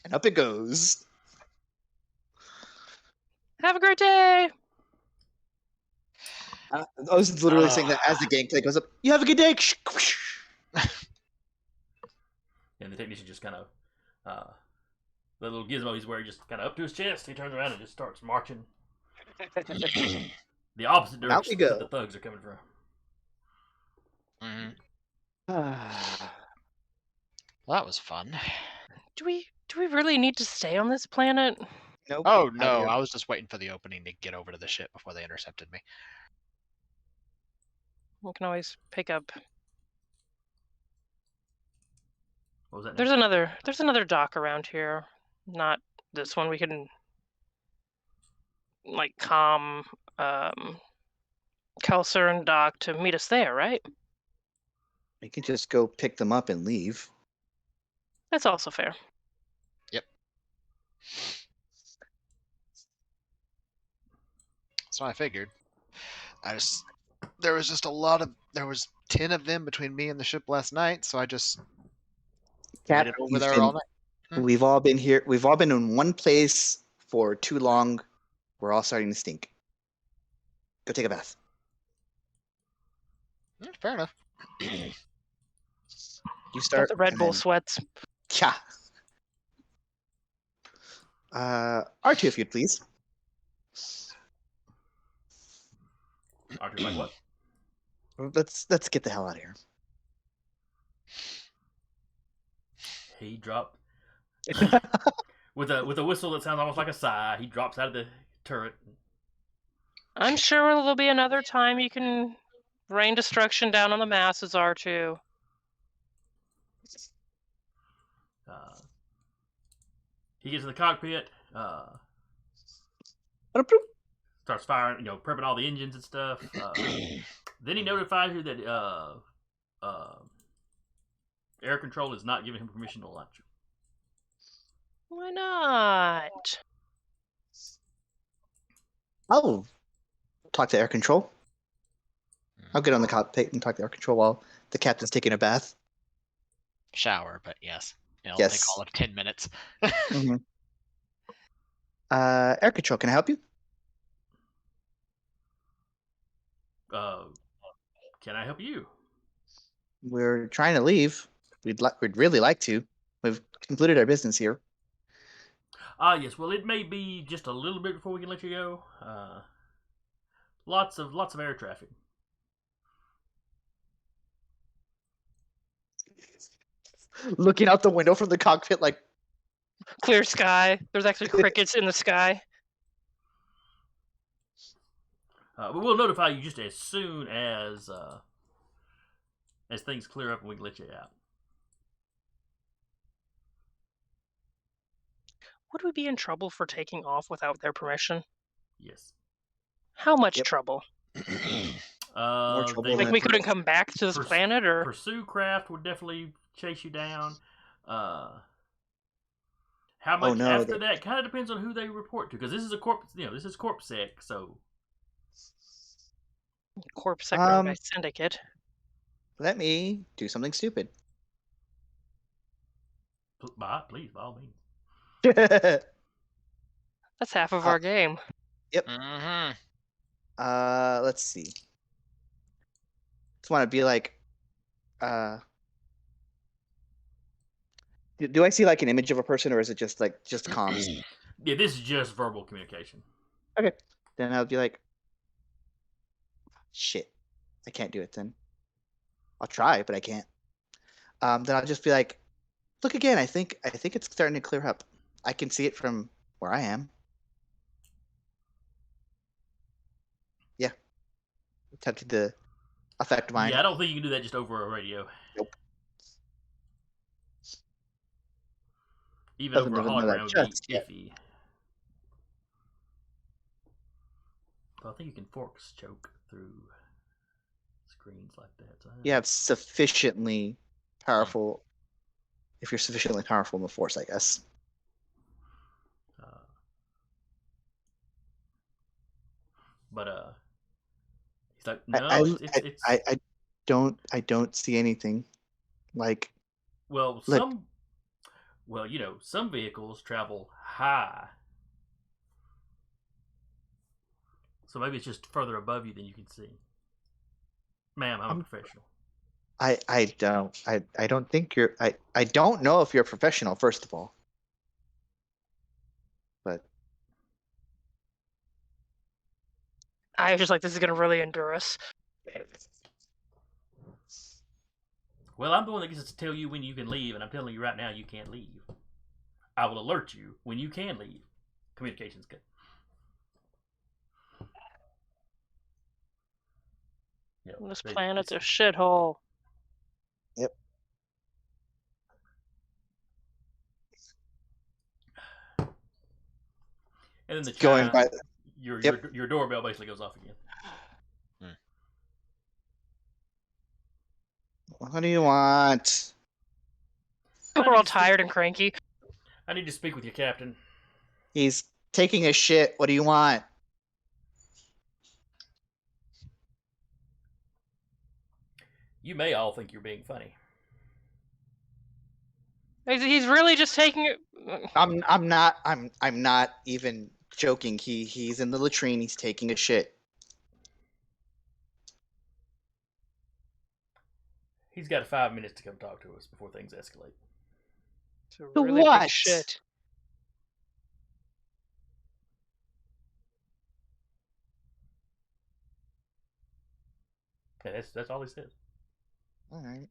And up it goes. Have a great day. I was literally saying that as the gangplank goes up. You have a good day. And the technician just kind of, the little gizmo he's wearing just kind of up to his chest. He turns around and just starts marching the opposite direction that the thugs are coming from. Well, that was fun. Do we really need to stay on this planet? Nope. Oh no, I was just waiting for the opening to get over to the ship before they intercepted me. We can always pick up. What was that? There's another dock around here. Not this one. We can calm Kelser and Doc to meet us there, right? We can just go pick them up and leave. That's also fair. Yep. So I figured. I just there was 10 of them between me and the ship last night, so I just Cap, waited over there all night. we've all been here. We've all been in one place for too long. We're all starting to stink. Go take a bath. Fair enough. You Got start. the Red and Bull then- sweats. Yeah. R2, if you'd please. Archer's like, what? Let's get the hell out of here. He dropped with a whistle that sounds almost like a sigh. He drops out of the turret. I'm sure there'll be another time you can rain destruction down on the masses, R2. He gets in the cockpit. Starts firing, prepping all the engines and stuff. Then he notifies you that air control is not giving him permission to launch. Why not? I'll talk to air control. I'll get on the cockpit and talk to air control while the captain's taking a bath. Shower, but yes. It'll Yes. take all of 10 minutes. Mm-hmm. Air control, can I help you? Can I help you? We're trying to leave. We'd really like to. We've concluded our business here. Yes. Well, it may be just a little bit before we can let you go. Lots of air traffic. Looking out the window from the cockpit, like Clear sky. There's actually crickets in the sky. But we'll notify you just as soon as things clear up and we can let you out. Would we be in trouble for taking off without their permission? Yes. How much Yep. trouble? More trouble They than Like we couldn't come back to this Purs- planet, or pursue craft would definitely chase you down. How Oh, much no, after that kind of depends on who they report to, because this is a this is Corp Sec, so Corp Sector by Um, Syndicate? let me do something stupid. please, by all means. That's half of Uh, our game. Mm-hmm. Let's see. Just want to be like, do I see like an image of a person, or is it just comms? Yeah, this is just verbal communication. Then I'll be like, shit, I can't do it. Then I'll try, but I can't. Then I'll just be like, look again. I think it's starting to clear up. I can see it from where I am. Yeah, attempted to affect mine. Yeah, I don't think you can do that just over a radio. Nope. Even Doesn't over a even know that hologram would be just yet. iffy. But I think you can forks choke through screens like that. So You have sufficiently powerful. If you're sufficiently powerful in the Force, I guess. But he's like, no, I don't see anything. Like, well, look. some vehicles travel high, so maybe it's just further above you than you can see. Ma'am, I'm a professional. I don't think you're. I don't know if you're a professional. First of all, but I was just like, this is gonna really endure us. Well, I'm the one that gets to tell you when you can leave, and I'm telling you right now you can't leave. I will alert you when you can leave. Communication's good. This planet's a shithole. Yep. And then the going chime, by. your doorbell basically goes off again. What do you want? We're all tired and cranky. I need to speak with your captain. He's taking a shit. What do you want? You may all think you're being funny. He's really just taking it. I'm not even joking. He's in the latrine. He's taking a shit. He's got 5 minutes to come talk to us before things escalate. It's a really what? big shit. Yeah, that's all he says. All right.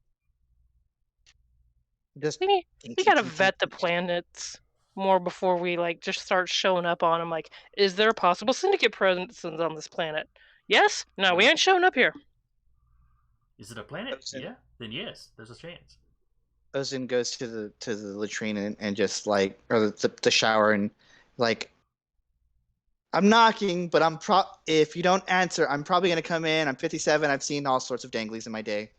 Just We gotta vet the planets more before we just start showing up on them. Like, is there a possible syndicate presence on this planet? Yes? No, we ain't showing up here. Is it a planet? Ozen. Yeah. Then yes, there's a chance. Ozen goes to the latrine and just or the shower and I'm knocking, but if you don't answer, I'm probably gonna come in. I'm 57. I've seen all sorts of danglies in my day.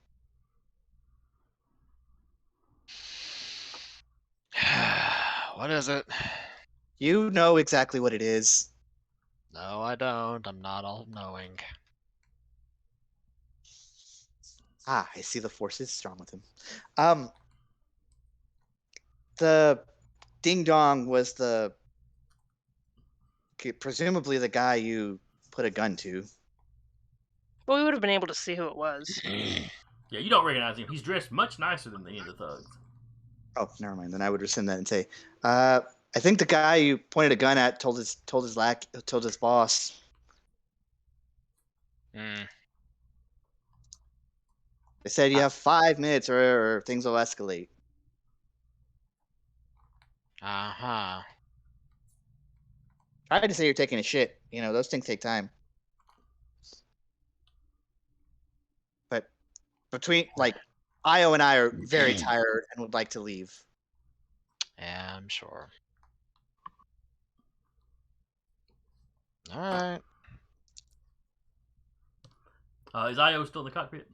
What is it? You know exactly what it is. No, I don't. I'm not all knowing. I see the force is strong with him. The ding dong was presumably the guy you put a gun to. Well, we would have been able to see who it was. Yeah, you don't recognize him. He's dressed much nicer than any of the thugs. Oh, never mind. Then I would rescind that and say, I think the guy you pointed a gun at told his boss. Mm. They said you have 5 minutes or things will escalate. Uh-huh. Try to say you're taking a shit. Those things take time. But between Io and I are very tired and would like to leave. Yeah, I'm sure. All right. Is Io still in the cockpit?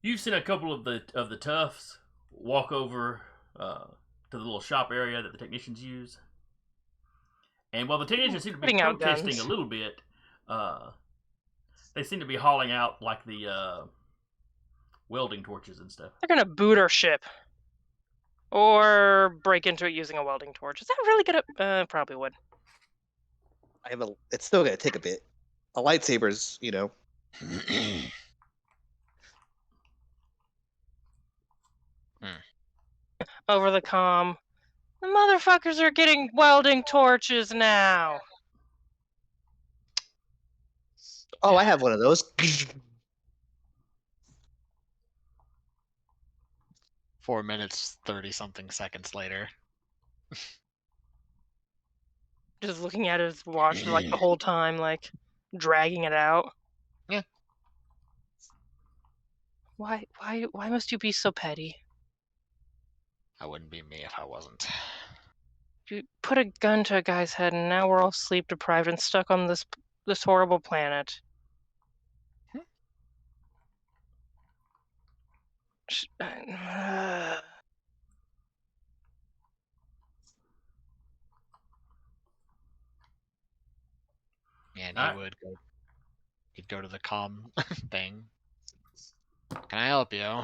You've seen a couple of the toughs walk over to the little shop area that the technicians use, and while the technicians seem to be Putting out protesting guns. a little bit, they seem to be hauling out the welding torches and stuff. They're gonna boot our ship. Or break into it using a welding torch. Is that really gonna... probably would. It's still gonna take a bit. A lightsaber's, Over the comm. The motherfuckers are getting welding torches now. Oh, I have one of those. 4 minutes, 30-something seconds later. Just looking at his watch the whole time, dragging it out. Yeah. Why must you be so petty? That wouldn't be me if I wasn't. You put a gun to a guy's head, and now we're all sleep deprived and stuck on this horrible planet. And All right. he'd go to the comm thing. Can I help you?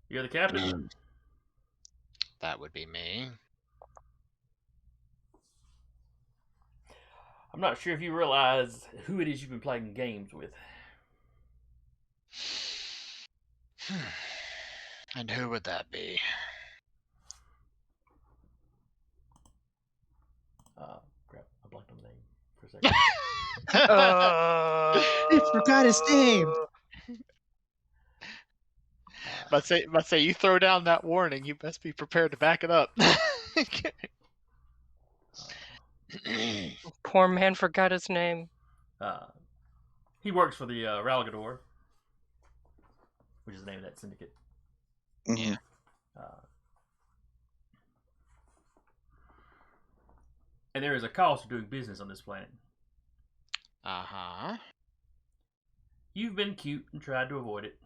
You're the captain? That would be me. I'm not sure if you realize who it is you've been playing games with. And who would that be? Crap, I blanked on the name for a second. He forgot his name. But say you throw down that warning, you best be prepared to back it up. Poor man forgot his name. He works for the Ralgador, which is the name of that syndicate. Yeah. And there is a cost of doing business on this planet. Uh-huh. You've been cute and tried to avoid it,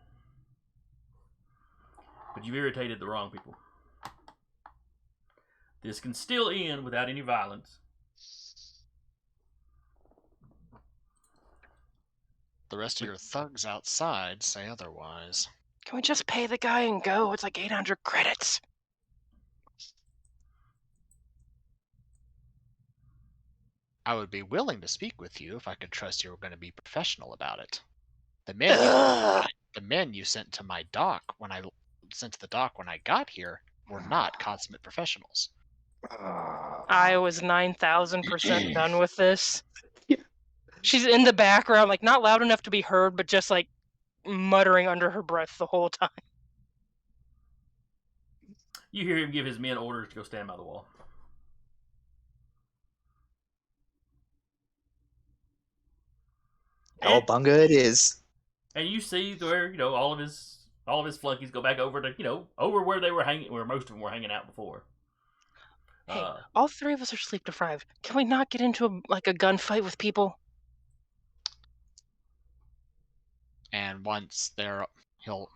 but you've irritated the wrong people. This can still end without any violence. The rest of your thugs outside say otherwise. Can we just pay the guy and go? It's like 800 credits. I would be willing to speak with you if I could trust you were going to be professional about it. The men you sent to my dock when I got here were not consummate professionals. I was 9,000% done with this. Yeah. She's in the background, like not loud enough to be heard, but just like muttering under her breath the whole time. You hear him give his men orders to go stand by the wall. Oh, bunga it is. And you see where all of his flunkies go back over to over where they were hanging, where most of them were hanging out before. Hey, all three of us are sleep deprived. Can we not get into a gunfight with people? And once R2,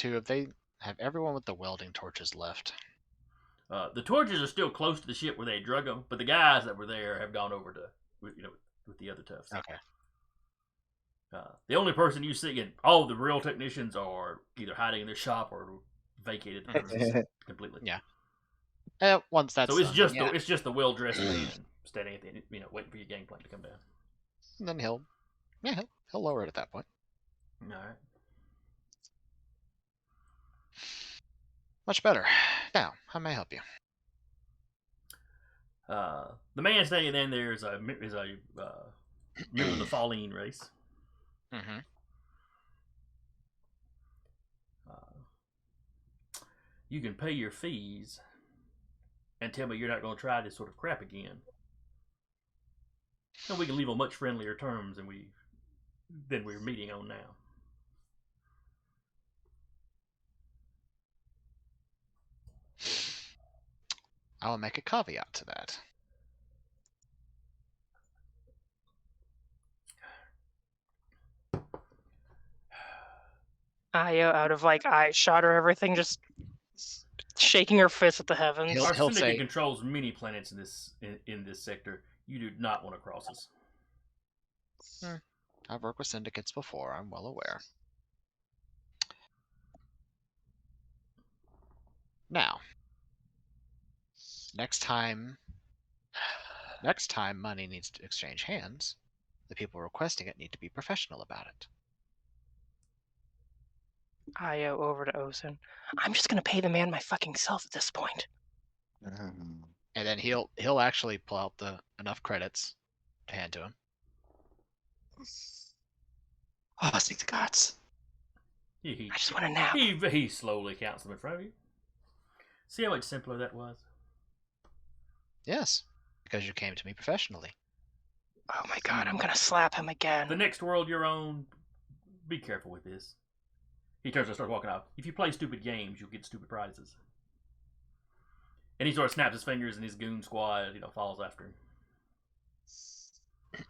if they have everyone with the welding torches left. The torches are still close to the ship where they drug them, but the guys that were there have gone over to with the other toughs. Okay. The only person you see, and all the real technicians are either hiding in their shop or vacated the premises completely. Yeah. Once that's so it's done, it's just the well dressed man standing at the end, waiting for your gangplank to come down. And then he'll lower it at that point. All right. Much better. Now, how may I help you? The man standing in there is a member of the Falleen race. Mm-hmm. You can pay your fees and tell me you're not going to try this sort of crap again. And we can leave on much friendlier terms than we're meeting on now. I will make a caveat to that. Aya, out of eye shot or everything, just shaking her fist at the heavens. Our He'll syndicate say- controls many planets in this sector. You do not want to cross us. I've worked with syndicates before. I'm well aware. Now, next time money needs to exchange hands, the people requesting it need to be professional about it. Aya over to Ozen. I'm just gonna pay the man my fucking self at this point. And then he'll actually pull out enough credits to hand to him. Oh, thank the gods. I just want a nap. He slowly counts them in front of you. See how much simpler that was? Yes, because you came to me professionally. Oh my god, I'm gonna slap him again. The next world you're on, be careful with this. He turns and starts walking off. If you play stupid games, you'll get stupid prizes. And he sort of snaps his fingers, and his goon squad, follows after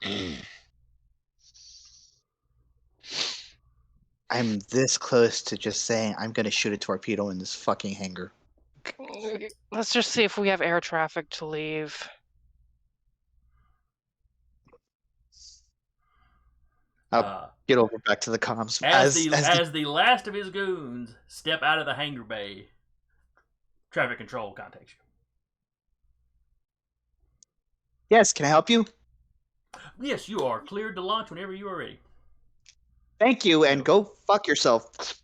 him. I'm this close to just saying I'm gonna shoot a torpedo in this fucking hangar. Let's just see if we have air traffic to leave. Get over back to the comms. As the last of his goons step out of the hangar bay, traffic control contacts you. Yes, can I help you? Yes, you are cleared to launch whenever you are ready. Thank you, and go fuck yourself.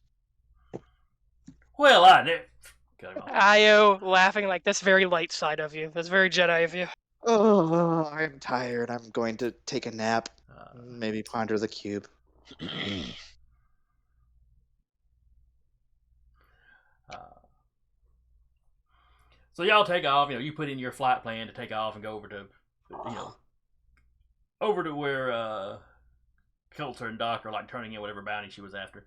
Well, I knew. Io laughing like that's very light side of you. That's very Jedi of you. Oh, I'm tired. I'm going to take a nap. Maybe ponder the cube. So y'all take off. You put in your flight plan to take off and go over to, over to where Coulter and Doc are turning in whatever bounty she was after.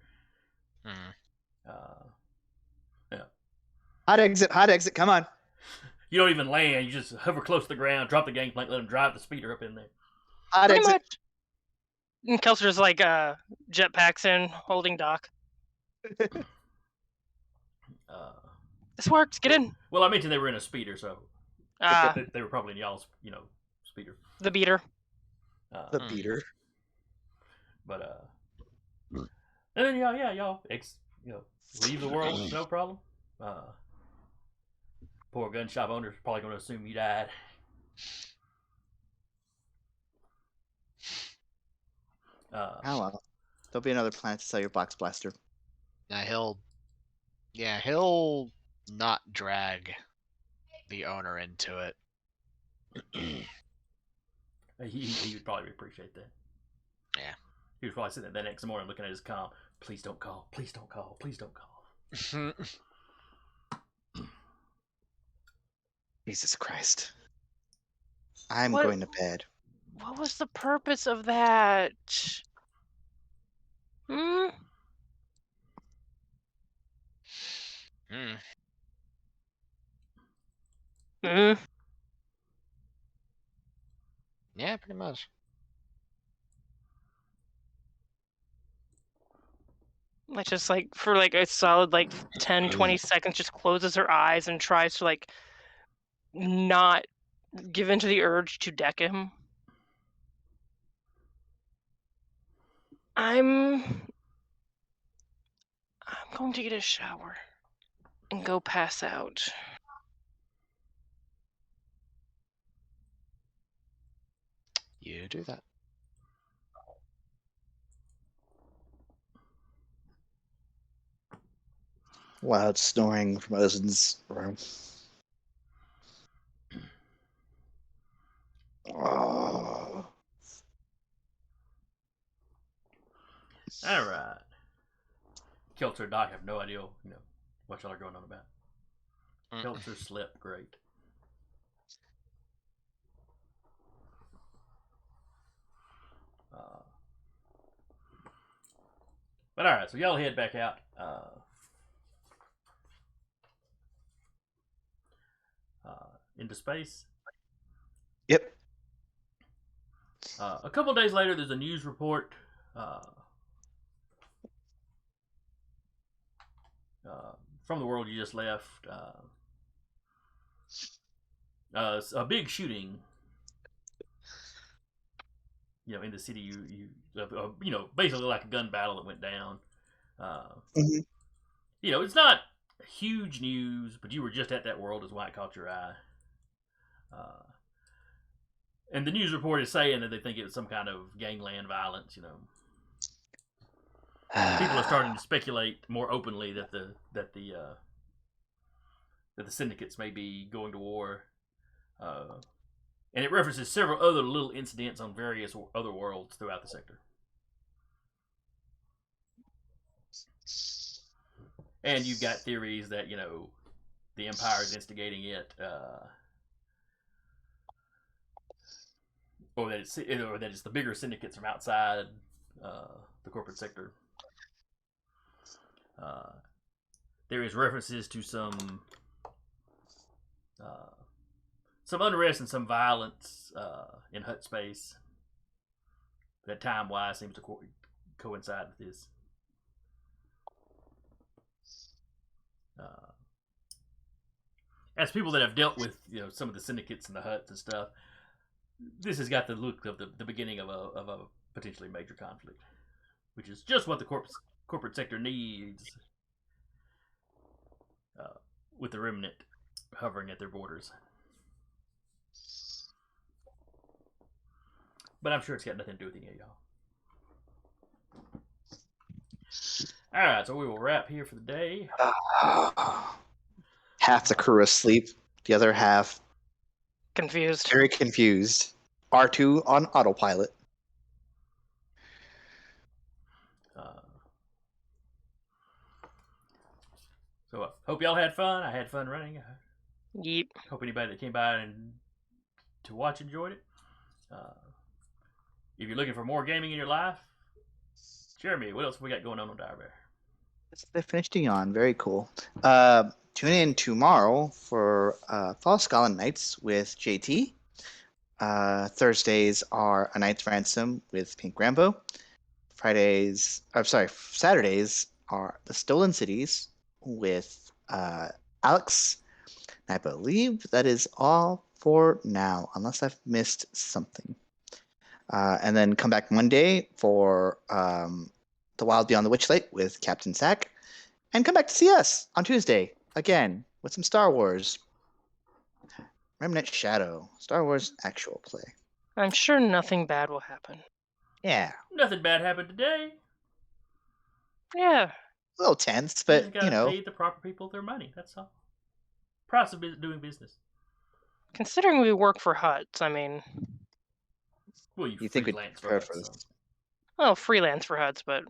Yeah. Hot exit. Come on. You don't even land. You just hover close to the ground, drop the gangplank, let them drive the speeder up in there. Hot Pretty exit. much. And Coulter's jetpacks in, holding Doc. This works. Get in. Well, I mentioned they were in a speeder, so they were probably in y'all's, speeder. The beater. The beater. But And then y'all leave the world with no problem. Poor gun shop owner's probably going to assume you died. Oh well, there'll be another planet to sell your box blaster. Now he'll not drag the owner into it. He would probably appreciate that. Yeah. He was probably sitting there that next morning looking at his comm. Please don't call. Please don't call. Please don't call. Jesus Christ. I'm What- going to bed. What was the purpose of that? Hmm? Hmm? Yeah, pretty much. Like just like for like a solid like 10, 20 seconds, just closes her eyes and tries to like not give in to the urge to deck him. I'm going to get a shower and go pass out. You do that. Loud snoring from Ozen's room. Oh. All right. Kelter and Doc have no idea, what y'all are going on about. Kelter slept great. But all right, so y'all head back out. Into space. Yep. A couple days later, there's a news report from the world you just left. A big shooting. In the city, basically like a gun battle that went down. Mhm. It's not huge news, but you were just at that world is why it caught your eye. And the news report is saying that they think it was some kind of gangland violence. People are starting to speculate more openly that the syndicates may be going to war. And it references several other little incidents on various other worlds throughout the sector. And you've got theories that, the Empire is instigating it, or that it's the bigger syndicates from outside the corporate sector. There is references to some unrest and some violence in Hut space that time-wise seems to coincide with this. As people that have dealt with some of the syndicates and the Huts and stuff, this has got the look of the beginning of a potentially major conflict, which is just what the corporate sector needs, with the Remnant hovering at their borders. But I'm sure it's got nothing to do with any of y'all. All right, so we will wrap here for the day. Half the crew asleep, the other half Confused. very confused. R2 on autopilot. So hope y'all had fun. I had fun running. Yeep. Hope anybody that came by and to watch enjoyed it. If you're looking for more gaming in your life, Jeremy, what else have we got going on Dire Bear? They finished on. Very cool. Tune in tomorrow for Fall Skull Nights with JT. Thursdays are A Knight's Ransom with Pink Rambo. Saturdays are The Stolen Cities with Alex. And I believe that is all for now, unless I've missed something. And then come back Monday for The Wild Beyond the Witchlight with Captain Sack. And come back to see us on Tuesday, again, with some Star Wars. Remnant Shadow. Star Wars actual play. I'm sure nothing bad will happen. Yeah. Nothing bad happened today. Yeah. A little tense, You but, just gotta pay the proper people their money. That's all. Price of doing business. Considering we work for Huts, I mean, Well, you think we'd freelance prepare for for us. this. well, freelance for Huts, but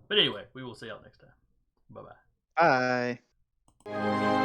But anyway, we will see y'all next time. Bye-bye. Bye.